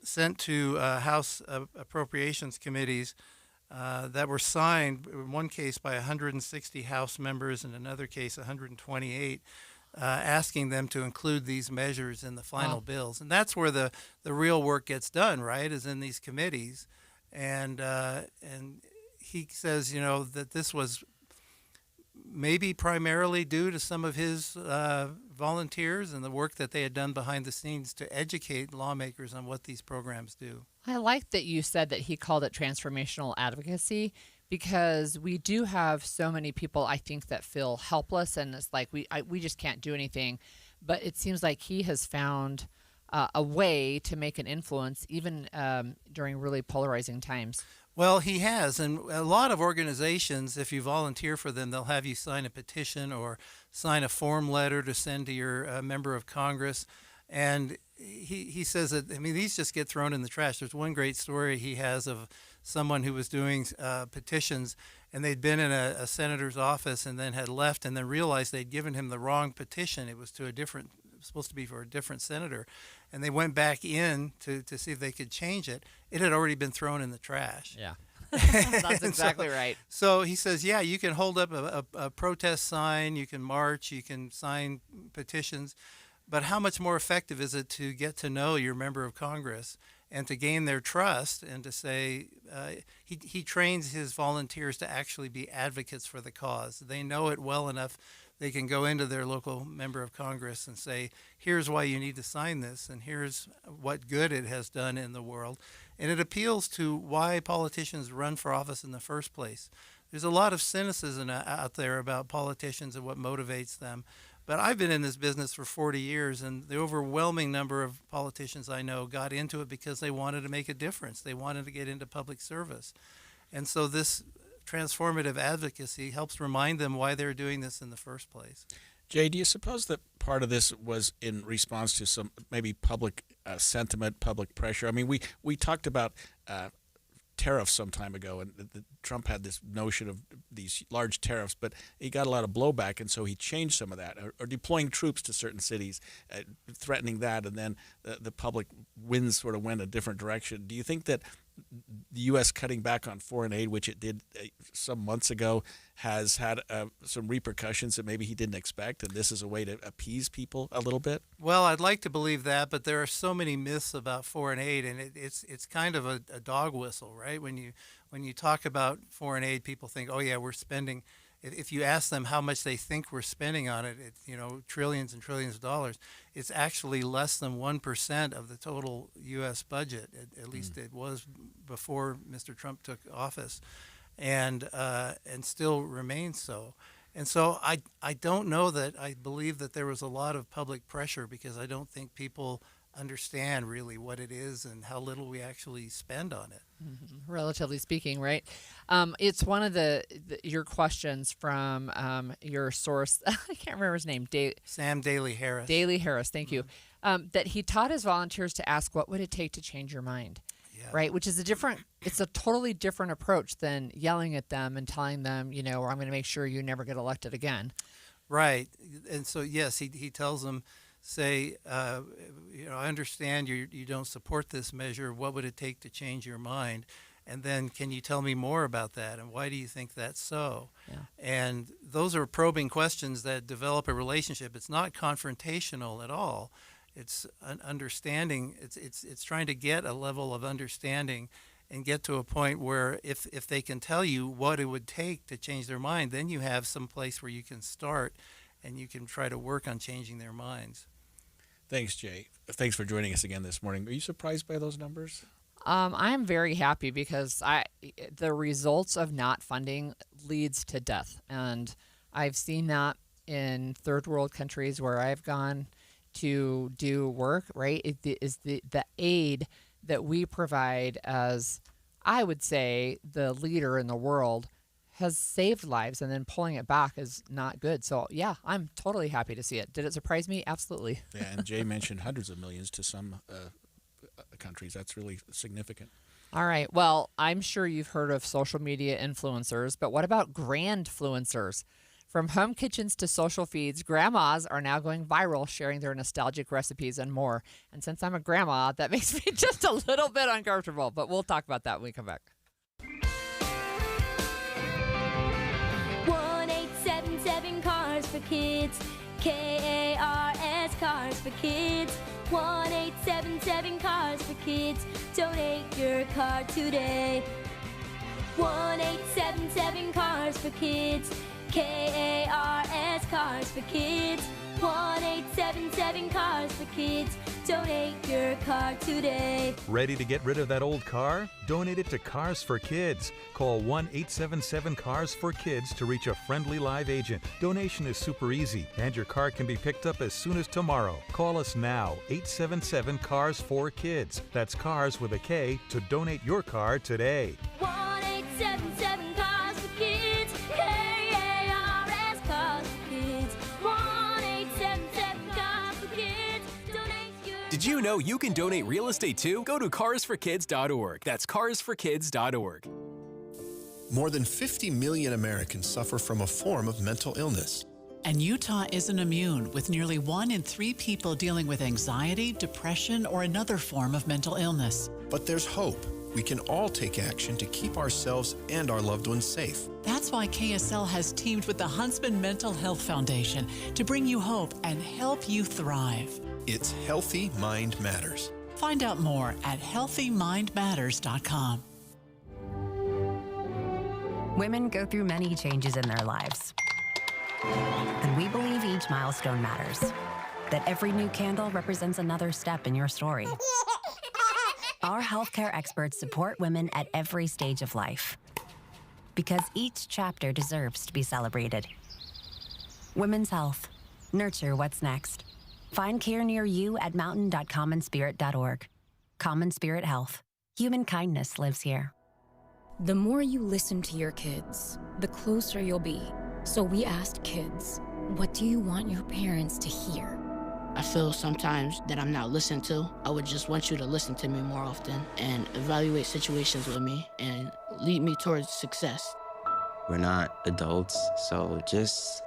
sent to House Appropriations Committees that were signed, in one case by 160 House members, in another case 128, asking them to include these measures in the final bills. And that's where the real work gets done, right, is in these committees. And he says, that this was maybe primarily due to some of his volunteers and the work that they had done behind the scenes to educate lawmakers on what these programs do. I like that you said that he called it transformational advocacy, because we do have so many people, I think, that feel helpless, and it's like we just can't do anything. But it seems like he has found a way to make an influence, even during really polarizing times. Well, he has, and a lot of organizations, if you volunteer for them, they'll have you sign a petition or sign a form letter to send to your member of Congress. And he says that, these just get thrown in the trash. There's one great story he has of someone who was doing petitions, and they'd been in a senator's office and then had left and then realized they'd given him the wrong petition. It was supposed to be for a different senator. And they went back in to see if they could change it. It had already been thrown in the trash. Yeah. That's exactly right. So he says, yeah, you can hold up a protest sign, you can march, you can sign petitions, but how much more effective is it to get to know your member of Congress and to gain their trust and to say, he trains his volunteers to actually be advocates for the cause. They know it well enough. They can go into their local member of Congress and say, here's why you need to sign this, and here's what good it has done in the world. And it appeals to why politicians run for office in the first place. There's a lot of cynicism out there about politicians and what motivates them. But I've been in this business for 40 years, and the overwhelming number of politicians I know got into it because they wanted to make a difference. They wanted to get into public service. And so this transformative advocacy helps remind them why they're doing this in the first place. Jay, do you suppose that part of this was in response to some maybe public sentiment, public pressure? We talked about tariffs some time ago, and Trump had this notion of these large tariffs, but he got a lot of blowback, and so he changed some of that, or deploying troops to certain cities, threatening that, and then the public winds sort of went a different direction. Do you think that the U.S. cutting back on foreign aid, which it did some months ago, has had some repercussions that maybe he didn't expect, and this is a way to appease people a little bit? Well, I'd like to believe that, but there are so many myths about foreign aid, and it's kind of a dog whistle, right? When you talk about foreign aid, people think, oh yeah, we're spending. If you ask them how much they think we're spending on it, trillions and trillions of dollars, it's actually less than 1% of the total U.S. budget. At least it was before Mr. Trump took office, and still remains so. And so I don't know that I believe that there was a lot of public pressure, because I don't think people understand really what it is and how little we actually spend on it. Mm-hmm. Relatively speaking, right? It's one of your questions from your source. I can't remember his name. Sam Daly Harris. Daly Harris, thank you. That he taught his volunteers to ask, what would it take to change your mind? Yeah. Right? Which is it's a totally different approach than yelling at them and telling them, or I'm going to make sure you never get elected again. Right. And so, yes, he tells them, say, I understand you don't support this measure. What would it take to change your mind? And then, can you tell me more about that? And why do you think that's so? Yeah. And those are probing questions that develop a relationship. It's not confrontational at all. It's an understanding. It's trying to get a level of understanding and get to a point where if they can tell you what it would take to change their mind, then you have some place where you can start and you can try to work on changing their minds. Thanks, Jay. Thanks for joining us again this morning. Are you surprised by those numbers? I am very happy because the results of not funding leads to death. And I've seen that in third world countries where I've gone to do work, right? It is the aid that we provide as, I would say, the leader in the world has saved lives, and then pulling it back is not good. So, yeah, I'm totally happy to see it. Did it surprise me? Absolutely. Yeah, and Jay mentioned hundreds of millions to some countries. That's really significant. All right. Well, I'm sure you've heard of social media influencers, but what about grandfluencers? From home kitchens to social feeds, grandmas are now going viral, sharing their nostalgic recipes and more. And since I'm a grandma, that makes me just a little bit uncomfortable, but we'll talk about that when we come back. 1-877 Cars for Kids, KARS Cars for Kids. 1-877 Cars for Kids. Donate your car today. 1-877 Cars for Kids. KARS Cars for Kids. 1-877 Cars for Kids. Donate your car today. Ready to get rid of that old car? Donate it to Cars for Kids. Call 1-877-CARS-FOR-KIDS to reach a friendly live agent. Donation is super easy, and your car can be picked up as soon as tomorrow. Call us now, 877-CARS-FOR-KIDS. That's cars with a K to donate your car today. 1-877 Cars for Kids. KARS Cars for Kids. 1-877 Cars for Kids. Donate your. Did you know you can donate real estate too? Go to carsforkids.org. That's carsforkids.org. More than 50 million Americans suffer from a form of mental illness. And Utah isn't immune, with nearly 1 in 3 people dealing with anxiety, depression, or another form of mental illness. But there's hope. We can all take action to keep ourselves and our loved ones safe. That's why KSL has teamed with the Huntsman Mental Health Foundation to bring you hope and help you thrive. It's Healthy Mind Matters. Find out more at healthymindmatters.com. Women go through many changes in their lives. And we believe each milestone matters. That every new candle represents another step in your story. Our healthcare experts support women at every stage of life. Because each chapter deserves to be celebrated. Women's health. Nurture what's next. Find care near you at mountain.commonspirit.org. Common Spirit Health. Human kindness lives here. The more you listen to your kids, the closer you'll be. So we asked kids, what do you want your parents to hear? I feel sometimes that I'm not listened to. I would just want you to listen to me more often and evaluate situations with me and lead me towards success. We're not adults, so just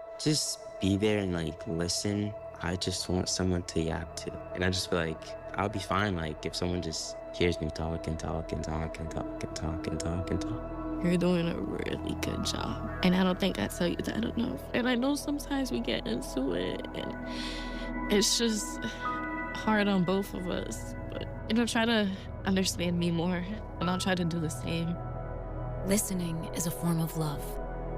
be there and listen. I just want someone to yap to. And I just feel like I'll be fine if someone just hears me talk and talk and talk and talk and talk and talk and talk. You're doing a really good job. And I don't think I tell you that enough. And I know sometimes we get into it and it's just hard on both of us. But try to understand me more and I'll try to do the same. Listening is a form of love.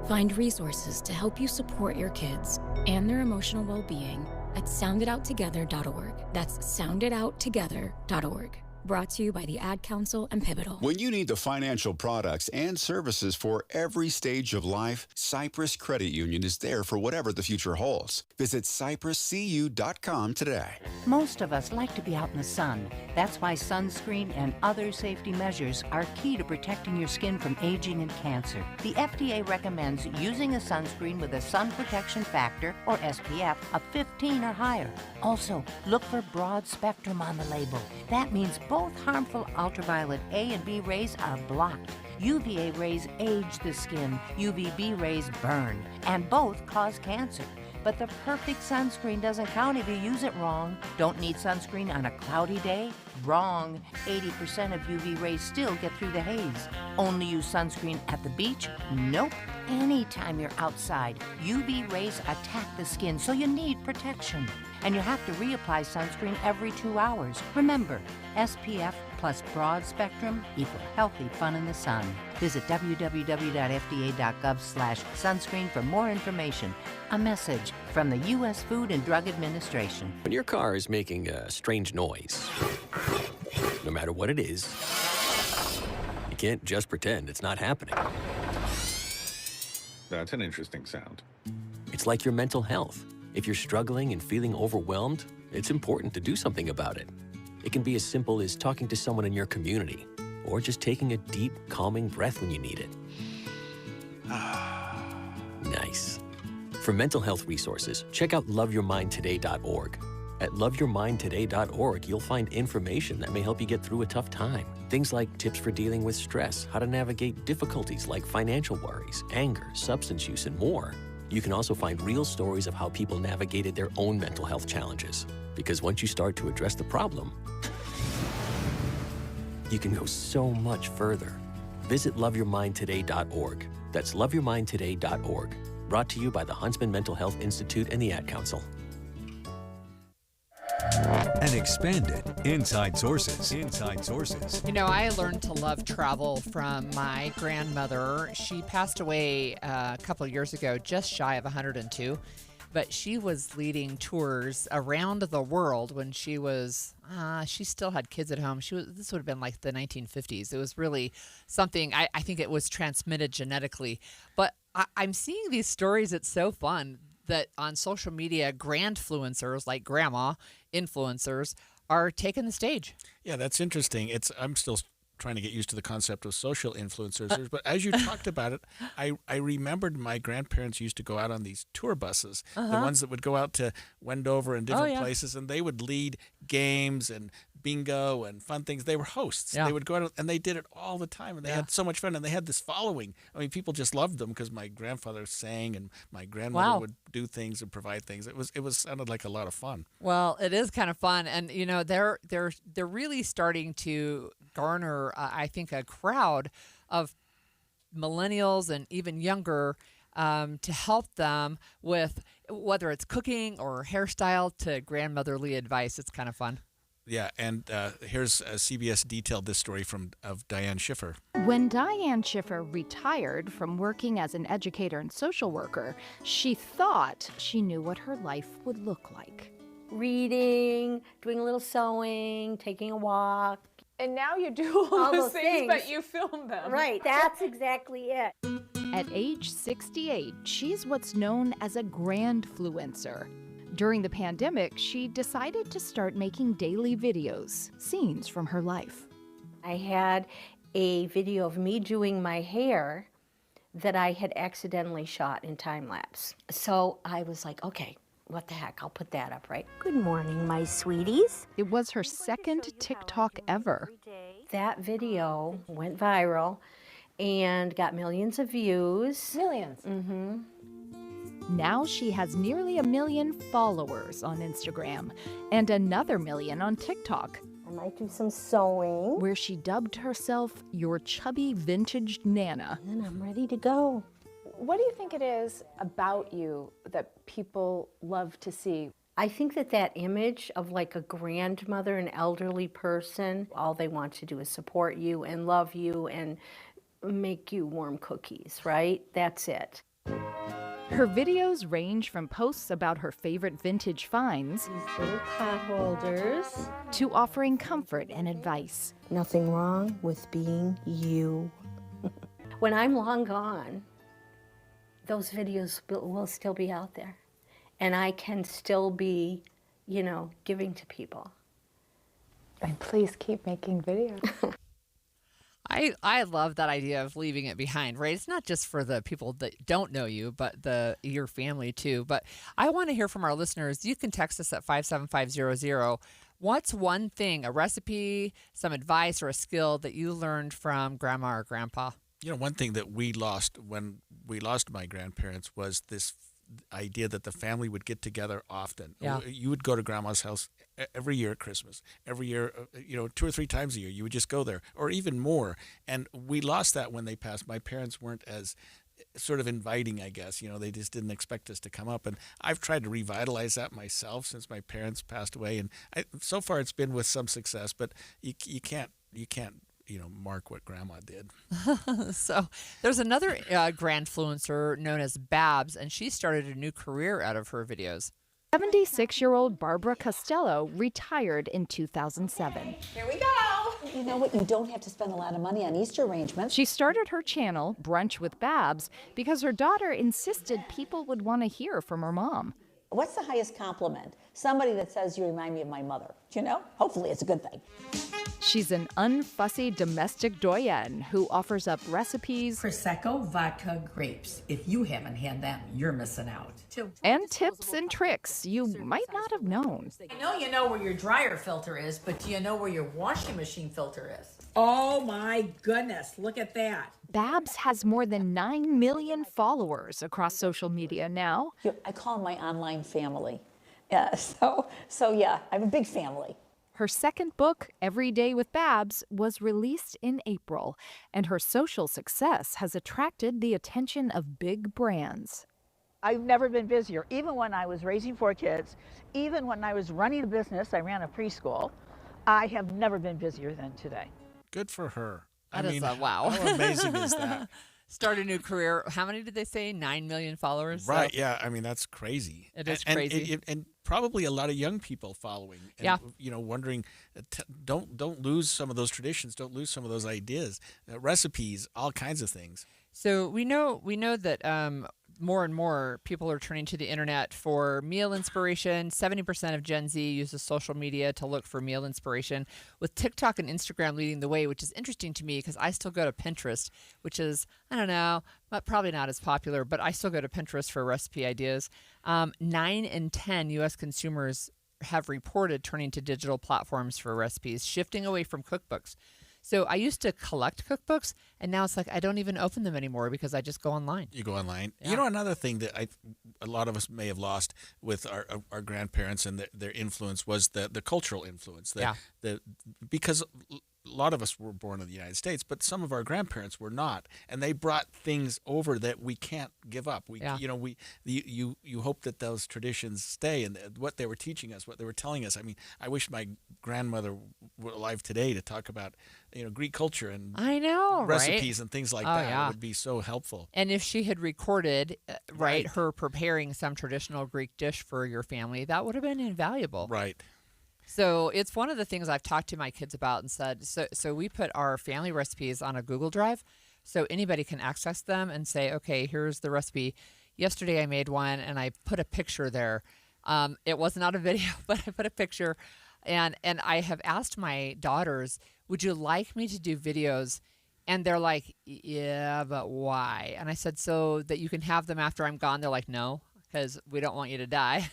Find resources to help you support your kids and their emotional well-being at sounditouttogether.org. That's sounditouttogether.org. Brought to you by the Ad Council and Pivotal. When you need the financial products and services for every stage of life, Cypress Credit Union is there for whatever the future holds. Visit cypresscu.com today. Most of us like to be out in the sun. That's why sunscreen and other safety measures are key to protecting your skin from aging and cancer. The FDA recommends using a sunscreen with a sun protection factor, or SPF, of 15 or higher. Also, look for broad spectrum on the label. That means both harmful ultraviolet A and B rays are blocked. UVA rays age the skin, UVB rays burn, and both cause cancer. But the perfect sunscreen doesn't count if you use it wrong. Don't need sunscreen on a cloudy day? Wrong. 80% of UV rays still get through the haze. Only use sunscreen at the beach? Nope. Anytime you're outside, UV rays attack the skin, so you need protection. And you have to reapply sunscreen every 2 hours. Remember, SPF plus broad spectrum equal healthy fun in the sun. Visit www.fda.gov/sunscreen for more information. A message from the U.S. Food and Drug Administration. When your car is making a strange noise, no matter what it is, you can't just pretend it's not happening. That's an interesting sound. It's like your mental health. If you're struggling and feeling overwhelmed, it's important to do something about it. It can be as simple as talking to someone in your community, or just taking a deep, calming breath when you need it. Nice. For mental health resources, check out loveyourmindtoday.org. At loveyourmindtoday.org, you'll find information that may help you get through a tough time. Things like tips for dealing with stress, how to navigate difficulties like financial worries, anger, substance use, and more. You can also find real stories of how people navigated their own mental health challenges. Because once you start to address the problem, you can go so much further. Visit loveyourmindtoday.org. That's loveyourmindtoday.org. Brought to you by the Huntsman Mental Health Institute and the Ad Council. And expanded Inside Sources. Inside Sources. You know, I learned to love travel from my grandmother. She passed away a couple of years ago, just shy of 102. But she was leading tours around the world when she was, she still had kids at home. This would have been like the 1950s. It was really something, I think it was transmitted genetically. But I'm seeing these stories. It's so fun that on social media, grandfluencers like grandma influencers are taking the stage. Yeah, that's interesting. I'm still trying to get used to the concept of social influencers. But as you talked about it, I remembered my grandparents used to go out on these tour buses, the ones that would go out to Wendover and different places, and they would lead games and bingo and fun things. They were hosts. Yeah. They would go out and they did it all the time, and they had so much fun, and they had this following. I mean, people just loved them because my grandfather sang and my grandmother would do things and provide things. It was sounded like a lot of fun. Well, it is kind of fun, and you know they're really starting to garner, I think, a crowd of millennials and even younger to help them with whether it's cooking or hairstyle to grandmotherly advice. It's kind of fun. Yeah, and here's CBS detailed this story of Diane Schiffer. When Diane Schiffer retired from working as an educator and social worker, she thought she knew what her life would look like. Reading, doing a little sewing, taking a walk. And now you do all those things, but you film them. Right, that's exactly it. At age 68, she's what's known as a grandfluencer. During the pandemic, she decided to start making daily videos, scenes from her life. I had a video of me doing my hair that I had accidentally shot in time lapse. So I was like, okay, what the heck, I'll put that up, right? Good morning, my sweeties. It was her second TikTok ever. That video went viral and got millions of views. Millions? Mm-hmm. Now she has nearly 1 million followers on Instagram and another 1 million on TikTok. I might do some sewing. Where she dubbed herself your chubby vintage Nana. And then I'm ready to go. What do you think it is about you that people love to see? I think that image of like a grandmother, an elderly person, all they want to do is support you and love you and make you warm cookies, right? That's it. Her videos range from posts about her favorite vintage finds, these little pot holders, to offering comfort and advice. Nothing wrong with being you. When I'm long gone, those videos will still be out there. And I can still be, giving to people. And please keep making videos. I love that idea of leaving it behind, right? It's not just for the people that don't know you, but your family too. But I want to hear from our listeners. You can text us at 57500. What's one thing, a recipe, some advice, or a skill that you learned from grandma or grandpa? You know, one thing that we lost when we lost my grandparents was this idea that the family would get together often. Yeah. You would go to grandma's house every year at Christmas. Every year, 2 or 3 times a year, you would just go there, or even more. And we lost that when they passed. My parents weren't as sort of inviting, I guess. They just didn't expect us to come up. And I've tried to revitalize that myself since my parents passed away. And so far it's been with some success, but you can't mark what grandma did. So there's another grandfluencer known as Babs, and she started a new career out of her videos. 76-year-old Barbara Costello retired in 2007. Here we go. You know what? You don't have to spend a lot of money on Easter arrangements. She started her channel, Brunch with Babs, because her daughter insisted people would want to hear from her mom. What's the highest compliment? Somebody that says you remind me of my mother. Hopefully it's a good thing. She's an unfussy domestic doyenne who offers up recipes, Prosecco, vodka, grapes. If you haven't had them, you're missing out. and tips and tricks you might not have known. I know you know where your dryer filter is, but do you know where your washing machine filter is? Oh my goodness, look at that. Babs has more than 9 million followers across social media now. I call them my online family. So yeah, I have a big family. Her second book, Every Day with Babs, was released in April, and her social success has attracted the attention of big brands. I've never been busier, even when I was raising 4 kids, even when I was running a business, I ran a preschool. I have never been busier than today. Good for her. That is wow. How amazing is that? Start a new career. How many did they say? 9 million followers? Right, So- yeah. I mean, that's crazy. It is crazy. And probably a lot of young people following. And, Yeah. Wondering, don't lose some of those traditions. Don't lose some of those ideas, recipes, all kinds of things. So we know that more and more people are turning to the internet for meal inspiration. 70% of Gen Z uses social media to look for meal inspiration, with TikTok and Instagram leading the way, which is interesting to me because I still go to Pinterest, which is, I don't know, probably not as popular, but I still go to Pinterest for recipe ideas. 9 in 10 U.S. consumers have reported turning to digital platforms for recipes, shifting away from cookbooks. So I used to collect cookbooks, and now it's like I don't even open them anymore because I just go online. You go online. Yeah. Another thing that a lot of us may have lost with our grandparents and their influence was the cultural influence. Because a lot of us were born in the United States, but some of our grandparents were not, and they brought things over that we can't give up. You hope that those traditions stay, and what they were teaching us, what they were telling us. I mean, I wish my grandmother were alive today to talk about Greek culture and I know recipes right? and things like Oh, that. yeah. It would be so helpful. And if she had recorded, her preparing some traditional Greek dish for your family, that would have been invaluable. Right. So it's one of the things I've talked to my kids about and said, so we put our family recipes on a Google Drive so anybody can access them and say, okay, here's the recipe. Yesterday I made one and I put a picture there. It was not a video, but I put a picture. And I have asked my daughters, would you like me to do videos? And they're like, yeah, but why? And I said, so that you can have them after I'm gone. They're like, no, because we don't want you to die.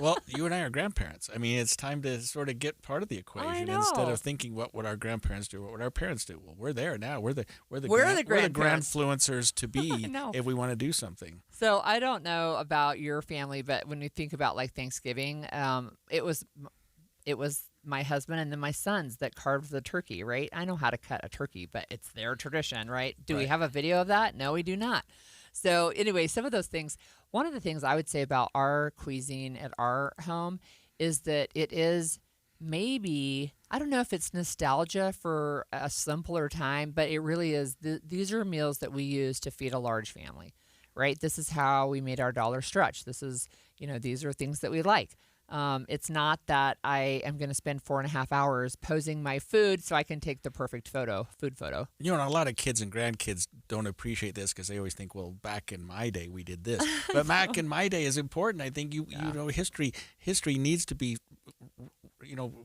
Well, you and I are grandparents. I mean, it's time to sort of get part of the equation instead of thinking what would our grandparents do, what would our parents do. Well, we're there now. We're the grandfluencers to be if we want to do something. So I don't know about your family, but when you think about like Thanksgiving, it was my husband and then my sons that carved the turkey, right? I know how to cut a turkey, but it's their tradition, right? Do we have a video of that? No, we do not. So anyway, some of those things. One of the things I would say about our cuisine at our home is that it is maybe, I don't know if it's nostalgia for a simpler time, but it really is. These are meals that we use to feed a large family, right? This is how we made our dollar stretch. This is, these are things that we like. It's not that I am going to spend 4.5 hours posing my food so I can take the perfect food photo. A lot of kids and grandkids don't appreciate this because they always think, well, back in my day we did this. But back in my day is important. I think history needs to be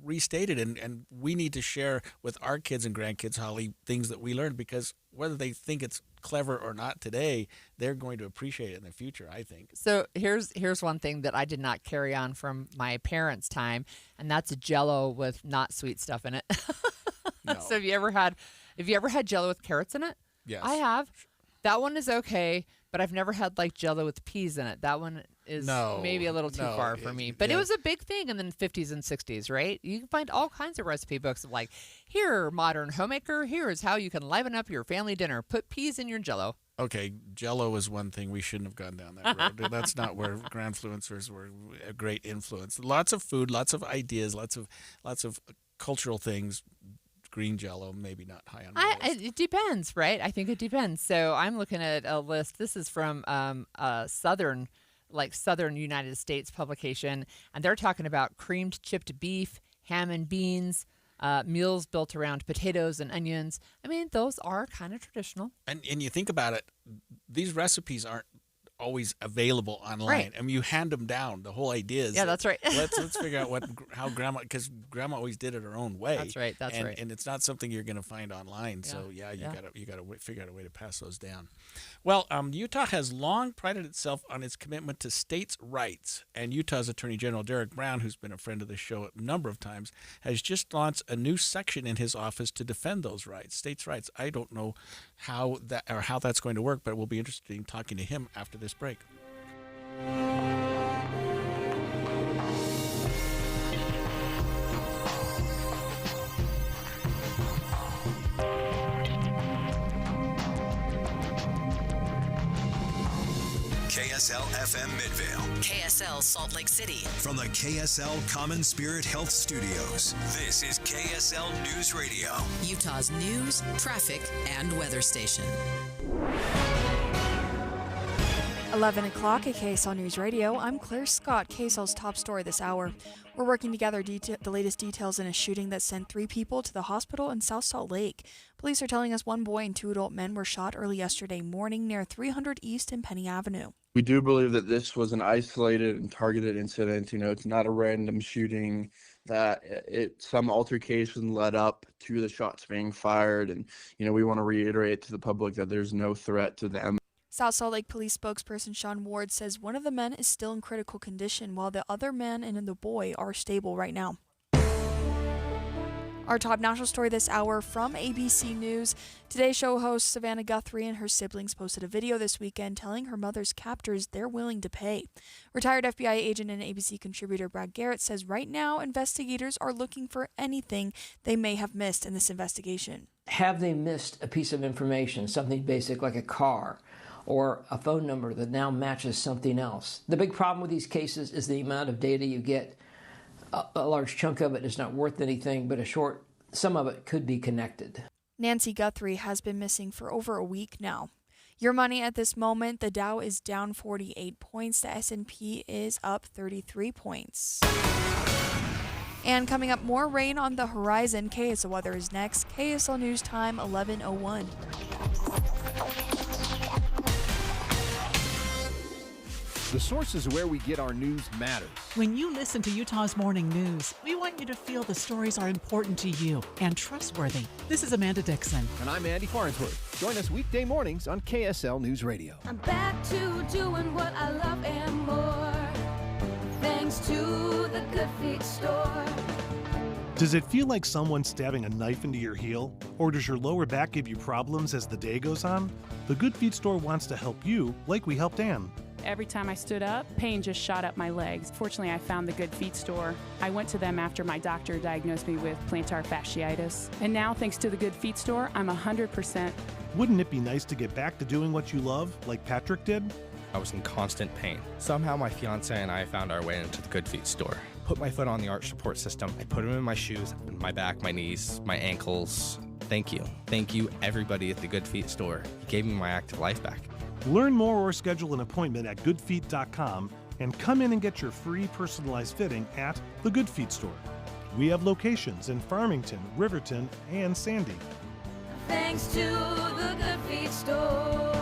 restated, and we need to share with our kids and grandkids, Holly, things that we learned, because whether they think it's clever or not today, they're going to appreciate it in the future, I think. So here's one thing that I did not carry on from my parents' time, and that's Jell-O with not sweet stuff in it. No. So have you ever had Jell-O with carrots in it? Yes. I have. That one is okay. but I've never had like Jell-O with peas in it. That one is maybe a little too far for me. But it was a big thing in the 50s and 60s, right? You can find all kinds of recipe books of like, here, modern homemaker, here is how you can liven up your family dinner. Put peas in your Jell-O. Okay, Jell-O is one thing. We shouldn't have gone down that road. That's not where Grandfluencers were a great influence. Lots of food, lots of ideas, lots of cultural things. Green Jell-O, maybe not high on my list. It depends, right? I think it depends. So I'm looking at a list. This is from southern United States publication, and they're talking about creamed chipped beef, ham and beans, meals built around potatoes and onions. I mean, those are kind of traditional. And you think about it, these recipes aren't always available online. Right. I mean, you hand them down. The whole idea is that's right. let's figure out how grandma, because grandma always did it her own way. That's right. And it's not something you're going to find online. Yeah. So you got to figure out a way to pass those down. Well, Utah has long prided itself on its commitment to states' rights, and Utah's Attorney General Derek Brown, who's been a friend of the show a number of times, has just launched a new section in his office to defend those rights, states' rights. I don't know how that's going to work, but it will be interesting talking to him after this break. KSL FM Midvale. KSL Salt Lake City. From the KSL Common Spirit Health Studios, this is KSL News Radio. Utah's news, traffic, and weather station. 11 o'clock at KSL News Radio. I'm Claire Scott, KSL's top story this hour. We're working together the latest details in a shooting that sent 3 people to the hospital in South Salt Lake. Police are telling us 1 boy and 2 adult men were shot early yesterday morning near 300 East and Penny Avenue. We do believe that this was an isolated and targeted incident. It's not a random shooting, that some altercation led up to the shots being fired. And, we want to reiterate to the public that there's no threat to them. South Salt Lake Police spokesperson Sean Ward says one of the men is still in critical condition while the other man and the boy are stable right now. Our top national story this hour from ABC News. Today Show host Savannah Guthrie and her siblings posted a video this weekend telling her mother's captors they're willing to pay. Retired FBI agent and ABC contributor Brad Garrett says right now investigators are looking for anything they may have missed in this investigation. Have they missed a piece of information, something basic like a car or a phone number that now matches something else? The big problem with these cases is the amount of data you get. A large chunk of it is not worth anything, but some of it could be connected. Nancy Guthrie has been missing for over a week now. Your money at this moment, the Dow is down 48 points, the S&P is up 33 points. And coming up, more rain on the horizon. KSL weather is next. KSL News Time, 11:01. The sources where we get our news matters. When you listen to Utah's Morning News, we want you to feel the stories are important to you and trustworthy. This is Amanda Dixon. And I'm Andy Farnsworth. Join us weekday mornings on KSL News Radio. I'm back to doing what I love and more, thanks to the Good Feet store. Does it feel like someone's stabbing a knife into your heel? Or does your lower back give you problems as the day goes on? The Good Feet store wants to help you, like we helped Ann. Every time I stood up, pain just shot up my legs. Fortunately, I found the Good Feet store. I went to them after my doctor diagnosed me with plantar fasciitis. And now, thanks to the Good Feet store, I'm 100%. Wouldn't it be nice to get back to doing what you love, like Patrick did? I was in constant pain. Somehow my fiance and I found our way into the Good Feet store. Put my foot on the arch support system. I put them in my shoes, my back, my knees, my ankles. Thank you. Thank you, everybody at the Good Feet store. You gave me my active life back. Learn more or schedule an appointment at goodfeet.com and come in and get your free personalized fitting at the Good Feet store. We have locations in Farmington, Riverton, and Sandy. Thanks to the Good Feet store.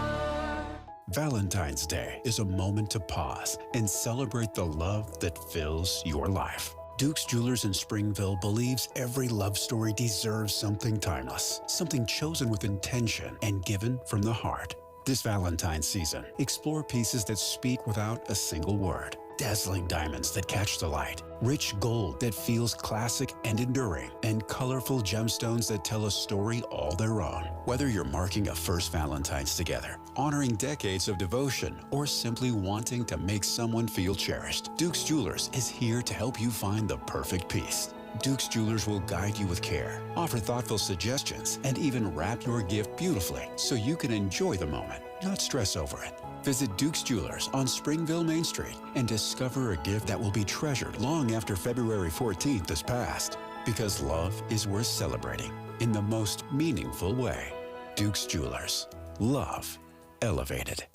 Valentine's Day is a moment to pause and celebrate the love that fills your life. Duke's Jewelers in Springville believes every love story deserves something timeless, something chosen with intention and given from the heart. This Valentine's season, explore pieces that speak without a single word. dazzling diamonds that catch the light, rich gold that feels classic and enduring, and colorful gemstones that tell a story all their own. Whether you're marking a first Valentine's together, honoring decades of devotion, or simply wanting to make someone feel cherished, Duke's Jewelers is here to help you find the perfect piece. Duke's Jewelers will guide you with care, offer thoughtful suggestions, and even wrap your gift beautifully so you can enjoy the moment, not stress over it. Visit Duke's Jewelers on Springville Main Street and discover a gift that will be treasured long after February 14th is passed. Because love is worth celebrating in the most meaningful way. Duke's Jewelers. Love elevated.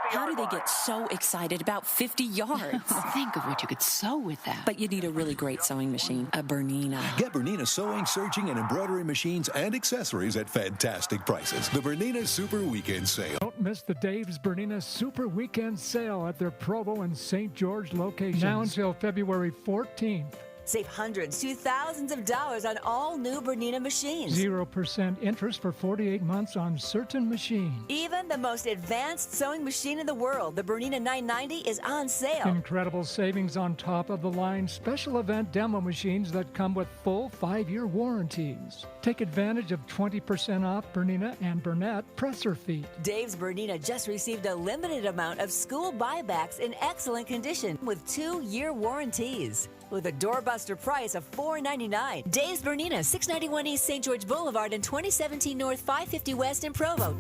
How do they get so excited about 50 yards? Think of what you could sew with that. But you need a really great sewing machine, a Bernina. Get Bernina sewing, serging, and embroidery machines and accessories at fantastic prices. The Bernina Super Weekend Sale. Don't miss the Dave's Bernina Super Weekend Sale at their Provo and St. George locations. Now until February 14th. Save hundreds to thousands of dollars on all new Bernina machines. 0% interest for 48 months on certain machines. Even the most advanced sewing machine in the world, the Bernina 990, is on sale. Incredible savings on top-of-the-line special event demo machines that come with full 5-year warranties. Take advantage of 20% off Bernina and Burnett presser feet. Dave's Bernina just received a limited amount of school buybacks in excellent condition with 2-year warranties. With a doorbuster price of $4.99. Dave's Bernina, 691 East St. George Boulevard and 2017 North 550 West in Provo.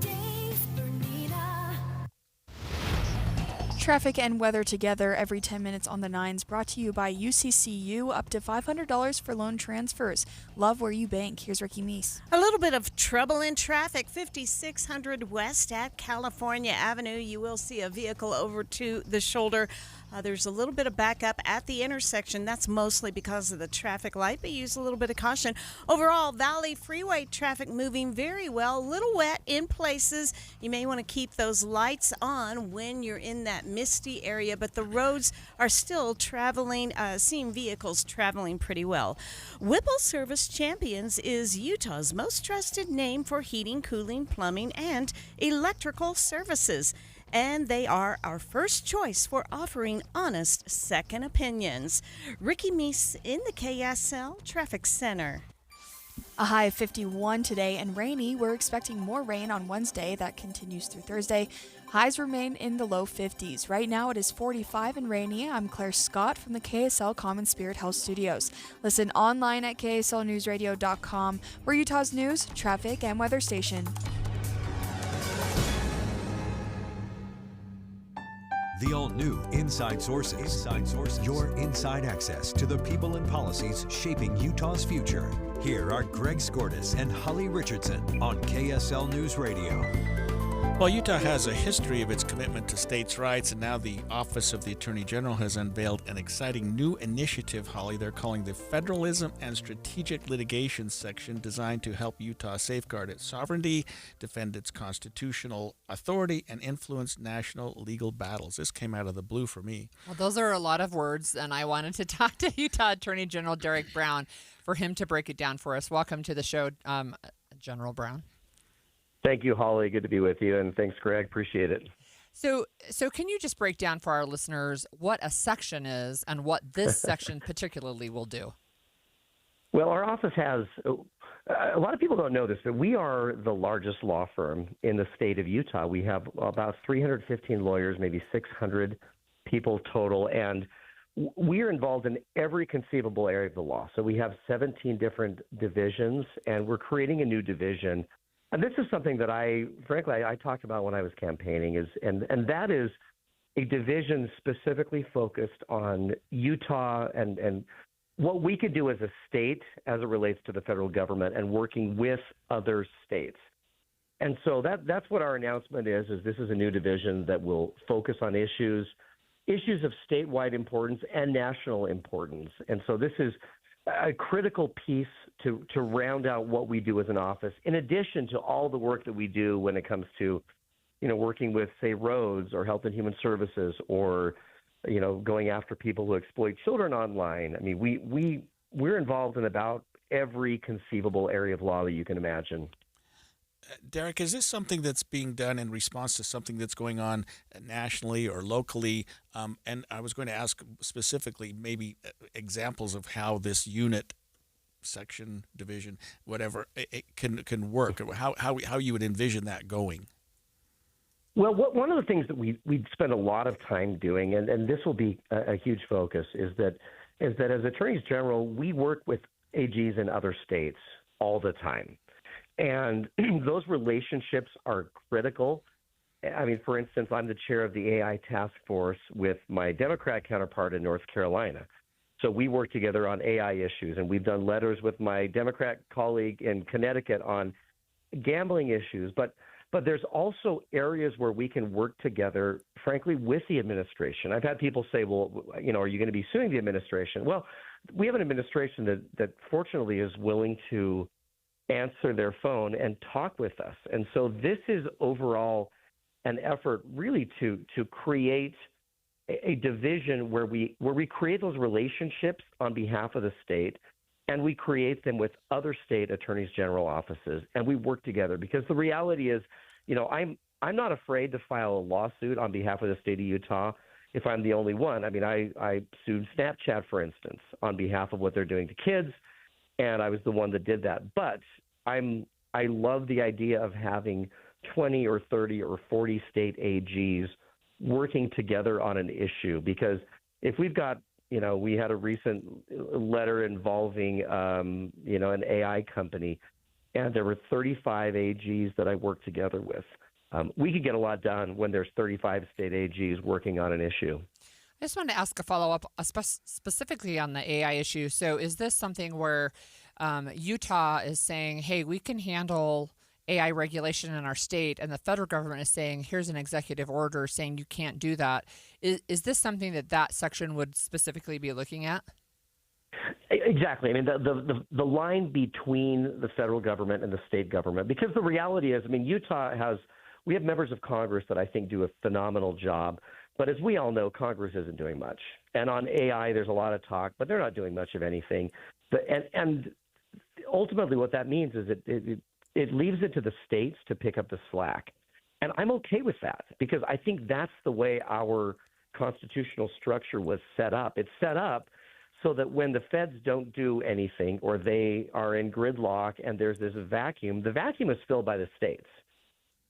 Traffic and weather together every 10 minutes on the 9s, brought to you by UCCU, up to $500 for loan transfers. Love where you bank. Here's Ricky Meese. A little bit of trouble in traffic, 5600 West at California Avenue. You will see a vehicle over to the shoulder. There's a little bit of backup at the intersection. That's mostly because of the traffic light, but use a little bit of caution. Overall, Valley Freeway traffic moving very well. A little wet in places. You may want to keep those lights on when you're in that misty area, but the roads are still traveling, seeing vehicles traveling pretty well. Whipple Service Champions is Utah's most trusted name for heating, cooling, plumbing, and electrical services. And they are our first choice for offering honest second opinions. Ricky Meese in the KSL Traffic Center. A high of 51 today and rainy. We're expecting more rain on Wednesday. That continues through Thursday. Highs remain in the low 50s. Right now it is 45 and rainy. I'm Claire Scott from the KSL Common Spirit Health Studios. Listen online at kslnewsradio.com. We're Utah's news, traffic, and weather station. The all-new Inside Sources. Inside Sources. Your inside access to the people and policies shaping Utah's future. Here are Greg Skordas and Holly Richardson on KSL News Radio. Well, Utah has a history of its commitment to states' rights, and now the Office of the Attorney General has unveiled an exciting new initiative, Holly, they're calling the Federalism and Strategic Litigation Section, designed to help Utah safeguard its sovereignty, defend its constitutional authority, and influence national legal battles. This came out of the blue for me. Well, those are a lot of words, and I wanted to talk to Utah Attorney General Derek Brown for him to break it down for us. Welcome to the show, General Brown. Thank you, Holly. Good to be with you, and thanks, Greg. Appreciate it. So can you just break down for our listeners what a section is and what this section particularly will do? Well, our office has a lot of people don't know this, but we are the largest law firm in the state of Utah. We have about 315 lawyers, maybe 600 people total, and we are involved in every conceivable area of the law. So we have 17 different divisions, and we're creating a new division. And this is something that I talked about when I was campaigning, and that is a division specifically focused on Utah and what we could do as a state as it relates to the federal government and working with other states. And so that's what our announcement is this is a new division that will focus on issues of statewide importance and national importance. And so this is a critical piece to round out what we do as an office, in addition to all the work that we do when it comes to, working with, say, roads or health and human services, or, going after people who exploit children online. I mean, we're involved in about every conceivable area of law that you can imagine. Derek, is this something that's being done in response to something that's going on nationally or locally? And I was going to ask specifically maybe examples of how this unit, section, division, whatever, it can work, or how you would envision that going. Well, one of the things that we spend a lot of time doing, and this will be a huge focus, is that as attorneys general, we work with AGs in other states all the time. And those relationships are critical. I mean, for instance, I'm the chair of the AI task force with my Democrat counterpart in North Carolina. So we work together on AI issues, and we've done letters with my Democrat colleague in Connecticut on gambling issues. But there's also areas where we can work together, frankly, with the administration. I've had people say, well, are you going to be suing the administration? Well, we have an administration that fortunately is willing to answer their phone and talk with us. And so this is overall an effort really to create a division where we create those relationships on behalf of the state, and we create them with other state attorneys general offices, and we work together. Because the reality is, I'm not afraid to file a lawsuit on behalf of the state of Utah if I'm the only one. I mean, I sued Snapchat, for instance, on behalf of what they're doing to kids, and I was the one that did that. But I love the idea of having 20 or 30 or 40 state AGs working together on an issue, because if we've got, we had a recent letter involving, an AI company, and there were 35 AGs that I worked together with. We could get a lot done when there's 35 state AGs working on an issue. I just wanted to ask a follow-up specifically on the AI issue. So is this something where Utah is saying, hey, we can handle AI regulation in our state, and the federal government is saying, here's an executive order saying you can't do that. Is this something that section would specifically be looking at? Exactly. I mean, the line between the federal government and the state government, because the reality is, Utah we have members of Congress that I think do a phenomenal job. But as we all know, Congress isn't doing much. And on AI, there's a lot of talk, but they're not doing much of anything. And ultimately what that means is it leaves it to the states to pick up the slack. And I'm okay with that, because I think that's the way our constitutional structure was set up. It's set up so that when the feds don't do anything, or they are in gridlock and there's this vacuum, the vacuum is filled by the states.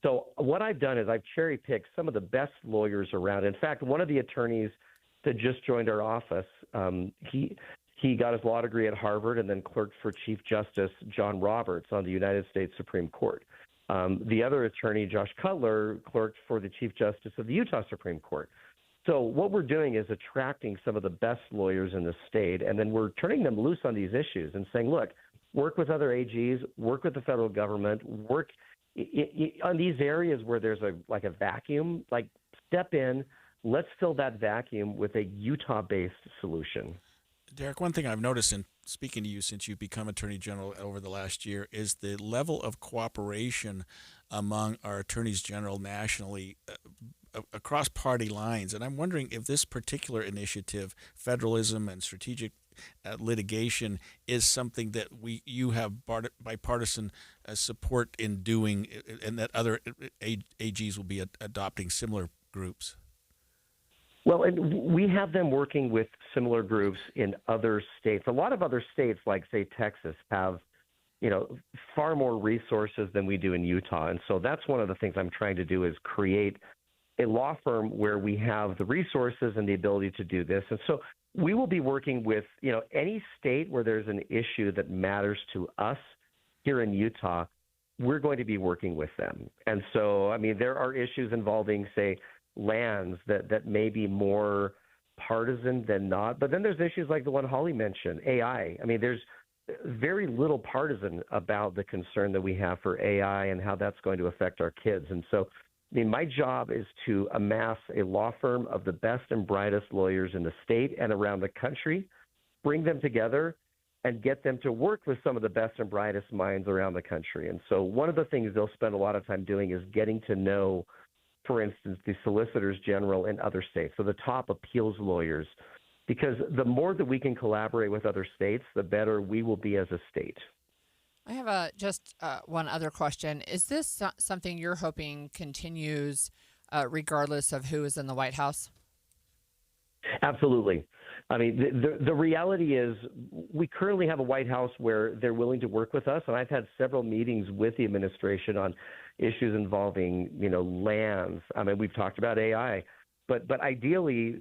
So what I've done is I've cherry-picked some of the best lawyers around. In fact, one of the attorneys that just joined our office, he got his law degree at Harvard and then clerked for Chief Justice John Roberts on the United States Supreme Court. The other attorney, Josh Cutler, clerked for the Chief Justice of the Utah Supreme Court. So what we're doing is attracting some of the best lawyers in the state, and then we're turning them loose on these issues and saying, look, work with other AGs, work with the federal government, work on these areas where there's a vacuum, step in, let's fill that vacuum with a Utah-based solution. Derek, one thing I've noticed in speaking to you since you've become Attorney General over the last year is the level of cooperation among our attorneys general nationally across party lines. And I'm wondering if this particular initiative, federalism and strategic litigation, is something that you have bipartisan support in doing, and that other AGs will be adopting similar groups. Well, and we have them working with similar groups in other states. A lot of other states, like, say, Texas, have, far more resources than we do in Utah. And so that's one of the things I'm trying to do, is create a law firm where we have the resources and the ability to do this. And so we will be working with, any state where there's an issue that matters to us here in Utah, we're going to be working with them. And so, there are issues involving, say, lands that may be more partisan than not. But then there's issues like the one Holly mentioned, AI. There's very little partisan about the concern that we have for AI and how that's going to affect our kids. And so, my job is to amass a law firm of the best and brightest lawyers in the state and around the country, bring them together, and get them to work with some of the best and brightest minds around the country. And so one of the things they'll spend a lot of time doing is getting to know, for instance, the solicitors general in other states, so the top appeals lawyers, because the more that we can collaborate with other states, the better we will be as a state. I have just one other question. Is this something you're hoping continues regardless of who is in the White House? Absolutely. I mean, the reality is we currently have a White House where they're willing to work with us, and I've had several meetings with the administration on issues involving, lands. I mean, we've talked about AI, but ideally,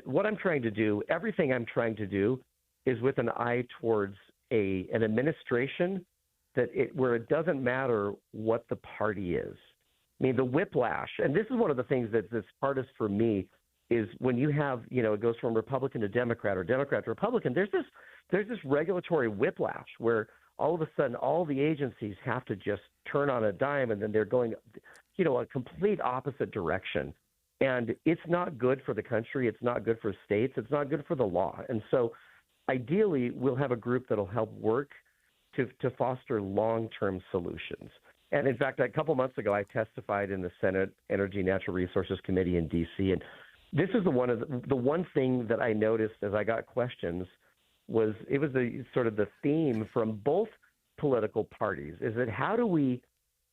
what I'm trying to do, everything I'm trying to do, is with an eye towards an administration where it doesn't matter what the party is. I mean, the whiplash, and this is one of the things that's hardest for me, is when you have, it goes from Republican to Democrat or Democrat to Republican, there's this regulatory whiplash where all of a sudden all the agencies have to just turn on a dime, and then they're going, a complete opposite direction. And it's not good for the country. It's not good for states. It's not good for the law. And so ideally, we'll have a group that'll help work to foster long-term solutions. And in fact, a couple months ago, I testified in the Senate Energy and Natural Resources Committee in D.C., and this is the one thing that I noticed as I got questions was the sort of the theme from both political parties is that how do we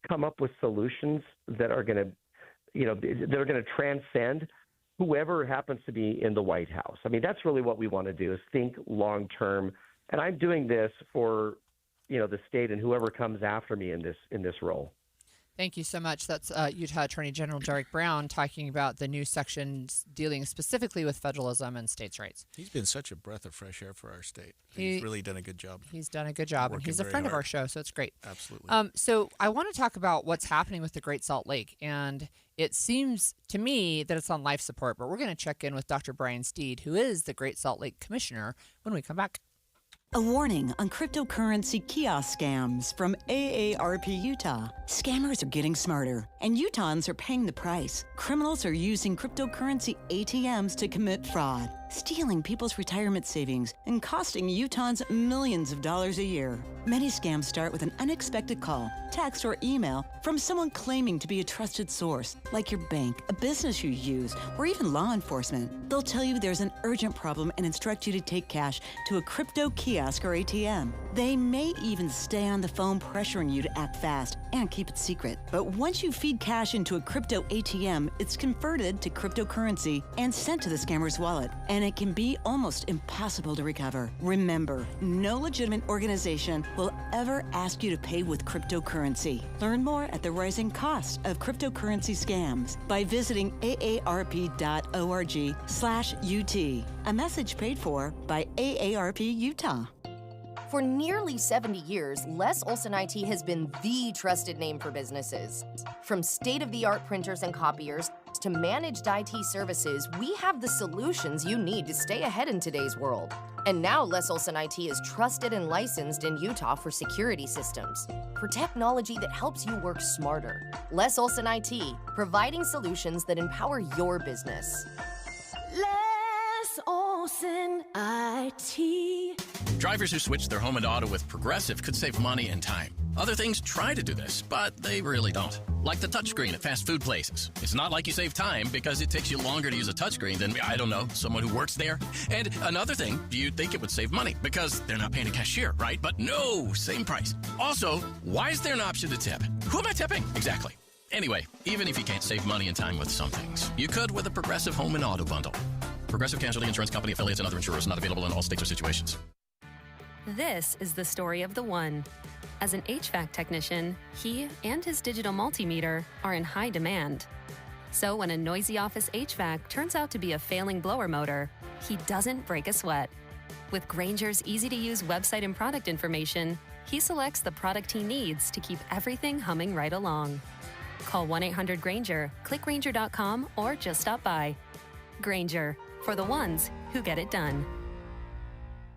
come up with solutions that are going to transcend whoever happens to be in the White House. I mean, that's really what we want to do is think long term. And I'm doing this for the state and whoever comes after me in this role. Thank you so much. That's Utah Attorney General Derek Brown talking about the new sections dealing specifically with federalism and states' rights. He's been such a breath of fresh air for our state. He's really done a good job. He's done a good job, and he's a friend of our show, so it's great. Absolutely. So I want to talk about what's happening with the Great Salt Lake, and it seems to me that it's on life support, but we're going to check in with Dr. Brian Steed, who is the Great Salt Lake Commissioner, when we come back. A warning on cryptocurrency kiosk scams from AARP Utah. Scammers are getting smarter, and Utahns are paying the price. Criminals are using cryptocurrency ATMs to commit fraud, stealing people's retirement savings and costing Utahns millions of dollars a year. Many scams start with an unexpected call, text, or email from someone claiming to be a trusted source, like your bank, a business you use, or even law enforcement. They'll tell you there's an urgent problem and instruct you to take cash to a crypto kiosk or ATM. They may even stay on the phone pressuring you to act fast and keep it secret. But once you feed cash into a crypto ATM, it's converted to cryptocurrency and sent to the scammer's wallet, and it can be almost impossible to recover. Remember, no legitimate organization will ever ask you to pay with cryptocurrency. Learn more at the rising cost of cryptocurrency scams by visiting aarp.org/UT. A message paid for by AARP Utah. For nearly 70 years, Les Olson IT has been the trusted name for businesses. From state-of-the-art printers and copiers to managed IT services, we have the solutions you need to stay ahead in today's world. And now Les Olson IT is trusted and licensed in Utah for security systems, for technology that helps you work smarter. Les Olson IT, providing solutions that empower your business. Les Olson IT. Drivers who switch their home and auto with Progressive could save money and time. Other things try to do this, but they really don't. Like the touchscreen at fast food places. It's not like you save time because it takes you longer to use a touchscreen than, I don't know, someone who works there. And another thing, you'd think it would save money because they're not paying a cashier, right? But no, same price. Also, why is there an option to tip? Who am I tipping? Exactly. Anyway, even if you can't save money and time with some things, you could with a Progressive home and auto bundle. Progressive Casualty Insurance Company, affiliates, and other insurers, not available in all states or situations. This is the story of the one. As an HVAC technician, he and his digital multimeter are in high demand. So when a noisy office HVAC turns out to be a failing blower motor, he doesn't break a sweat. With Grainger's easy-to-use website and product information, he selects the product he needs to keep everything humming right along. Call 1-800-GRAINGER, click Grainger.com, or just stop by. Grainger, for the ones who get it done.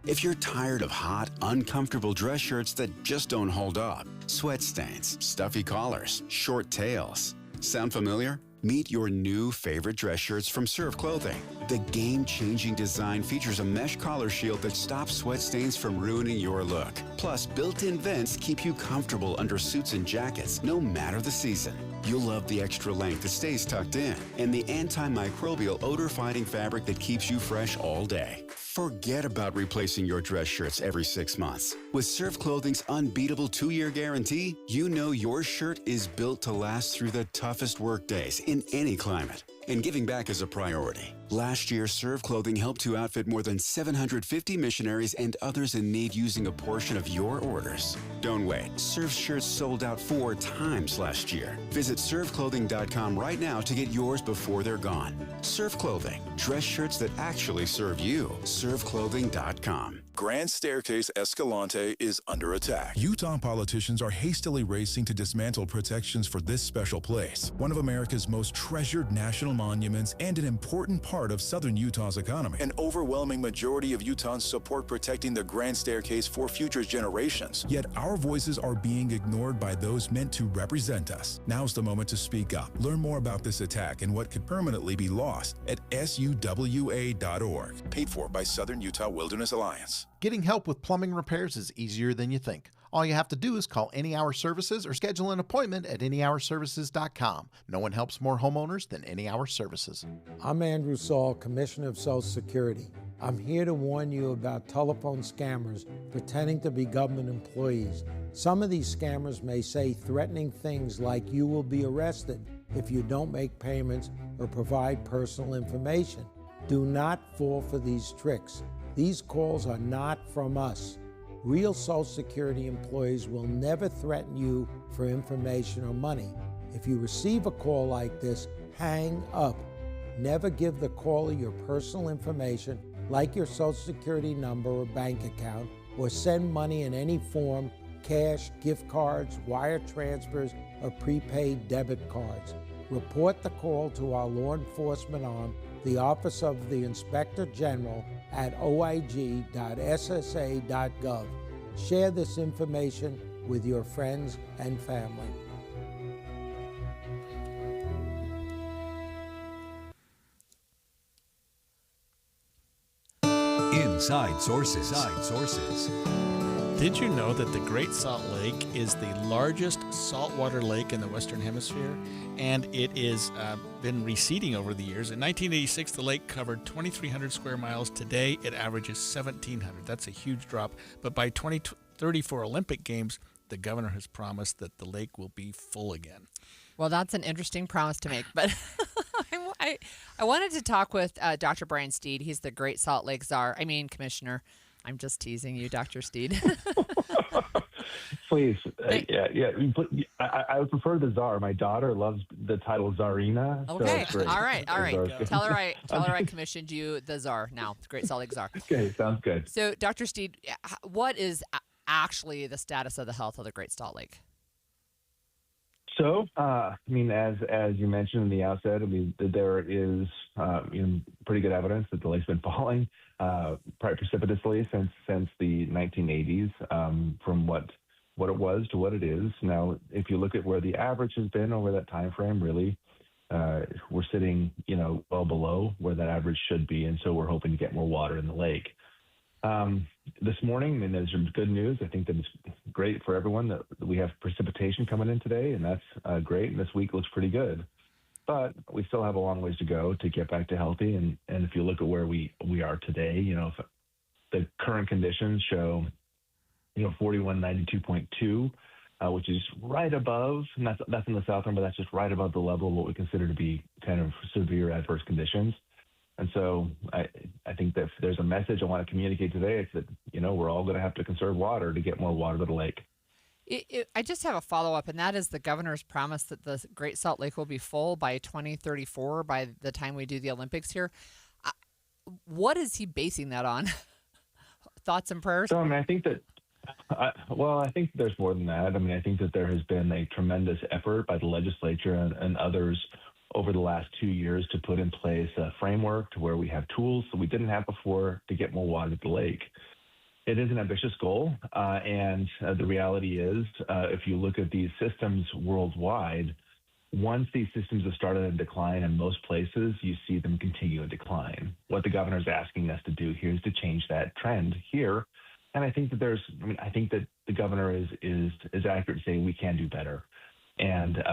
If you're tired of hot, uncomfortable dress shirts that just don't hold up, sweat stains, stuffy collars, short tails, sound familiar? Meet your new favorite dress shirts from Serve Clothing. The game-changing design features a mesh collar shield that stops sweat stains from ruining your look. Plus, built-in vents keep you comfortable under suits and jackets, no matter the season. You'll love the extra length that stays tucked in and the antimicrobial odor-fighting fabric that keeps you fresh all day. Forget about replacing your dress shirts every 6 months. With Surf Clothing's unbeatable 2-year guarantee, you know your shirt is built to last through the toughest work days in any climate. And giving back is a priority. Last year, Serve Clothing helped to outfit more than 750 missionaries and others in need using a portion of your orders. Don't wait. Serve shirts sold out 4 times last year. Visit serveclothing.com right now to get yours before they're gone. Serve Clothing. Dress shirts that actually serve you. Serveclothing.com. Grand Staircase Escalante is under attack. Utah politicians are hastily racing to dismantle protections for this special place, one of America's most treasured national monuments and an important part of southern Utah's economy. An overwhelming majority of Utahns support protecting the Grand Staircase for future generations. Yet our voices are being ignored by those meant to represent us. Now's the moment to speak up. Learn more about this attack and what could permanently be lost at suwa.org. Paid for by Southern Utah Wilderness Alliance. Getting help with plumbing repairs is easier than you think. All you have to do is call Any Hour Services or schedule an appointment at anyhourservices.com. No one helps more homeowners than Any Hour Services. I'm Andrew Saul, Commissioner of Social Security. I'm here to warn you about telephone scammers pretending to be government employees. Some of these scammers may say threatening things like you will be arrested if you don't make payments or provide personal information. Do not fall for these tricks. These calls are not from us. Real Social Security employees will never threaten you for information or money. If you receive a call like this, hang up. Never give the caller your personal information, like your Social Security number or bank account, or send money in any form, cash, gift cards, wire transfers, or prepaid debit cards. Report the call to our law enforcement arm, the Office of the Inspector General, at oig.ssa.gov. Share this information with your friends and family. Inside Sources. Inside Sources. Did you know that the Great Salt Lake is the largest saltwater lake in the Western Hemisphere? And it is been receding over the years. In 1986, the lake covered 2,300 square miles. Today, it averages 1,700. That's a huge drop. But by 2034 Olympic Games, the governor has promised that the lake will be full again. Well, that's an interesting promise to make. But I wanted to talk with Dr. Brian Steed. He's the Great Salt Lake Czar. Commissioner. I'm just teasing you, Dr. Steed. Please. Yeah. I would prefer the Czar. My daughter loves the title Czarina. Okay. So all right. Tell her I commissioned you the Czar now, the Great Salt Lake Czar. Okay, sounds good. So, Dr. Steed, what is actually the status of the health of the Great Salt Lake? So, as you mentioned in the outset, there is pretty good evidence that the lake's been falling probably precipitously since the 1980s, from what it was to what it is. Now, if you look at where the average has been over that time frame, really, we're sitting, well below where that average should be, and so we're hoping to get more water in the lake. This morning, there's some good news. I think that it's great for everyone that we have precipitation coming in today, and that's great. And this week looks pretty good. But we still have a long ways to go to get back to healthy. And if you look at where we are today, if the current conditions show, 4192.2, which is right above, and that's in the southern, but that's just right above the level of what we consider to be kind of severe adverse conditions. And so I think that if there's a message I want to communicate today, it's that, we're all going to have to conserve water to get more water to the lake. I just have a follow-up, and that is the governor's promise that the Great Salt Lake will be full by 2034, by the time we do the Olympics here. What is he basing that on? Thoughts and prayers? So, I think that I think there's more than that. I think that there has been a tremendous effort by the legislature and others over the last 2 years to put in place a framework to where we have tools that we didn't have before to get more water to the lake. It is an ambitious goal, and the reality is, if you look at these systems worldwide, once these systems have started in decline in most places, you see them continue in decline. What the governor is asking us to do here is to change that trend here, and I think that I think that the governor is accurate saying we can do better. And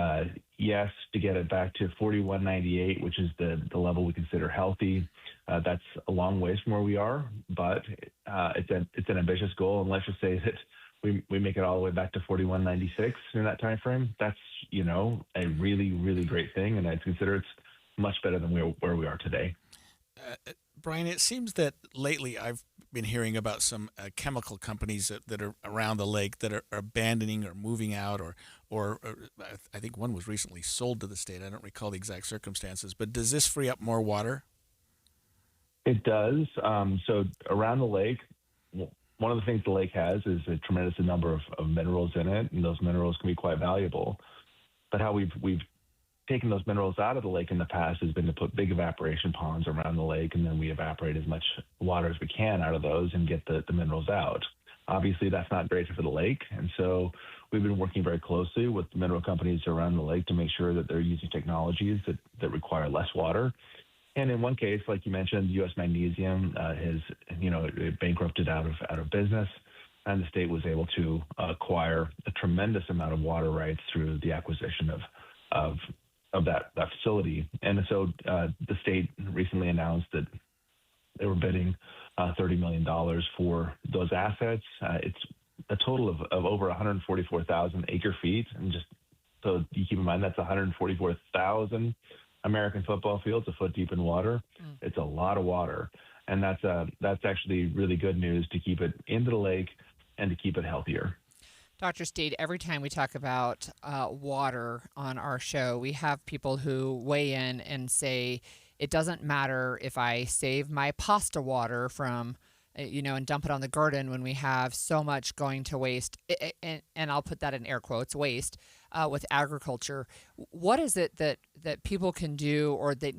yes, to get it back to 4198, which is the level we consider healthy, that's a long ways from where we are, but it's an ambitious goal. And let's just say that we make it all the way back to 4196 in that time frame. That's a really, really great thing, and I'd consider it's much better than where we are today. Brian, it seems that lately I've been hearing about some chemical companies that are around the lake that are abandoning or moving out, or I think one was recently sold to the state. I don't recall the exact circumstances, but does this free up more water? It does. So around the lake, one of the things the lake has is a tremendous number of minerals in it, and those minerals can be quite valuable. But how we've taken those minerals out of the lake in the past has been to put big evaporation ponds around the lake, and then we evaporate as much water as we can out of those and get the minerals out. Obviously, that's not great for the lake, and so we've been working very closely with the mineral companies around the lake to make sure that they're using technologies that require less water. And in one case, like you mentioned, U.S. Magnesium has, it bankrupted out of business, and the state was able to acquire a tremendous amount of water rights through the acquisition of that facility. And so the state recently announced that they were bidding $30 million for those assets. It's a total of over 144,000 acre feet. And just so you keep in mind, that's 144,000 American football fields a foot deep in water. It's a lot of water. And that's actually really good news to keep it into the lake and to keep it healthier. Dr. Stede, every time we talk about water on our show, we have people who weigh in and say, it doesn't matter if I save my pasta water from, and dump it on the garden when we have so much going to waste, and I'll put that in air quotes, waste, with agriculture. What is it that people can do or that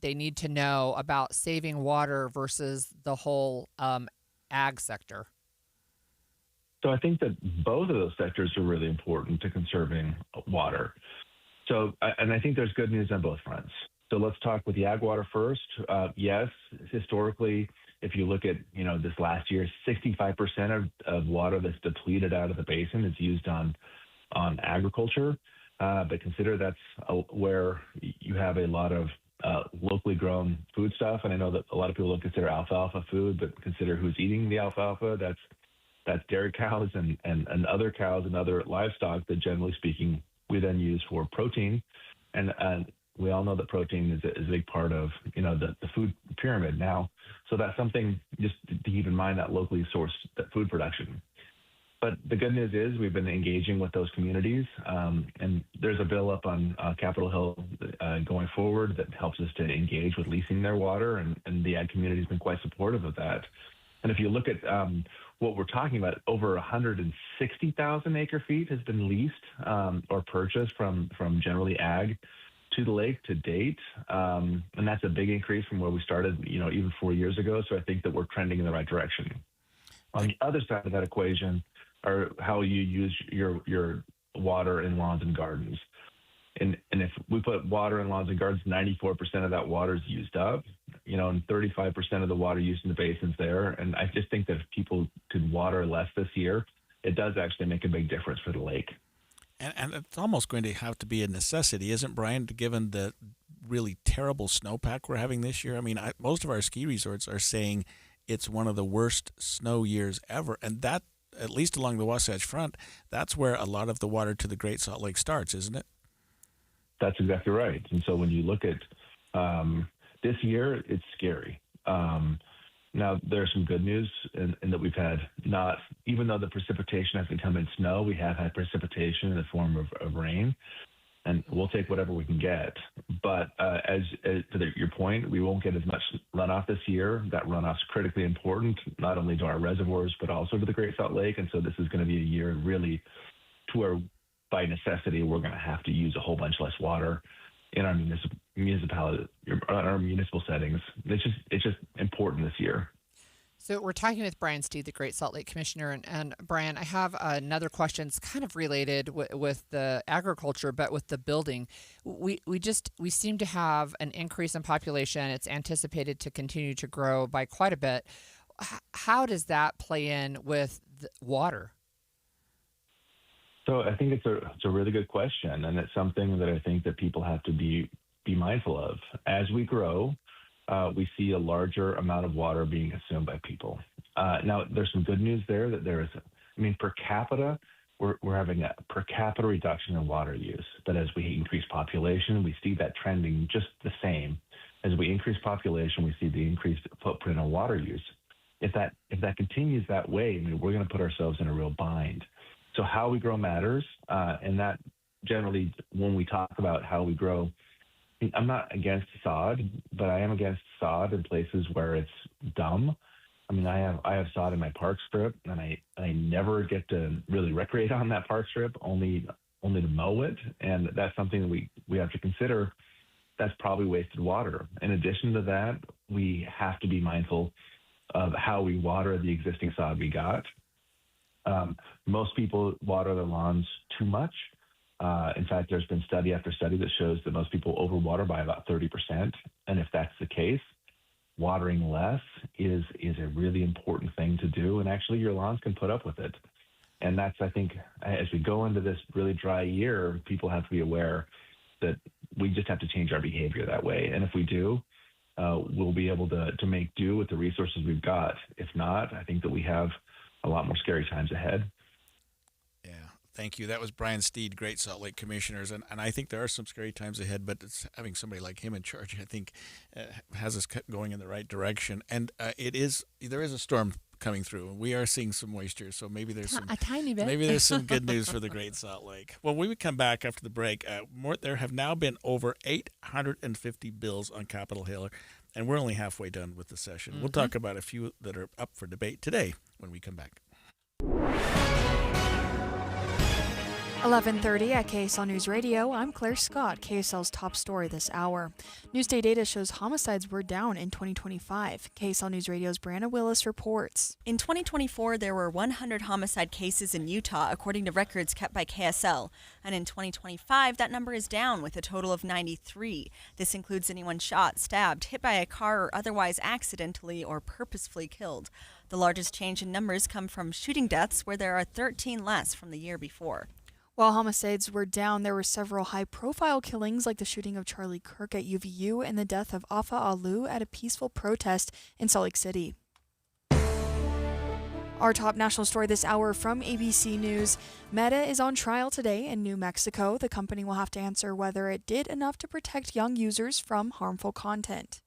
they need to know about saving water versus the whole ag sector? So I think that both of those sectors are really important to conserving water. So, and I think there's good news on both fronts. So let's talk with the ag water first. Yes, historically, if you look at, this last year, 65% of water that's depleted out of the basin is used on agriculture. But consider that's where you have a lot of locally grown food stuff. And I know that a lot of people don't consider alfalfa food, but consider who's eating the alfalfa. That's dairy cows and other cows and other livestock that, generally speaking, we then use for protein. And we all know that protein is a big part of, the food pyramid now. So that's something just to keep in mind, that locally sourced food production. But the good news is we've been engaging with those communities, and there's a bill up on Capitol Hill going forward that helps us to engage with leasing their water, and the ag community has been quite supportive of that. And if you look at what we're talking about, over 160,000 acre feet has been leased or purchased from generally ag to the lake to date. And that's a big increase from where we started, even 4 years ago. So I think that we're trending in the right direction. On the other side of that equation are how you use your water in lawns and gardens. And if we put water in lawns and gardens, 94% of that water is used up, and 35% of the water used in the basin's there. And I just think that if people could water less this year, it does actually make a big difference for the lake. And it's almost going to have to be a necessity, isn't it, Brian, given the really terrible snowpack we're having this year? I mean, most of our ski resorts are saying it's one of the worst snow years ever. And that, at least along the Wasatch Front, that's where a lot of the water to the Great Salt Lake starts, isn't it? That's exactly right. And so when you look at this year, it's scary. Now, there's some good news in that we've had even though the precipitation hasn't come in snow, we have had precipitation in the form of rain, and we'll take whatever we can get. But as to your point, we won't get as much runoff this year. That runoff's critically important, not only to our reservoirs, but also to the Great Salt Lake. And so this is going to be a year really to where, by necessity, we're going to have to use a whole bunch less water in our municipal settings. It's just important this year. So we're talking with Brian Stede, the Great Salt Lake Commissioner. And Brian, I have another question. It's kind of related with the agriculture, but with the building. We seem to have an increase in population. It's anticipated to continue to grow by quite a bit. How does that play in with the water? So I think it's a really good question, and it's something that I think that people have to be mindful of. As we grow, we see a larger amount of water being consumed by people. Now, there's some good news there that there is, per capita, we're having a per capita reduction in water use. But as we increase population, we see that trending just the same. As we increase population, we see the increased footprint of water use. If that continues that way, we're going to put ourselves in a real bind. So how we grow matters, and that generally, when we talk about how we grow, I'm not against sod, but I am against sod in places where it's dumb. I have sod in my park strip, and I never get to really recreate on that park strip, only to mow it, and that's something that we have to consider. That's probably wasted water. In addition to that, we have to be mindful of how we water the existing sod we got. Most people water their lawns too much. In fact, there's been study after study that shows that most people overwater by about 30%. And if that's the case, watering less is a really important thing to do. And actually, your lawns can put up with it. And that's, I think, as we go into this really dry year, people have to be aware that we just have to change our behavior that way. And if we do, we'll be able to make do with the resources we've got. If not, I think that we have a lot more scary times ahead. Yeah, thank you. That was Brian Steed, Great Salt Lake Commissioners, and I think there are some scary times ahead, but it's having somebody like him in charge, I think, has us going in the right direction. And there is a storm coming through. We are seeing some moisture, so maybe there's a tiny bit. Maybe there's some good news for the Great Salt Lake. Well, when we come back after the break, there have now been over 850 bills on Capitol Hill, and we're only halfway done with the session. We'll talk about a few that are up for debate today when we come back. 11:30 at KSL News Radio. I'm Claire Scott. KSL's top story this hour. Newsday data shows homicides were down in 2025. KSL News Radio's Brianna Willis reports. In 2024, there were 100 homicide cases in Utah, according to records kept by KSL. And in 2025, that number is down with a total of 93. This includes anyone shot, stabbed, hit by a car, or otherwise accidentally or purposefully killed. The largest change in numbers come from shooting deaths, where there are 13 less from the year before. While homicides were down, there were several high-profile killings like the shooting of Charlie Kirk at UVU and the death of Afa Alu at a peaceful protest in Salt Lake City. Our top national story this hour from ABC News. Meta is on trial today in New Mexico. The company will have to answer whether it did enough to protect young users from harmful content.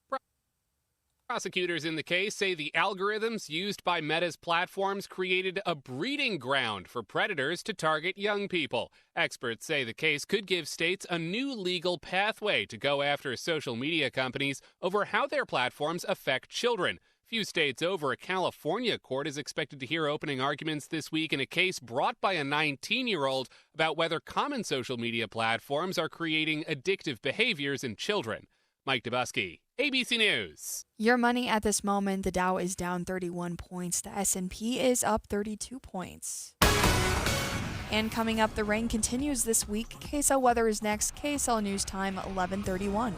Prosecutors in the case say the algorithms used by Meta's platforms created a breeding ground for predators to target young people. Experts say the case could give states a new legal pathway to go after social media companies over how their platforms affect children. Few states over, a California court is expected to hear opening arguments this week in a case brought by a 19-year-old about whether common social media platforms are creating addictive behaviors in children. Mike Dubusky, ABC News. Your money at this moment, the Dow is down 31 points. The S&P is up 32 points. And coming up, the rain continues this week. KSL weather is next. KSL News Time, 11:31.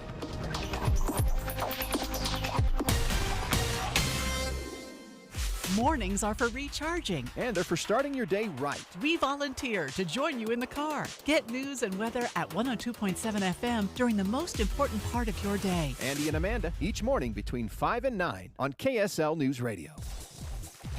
Mornings are for recharging. And they're for starting your day right. We volunteer to join you in the car. Get news and weather at 102.7 FM during the most important part of your day. Andy and Amanda, each morning between 5 and 9 on KSL News Radio.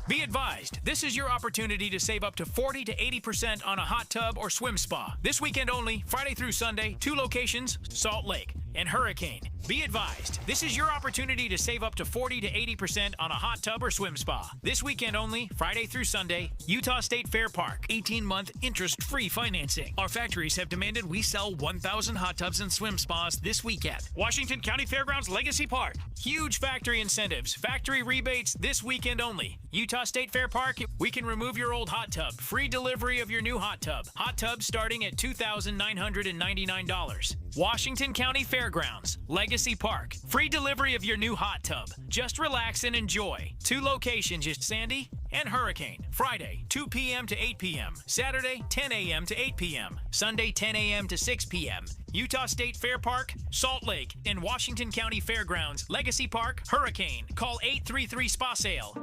Be advised, this is your opportunity to save up to 40 to 80% on a hot tub or swim spa. This weekend only, Friday through Sunday, 2 locations, Salt Lake and Hurricane. Be advised, this is your opportunity to save up to 40 to 80% on a hot tub or swim spa. This weekend only, Friday through Sunday, Utah State Fair Park. 18-month interest-free financing. Our factories have demanded we sell 1,000 hot tubs and swim spas this weekend. Washington County Fairgrounds Legacy Park. Huge factory incentives, factory rebates this weekend only. Utah State Fair Park, we can remove your old hot tub. Free delivery of your new hot tub. Hot tub starting at $2,999. Washington County Fairgrounds, Legacy Park. Free delivery of your new hot tub. Just relax and enjoy. 2 locations, Sandy and Hurricane. Friday, 2 p.m. to 8 p.m. Saturday, 10 a.m. to 8 p.m. Sunday, 10 a.m. to 6 p.m. Utah State Fair Park, Salt Lake, and Washington County Fairgrounds, Legacy Park, Hurricane. Call 833 SPA SALE.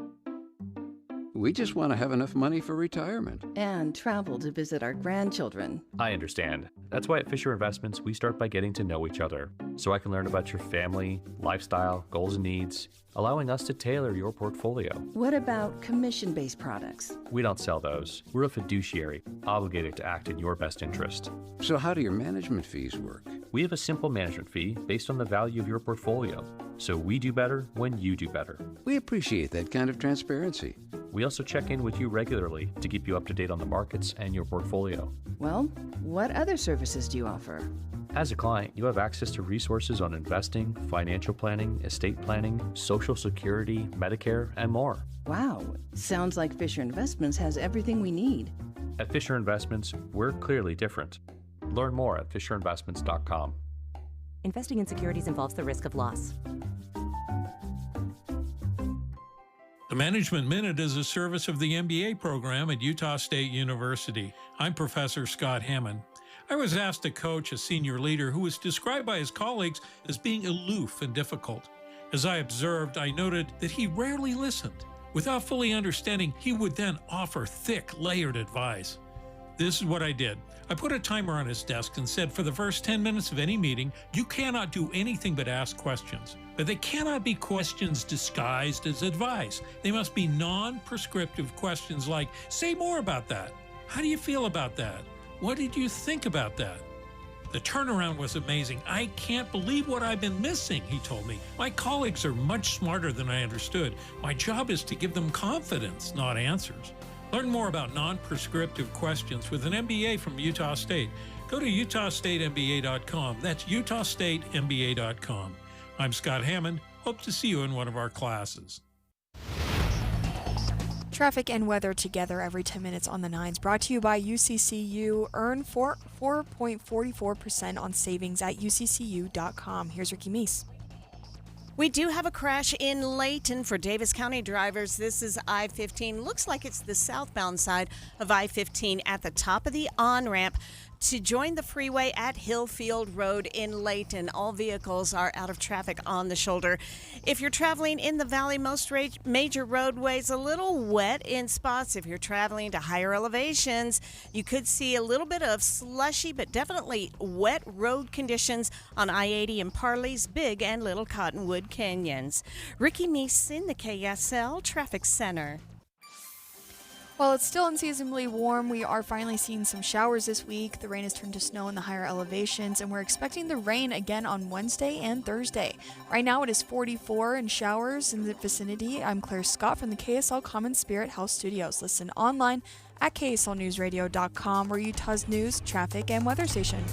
We just want to have enough money for retirement. And travel to visit our grandchildren. I understand. That's why at Fisher Investments, we start by getting to know each other, so I can learn about your family, lifestyle, goals and needs, allowing us to tailor your portfolio. What about commission-based products? We don't sell those. We're a fiduciary, obligated to act in your best interest. So how do your management fees work? We have a simple management fee based on the value of your portfolio, so we do better when you do better. We appreciate that kind of transparency. We also check in with you regularly to keep you up to date on the markets and your portfolio. Well, what other services do you offer? As a client, you have access to resources on investing, financial planning, estate planning, Social Security, Medicare, and more. Wow, sounds like Fisher Investments has everything we need. At Fisher Investments, we're clearly different. Learn more at fisherinvestments.com. Investing in securities involves the risk of loss. The Management Minute is a service of the MBA program at Utah State University. I'm Professor Scott Hammond. I was asked to coach a senior leader who was described by his colleagues as being aloof and difficult. As I observed, I noted that he rarely listened. Without fully understanding, he would then offer thick, layered advice. This is what I did. I put a timer on his desk and said for the first 10 minutes of any meeting, you cannot do anything but ask questions. But they cannot be questions disguised as advice. They must be non-prescriptive questions like, say more about that. How do you feel about that? What did you think about that? The turnaround was amazing. I can't believe what I've been missing, he told me. My colleagues are much smarter than I understood. My job is to give them confidence, not answers. Learn more about non-prescriptive questions with an MBA from Utah State. Go to utahstatemba.com. That's utahstatemba.com. I'm Scott Hammond. Hope to see you in one of our classes. Traffic and weather together every 10 minutes on the 9s. Brought to you by UCCU. Earn 4.44% on savings at uccu.com. Here's Ricky Meese. We do have a crash in Layton for Davis County drivers. This is I-15. Looks like it's the southbound side of I-15 at the top of the on-ramp to join the freeway at Hillfield Road in Layton. All vehicles are out of traffic on the shoulder. If you're traveling in the valley, most major roadways a little wet in spots. If you're traveling to higher elevations, you could see a little bit of slushy but definitely wet road conditions on I-80 in Parley's Big and Little Cottonwood Canyons. Ricky Meese in the KSL Traffic Center. While it's still unseasonably warm, we are finally seeing some showers this week. The rain has turned to snow in the higher elevations, and we're expecting the rain again on Wednesday and Thursday. Right now it is 44 and showers in the vicinity. I'm Claire Scott from the KSL Common Spirit Health Studios. Listen online at kslnewsradio.com, or Utah's news, traffic, and weather station.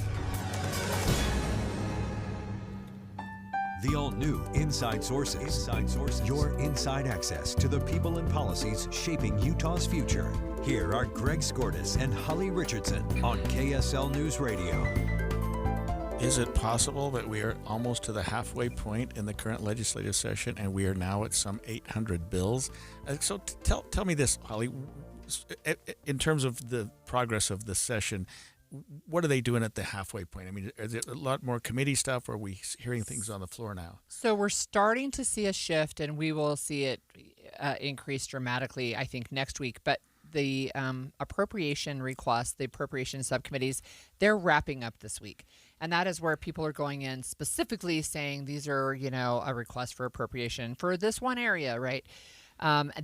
The all-new Inside Sources. Inside Sources. Your inside access to the people and policies shaping Utah's future. Here are Greg Skordas and Holly Richardson on KSL News Radio. Is it possible that we are almost to the halfway point in the current legislative session and we are now at some 800 bills? So tell me this, Holly, in terms of the progress of the session, what are they doing at the halfway point? I mean, is it a lot more committee stuff, or are we hearing things on the floor now? So we're starting to see a shift, and we will see it increase dramatically, I think, next week. But the appropriation requests, the appropriation subcommittees, they're wrapping up this week. And that is where people are going in specifically saying these are, a request for appropriation for this one area, right?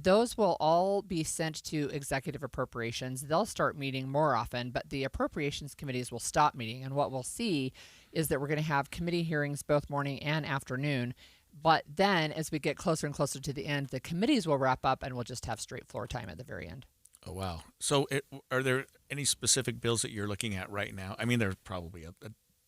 Those will all be sent to executive appropriations. They'll start meeting more often, but the appropriations committees will stop meeting. And what we'll see is that we're going to have committee hearings both morning and afternoon. But then as we get closer and closer to the end, the committees will wrap up and we'll just have straight floor time at the very end. Oh, wow. So are there any specific bills that you're looking at right now? I mean, there's probably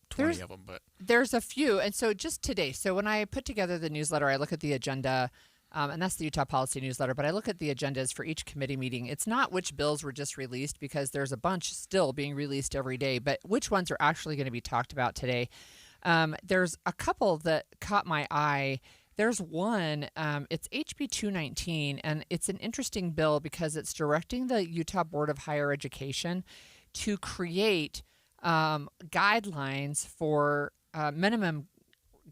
20 of them, but there's a few. And so just today, so when I put together the newsletter, I look at the agenda. And that's the Utah Policy Newsletter. But I look at the agendas for each committee meeting. It's not which bills were just released, because there's a bunch still being released every day, but which ones are actually going to be talked about today. There's a couple that caught my eye. There's one, it's HB 219, and it's an interesting bill because it's directing the Utah Board of Higher Education to create guidelines for minimum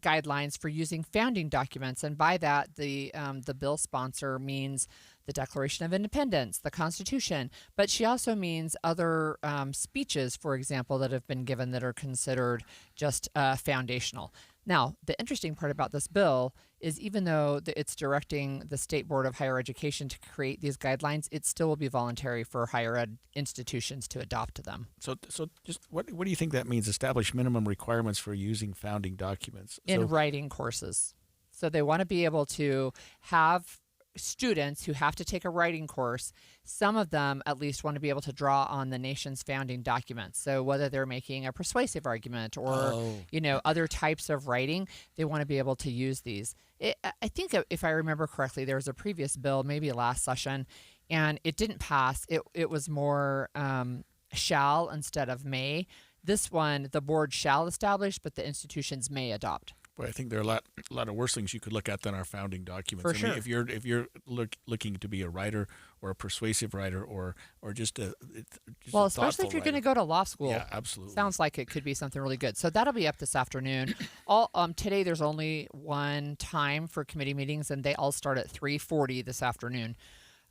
guidelines for using founding documents, and by that, the bill sponsor means the Declaration of Independence, the Constitution, but she also means other speeches, for example, that have been given that are considered just foundational. Now, the interesting part about this bill is even though it's directing the State Board of Higher Education to create these guidelines, it still will be voluntary for higher ed institutions to adopt them. So just what do you think that means? Establish minimum requirements for using founding documents in writing courses. So they want to be able to have students who have to take a writing course, some of them at least want to be able to draw on the nation's founding documents. So whether they're making a persuasive argument or other types of writing, they want to be able to use these. I think if I remember correctly, there was a previous bill, maybe last session, and it didn't pass. It was more shall instead of may. This one, the board shall establish, but the institutions may adopt. Boy, I think there are a lot of worse things you could look at than our founding documents. For sure. If you're looking to be a writer or a persuasive writer or just especially if you're going to go to law school. Yeah, absolutely. Sounds like it could be something really good. So that'll be up this afternoon. Today there's only one time for committee meetings, and they all start at 3:40 this afternoon.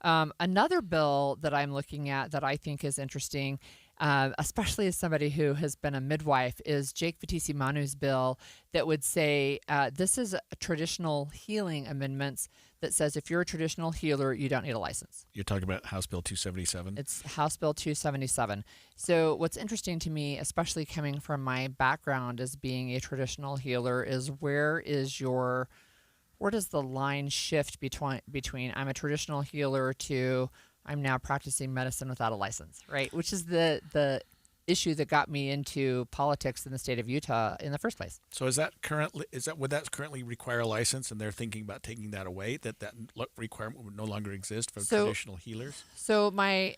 Another bill that I'm looking at that I think is interesting, especially as somebody who has been a midwife, is Jake Fittisimanu's bill that would say this is a traditional healing amendments that says if you're a traditional healer, you don't need a license. You're talking about House Bill 277? It's House Bill 277. So what's interesting to me, especially coming from my background as being a traditional healer, is where does the line shift between I'm a traditional healer to I'm now practicing medicine without a license, right? Which is the issue that got me into politics in the state of Utah in the first place. So would that currently require a license, and they're thinking about taking that away? That requirement would no longer exist for traditional healers? So my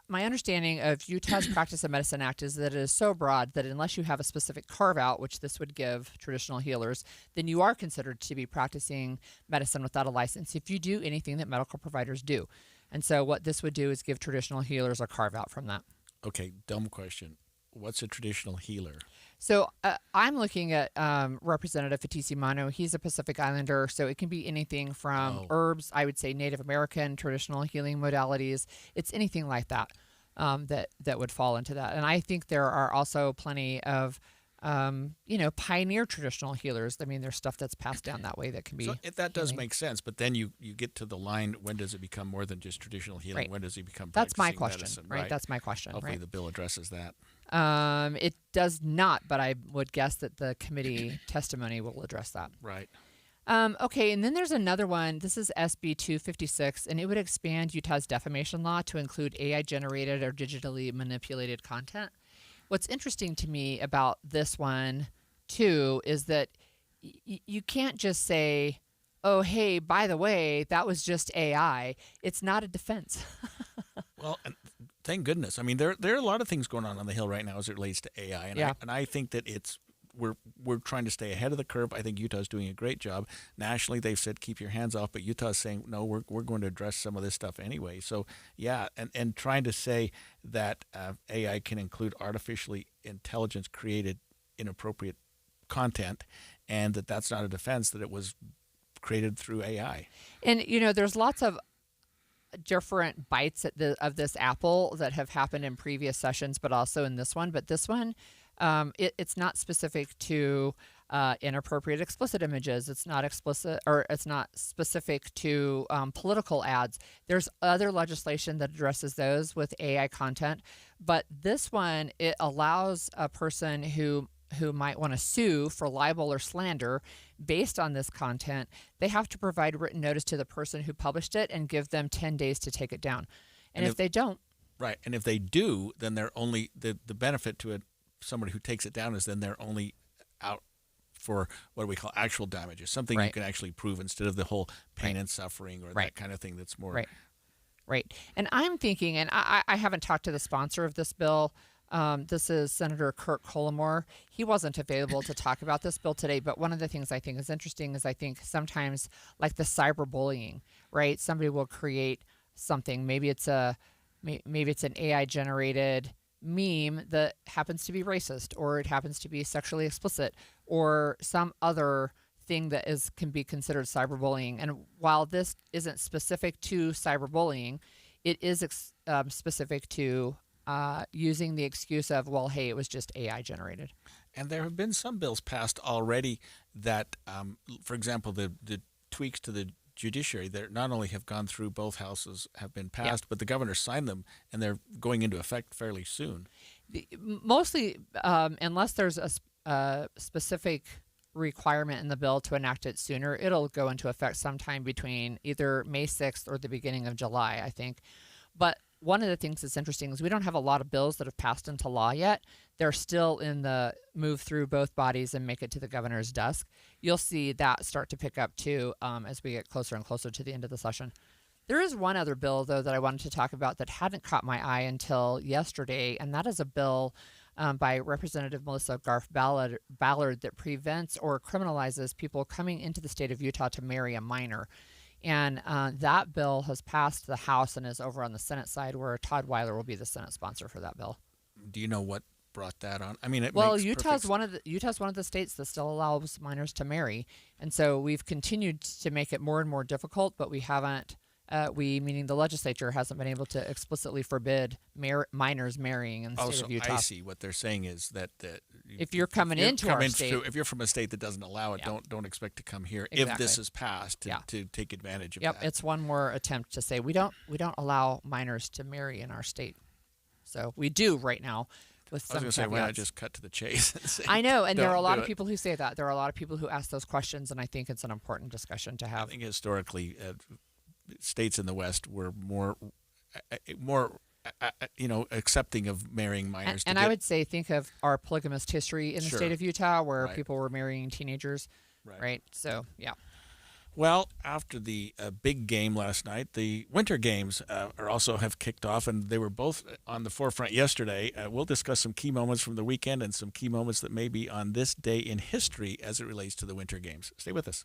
understanding of Utah's Practice of Medicine Act is that it is so broad that unless you have a specific carve out, which this would give traditional healers, then you are considered to be practicing medicine without a license if you do anything that medical providers do. And so what this would do is give traditional healers a carve out from that. Okay, dumb question. What's a traditional healer? So I'm looking at Representative Fittisimanou. He's a Pacific Islander, so it can be anything from herbs, I would say Native American traditional healing modalities. It's anything like that that would fall into that. And I think there are also plenty of pioneer traditional healers. I mean, there's stuff that's passed down that way that can be. So that does make sense, but then you get to the line. When does it become more than just traditional healing? Right. When does it become? That's my question, medicine? right? That's my question. Hopefully, right? the bill addresses that. It does not, but I would guess that the committee testimony will address that. Right. Okay, and then there's another one. This is SB 256, and it would expand Utah's defamation law to include AI-generated or digitally manipulated content. What's interesting to me about this one, too, is that you can't just say, oh, hey, by the way, that was just AI. It's not a defense. Well, and thank goodness. I mean, there are a lot of things going on the Hill right now as it relates to AI, and I think that we're trying to stay ahead of the curve. I think Utah's doing a great job. Nationally, they've said keep your hands off, but Utah's saying no, we're going to address some of this stuff anyway. So yeah, and trying to say that AI can include artificially intelligence created inappropriate content, and that's not a defense, that it was created through AI. And there's lots of different bites of this apple that have happened in previous sessions, but also in this one. But this one, it's not specific to inappropriate explicit images. It's not explicit, or it's not specific to political ads. There's other legislation that addresses those with AI content, but this one, it allows a person who might want to sue for libel or slander based on this content. They have to provide written notice to the person who published it and give them 10 days to take it down. And if they don't, right, and if they do, then they're only the benefit to it. Somebody who takes it down is then they're only out for what we call actual damages, something you can actually prove instead of the whole pain and suffering or that kind of thing. That's more right. And I'm thinking, and I haven't talked to the sponsor of this bill. This is Senator Kirk Collimore. He wasn't available to talk about this bill today, but one of the things I think is interesting is I think sometimes, like the cyberbullying, right? Somebody will create something. Maybe it's an AI generated meme that happens to be racist, or it happens to be sexually explicit, or some other thing that can be considered cyberbullying. And while this isn't specific to cyberbullying, it is specific to using the excuse of, well, hey, it was just AI generated. And there have been some bills passed already that, for example, the tweaks to the judiciary, they not only have gone through both houses, have been passed, but the governor signed them, and they're going into effect fairly soon. Mostly, unless there's a specific requirement in the bill to enact it sooner, it'll go into effect sometime between either May 6th or the beginning of July, I think. But one of the things that's interesting is we don't have a lot of bills that have passed into law yet. They're still in the move through both bodies and make it to the governor's desk. You'll see that start to pick up too as we get closer and closer to the end of the session. There is one other bill, though, that I wanted to talk about that hadn't caught my eye until yesterday, and that is a bill by Representative Melissa Garth Ballard that prevents or criminalizes people coming into the state of Utah to marry a minor. And that bill has passed the House and is over on the Senate side, where Todd Weiler will be the Senate sponsor for that bill. Do you know what brought that on? I mean, Utah's one of the states that still allows minors to marry, and so we've continued to make it more and more difficult, but we haven't. Meaning the legislature, hasn't been able to explicitly forbid minors marrying in the state of Utah. I see. What they're saying is that if you're coming into our state, if you're from a state that doesn't allow it, don't expect to come here Exactly. if this is passed to take advantage of that. that. It's one more attempt to say we don't allow minors to marry in our state. So we do right now. With some I was going to say, why not just cut to the chase? And say, I know, and there are a lot of people who say that. There are a lot of people who ask those questions, and I think it's an important discussion to have. I think historically, states in the West were more accepting of marrying minors. And I would say, think of our polygamist history in the state of Utah, where people were marrying teenagers, right? So, yeah. Well, after the big game last night, the Winter Games also have kicked off, and they were both on the forefront yesterday. We'll discuss some key moments from the weekend and some key moments that may be on this day in history as it relates to the Winter Games. Stay with us.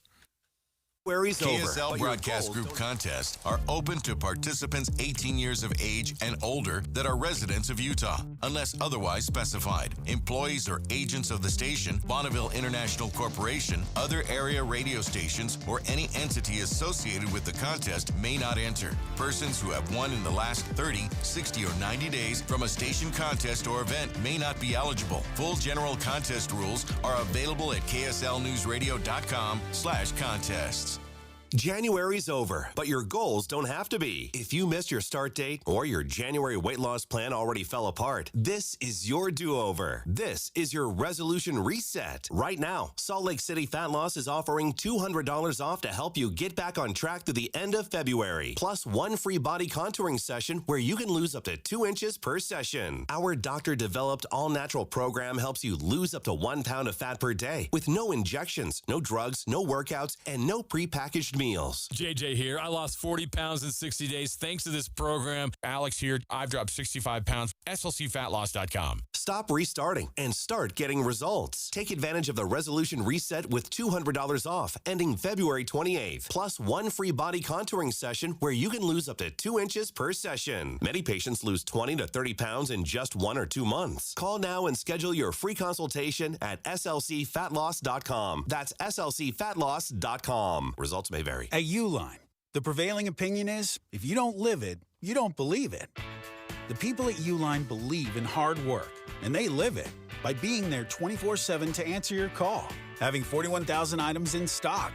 KSL Broadcast Group contests are open to participants 18 years of age and older that are residents of Utah, unless otherwise specified. Employees or agents of the station, Bonneville International Corporation, other area radio stations, or any entity associated with the contest may not enter. Persons who have won in the last 30, 60, or 90 days from a station contest or event may not be eligible. Full general contest rules are available at kslnewsradio.com/contests. January's over, but your goals don't have to be. If you missed your start date or your January weight loss plan already fell apart, this is your do-over. This is your resolution reset. Right now, Salt Lake City Fat Loss is offering $200 off to help you get back on track to the end of February, plus one free body contouring session where you can lose up to 2 inches per session. Our doctor-developed all-natural program helps you lose up to 1 pound of fat per day with no injections, no drugs, no workouts, and no prepackaged meals. JJ here. I lost 40 pounds in 60 days thanks to this program. Alex here. I've dropped 65 pounds. SLCfatloss.com. Stop restarting and start getting results. Take advantage of the resolution reset with $200 off ending February 28th, plus one free body contouring session where you can lose up to 2 inches per session. Many patients lose 20 to 30 pounds in just 1 or 2 months. Call now and schedule your free consultation at SLCfatloss.com. That's SLCfatloss.com. Results may vary. At Uline, the prevailing opinion is, if you don't live it, you don't believe it. The people at Uline believe in hard work, and they live it by being there 24/7 to answer your call, having 41,000 items in stock,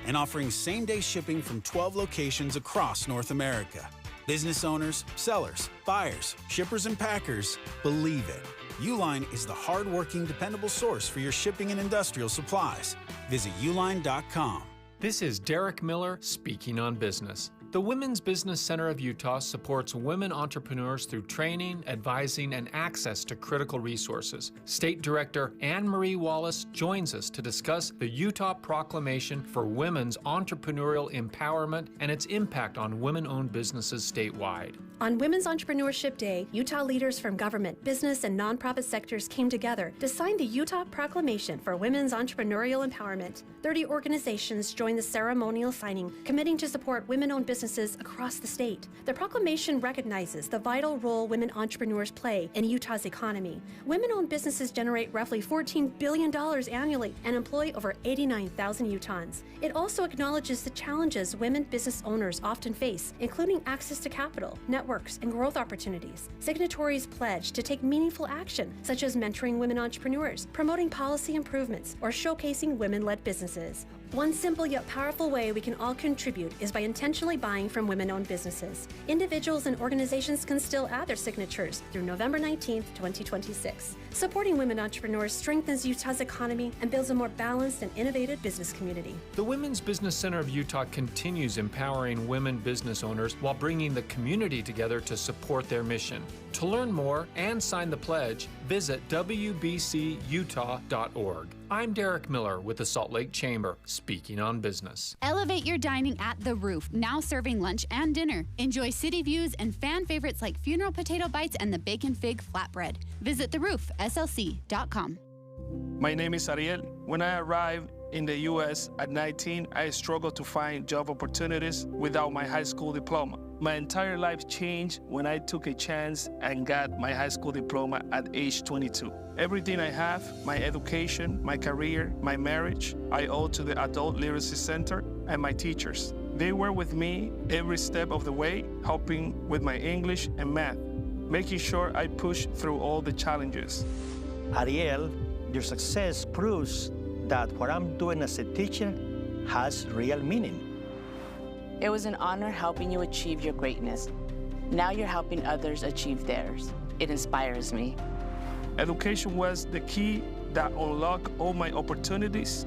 and offering same-day shipping from 12 locations across North America. Business owners, sellers, buyers, shippers, and packers believe it. Uline is the hard-working, dependable source for your shipping and industrial supplies. Visit uline.com. This is Derek Miller speaking on business. The Women's Business Center of Utah supports women entrepreneurs through training, advising, and access to critical resources. State Director Anne Marie Wallace joins us to discuss the Utah Proclamation for Women's Entrepreneurial Empowerment and its impact on women-owned businesses statewide. On Women's Entrepreneurship Day, Utah leaders from government, business, and nonprofit sectors came together to sign the Utah Proclamation for Women's Entrepreneurial Empowerment. 30 organizations joined the ceremonial signing, committing to support women-owned businesses businesses across the state. The proclamation recognizes the vital role women entrepreneurs play in Utah's economy. Women-owned businesses generate roughly $14 billion annually and employ over 89,000 Utahns. It also acknowledges the challenges women business owners often face, including access to capital, networks, and growth opportunities. Signatories pledge to take meaningful action, such as mentoring women entrepreneurs, promoting policy improvements, or showcasing women-led businesses. One simple yet powerful way we can all contribute is by intentionally buying from women-owned businesses. Individuals and organizations can still add their signatures through November 19th, 2026. Supporting women entrepreneurs strengthens Utah's economy and builds a more balanced and innovative business community. The Women's Business Center of Utah continues empowering women business owners while bringing the community together to support their mission. To learn more and sign the pledge, visit wbcutah.org. I'm Derek Miller with the Salt Lake Chamber, speaking on business. Elevate your dining at The Roof, now serving lunch and dinner. Enjoy city views and fan favorites like funeral potato bites and the bacon fig flatbread. Visit theroofslc.com. My name is Ariel. When I arrived in the U.S. at 19, I struggled to find job opportunities without my high school diploma. My entire life changed when I took a chance and got my high school diploma at age 22. Everything I have, my education, my career, my marriage, I owe to the Adult Literacy Center and my teachers. They were with me every step of the way, helping with my English and math, making sure I pushed through all the challenges. Ariel, your success proves that what I'm doing as a teacher has real meaning. It was an honor helping you achieve your greatness. Now you're helping others achieve theirs. It inspires me. Education was the key that unlocked all my opportunities.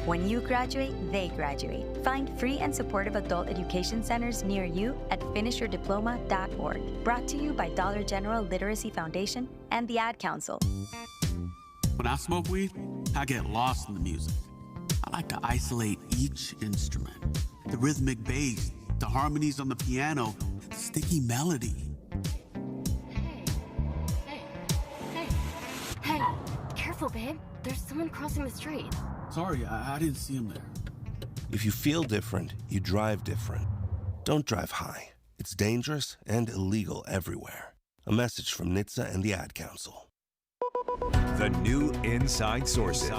When you graduate, they graduate. Find free and supportive adult education centers near you at finishyourdiploma.org. Brought to you by Dollar General Literacy Foundation and the Ad Council. When I smoke weed, I get lost in the music. I like to isolate each instrument. The rhythmic bass, the harmonies on the piano, the sticky melody. Hey, careful, babe. There's someone crossing the street. Sorry, I didn't see him there. If you feel different, you drive different. Don't drive high. It's dangerous and illegal everywhere. A message from NHTSA and the Ad Council. The new Inside Sources.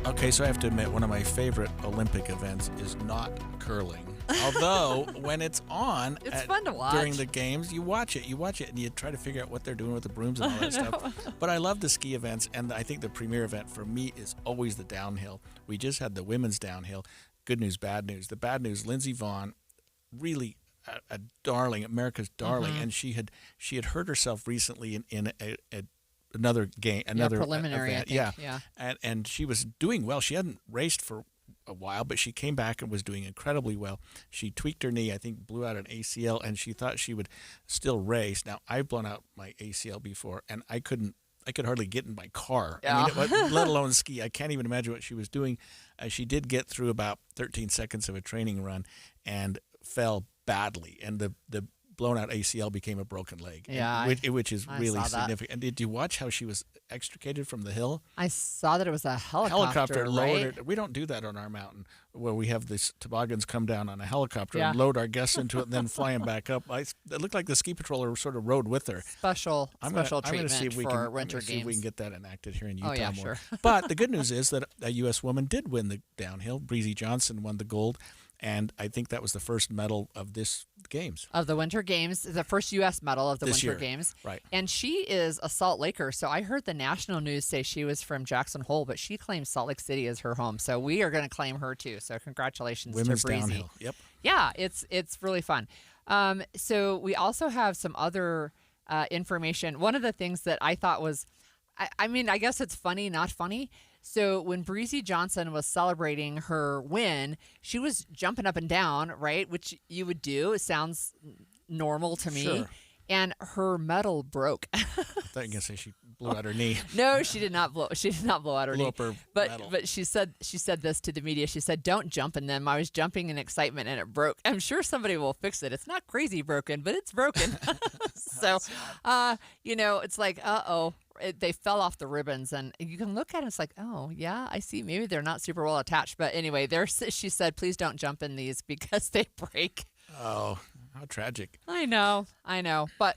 Okay, so I have to admit, one of my favorite Olympic events is not curling. Although, when it's on It's fun to watch. during the games, you watch it, and you try to figure out what they're doing with the brooms and all that stuff. But I love the ski events, and I think the premier event for me is always the downhill. We just had the women's downhill. Good news, bad news. The bad news, Lindsey Vonn, really a darling, America's darling, and she had hurt herself recently in another game, another preliminary event. I think. Yeah. And she was doing well. She hadn't raced for a while, but she came back and was doing incredibly well. She tweaked her knee, I think blew out an ACL, and she thought she would still race. Now, I've blown out my ACL before, and I could hardly get in my car. Yeah. I mean, let alone ski. I can't even imagine what she was doing. She did get through about 13 seconds of a training run and fell badly, and the blown out ACL became a broken leg. Yeah, which is I really saw that. significant. And did you watch how she was extricated from the hill? I saw that it was a helicopter, lowered right? her. We don't do that on our mountain, where we have these toboggans come down on a helicopter Yeah. and load our guests into it and then fly them back up. It looked like the ski patroller sort of rode with her. Special treatment see if we for can, winter see if we games. can get that enacted here in Utah Oh, yeah, more. sure. But the good news is that a U.S. woman did win the downhill. Breezy Johnson won the gold, and I think that was the first medal of this games. Of the Winter Games, the first U.S. medal of the This Winter year, Games. right. And she is a Salt Laker. So I heard the national news say she was from Jackson Hole, but she claims Salt Lake City as her home. So we are going to claim her too. So congratulations Women's to Breezy. downhill. Yep. Yeah, it's really fun. So we also have some other information. One of the things that I thought was, I mean, I guess it's funny, not funny. So when Breezy Johnson was celebrating her win, she was jumping up and down, right? Which you would do. It sounds normal to me. Sure. And her medal broke. I thought you were going to say she blew out her knee. No, she did not blow. She did not blow out her Blew knee. up her but medal. but she said this to the media. She said, "Don't jump in them." I was jumping in excitement and it broke. I'm sure somebody will fix it. It's not crazy broken, but it's broken. So, it's like, they fell off the ribbons, and you can look at it, it's like, oh, yeah, I see. Maybe they're not super well attached. But anyway, she said, please don't jump in these because they break. Oh, how tragic. I know. But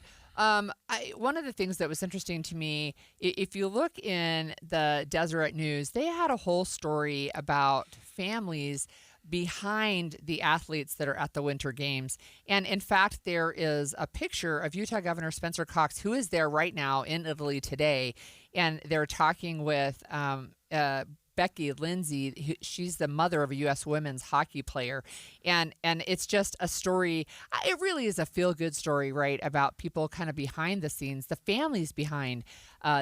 one of the things that was interesting to me, if you look in the Deseret News, they had a whole story about families behind the athletes that are at the Winter Games. And in fact, there is a picture of Utah Governor Spencer Cox, who is there right now in Italy today. And they're talking with Becky Lindsay. She's the mother of a U.S. women's hockey player. And it's just a story. It really is a feel-good story, right, about people kind of behind the scenes, the families behind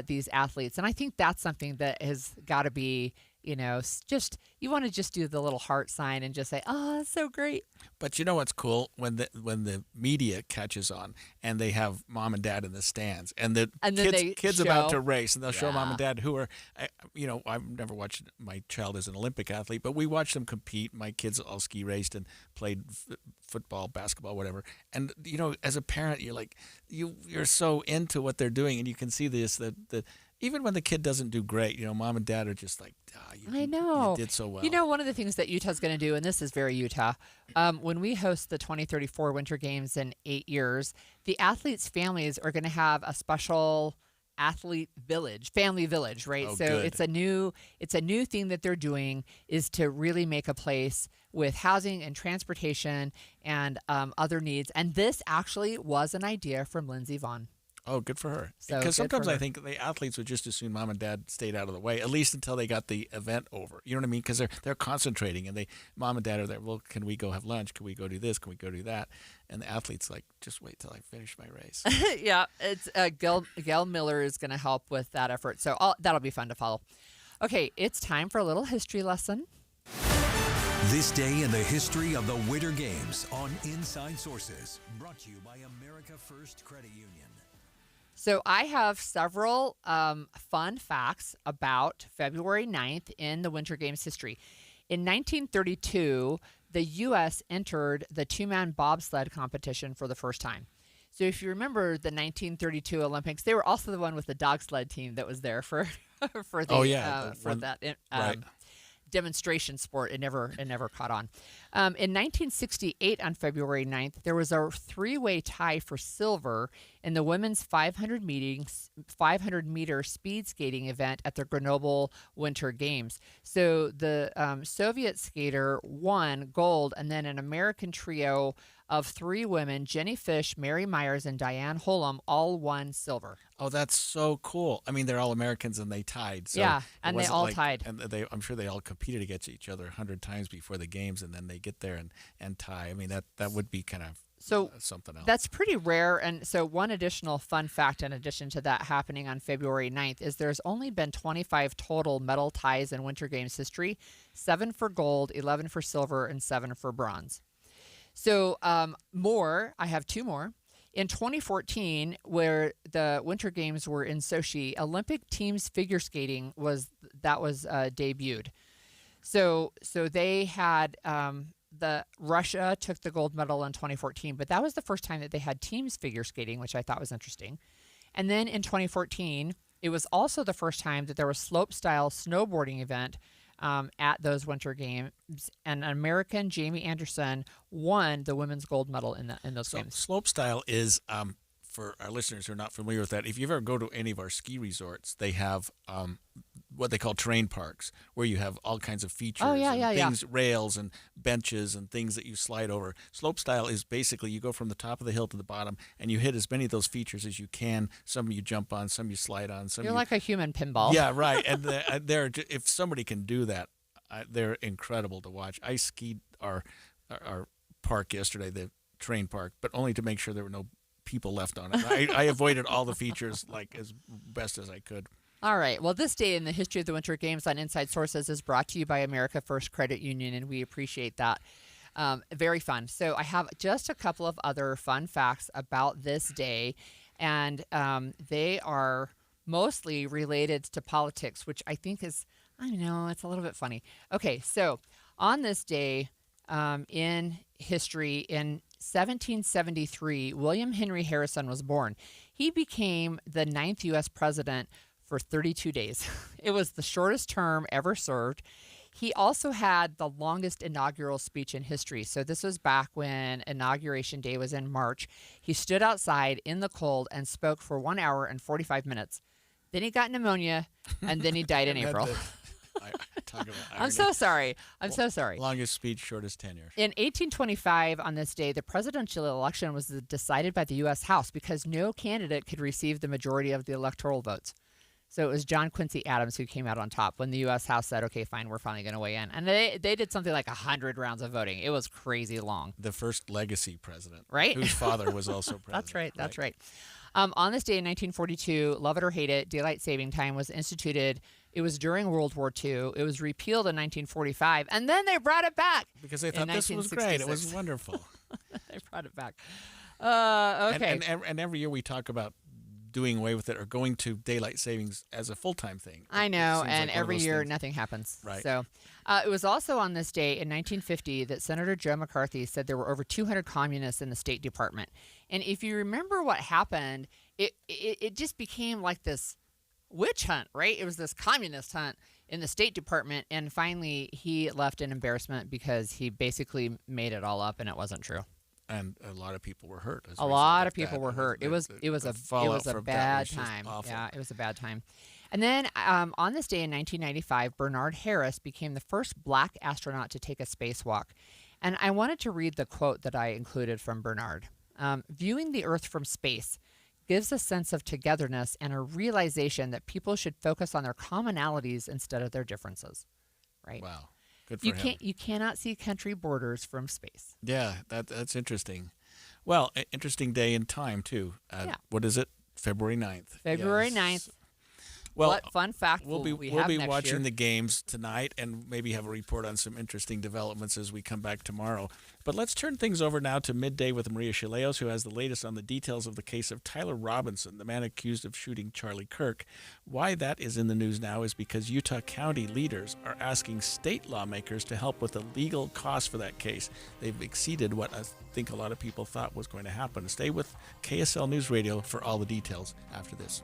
these athletes. And I think that's something that has got to be, just you want to just do the little heart sign and just say, oh, that's so great. But you know what's cool? When the media catches on and they have mom and dad in the stands and the kids about to race, and they'll show mom and dad who are, I've never watched my child as an Olympic athlete, but we watched them compete. My kids all ski raced and played football, basketball, whatever. And, as a parent, you're like, you're so into what they're doing, and you can see this, even when the kid doesn't do great, mom and dad are just like, I know. You did so well. One of the things that Utah's going to do, and this is very Utah, when we host the 2034 Winter Games in 8 years, the athletes' families are going to have a special family village, right? Oh, so good. it's a new thing that they're doing, is to really make a place with housing and transportation and other needs. And this actually was an idea from Lindsey Vonn. Oh, good for her. So because sometimes I I think the athletes would just assume mom and dad stayed out of the way, at least until they got the event over. You know what I mean? Because they're concentrating, and mom and dad are there. Well, can we go have lunch? Can we go do this? Can we go do that? And the athlete's like, just wait till I finish my race. Yeah, it's Gail Miller is going to help with that effort. So that'll be fun to follow. Okay, it's time for a little history lesson. This day in the history of the Winter Games on Inside Sources, brought to you by America First Credit Union. So I have several fun facts about February 9th in the Winter Games history. In 1932, the U.S. entered the two-man bobsled competition for the first time. So if you remember the 1932 Olympics, they were also the one with the dog sled team that was there for that demonstration sport. It never caught on. In 1968, on February 9th, there was a three-way tie for silver in the women's 500-meter speed skating event at the Grenoble Winter Games. So the Soviet skater won gold, and then an American trio of three women, Jenny Fish, Mary Myers, and Diane Holm, all won silver. Oh, that's so cool. I mean, they're all Americans, and they tied. So yeah, and they all tied. And I'm sure they all competed against each other 100 times before the games, and then they get there and tie. I mean, that would be kind of something else. That's pretty rare. And so one additional fun fact in addition to that happening on February 9th is there's only been 25 total medal ties in Winter Games history, 7 for gold, 11 for silver, and 7 for bronze. So I have 2 more. In 2014, where the Winter Games were in Sochi, Olympic teams figure skating was debuted. So they had Russia took the gold medal in 2014, but that was the first time that they had teams figure skating, which I thought was interesting. And then in 2014, it was also the first time that there was slope-style snowboarding event at those Winter Games, and American Jamie Anderson won the women's gold medal in those games. Slope style is, for our listeners who are not familiar with that, if you ever go to any of our ski resorts, they have what they call terrain parks, where you have all kinds of features, rails and benches and things that you slide over. Slope style is basically you go from the top of the hill to the bottom, and you hit as many of those features as you can. Some you jump on, some you slide on. You're like a human pinball. Yeah, right. And if somebody can do that, they're incredible to watch. I skied our park yesterday, the terrain park, but only to make sure there were no people left on it. I avoided all the features like as best as I could. All right. Well, this day in the history of the Winter Games on Inside Sources is brought to you by America First Credit Union, and we appreciate that. Very fun. So I have just a couple of other fun facts about this day, and they are mostly related to politics, which I think is, I know, it's a little bit funny. Okay, so on this day in history, in 1773, William Henry Harrison was born. He became the 9th U.S. president for 32 days. It was the shortest term ever served. He also had the longest inaugural speech in history. So this was back when Inauguration Day was in March. He stood outside in the cold and spoke for 1 hour and 45 minutes. Then he got pneumonia, and then he died in April. I'm so sorry. So sorry. Longest speech, shortest tenure. In 1825, on this day, the presidential election was decided by the U.S. House because no candidate could receive the majority of the electoral votes. So it was John Quincy Adams who came out on top when the U.S. House said, okay, fine, we're finally going to weigh in. And they did something like 100 rounds of voting. It was crazy long. The first legacy president. Right? Whose father was also president. That's right. On this day in 1942, love it or hate it, daylight saving time was instituted. It was during World War II. It was repealed in 1945, and then they brought it back. Because they thought this was great. It was wonderful. They brought it back. Okay. And every year we talk about doing away with it or going to daylight savings as a full-time thing. I know, and like every year nothing happens. Right. So it was also on this day in 1950 that Senator Joe McCarthy said there were over 200 communists in the State Department. And if you remember what happened, it just became like this witch hunt, right? It was this communist hunt in the State Department, and finally he left in embarrassment because he basically made it all up and it wasn't true. And a lot of people were hurt. A lot of people were hurt. It was a bad time. Yeah, it was a bad time. And then on this day in 1995, Bernard Harris became the first black astronaut to take a spacewalk. And I wanted to read the quote that I included from Bernard. Viewing the Earth from space gives a sense of togetherness and a realization that people should focus on their commonalities instead of their differences. Right? Wow. Good for him. You cannot see country borders from space. Yeah, that's interesting. Well, interesting day in time, too. What is it? February 9th. February 9th. Well, what fun fact we'll be watching the games tonight and maybe have a report on some interesting developments as we come back tomorrow. But let's turn things over now to Midday with Maria Shileos, who has the latest on the details of the case of Tyler Robinson, the man accused of shooting Charlie Kirk. Why that is in the news now is because Utah County leaders are asking state lawmakers to help with the legal costs for that case. They've exceeded what I think a lot of people thought was going to happen. Stay with KSL News Radio for all the details after this.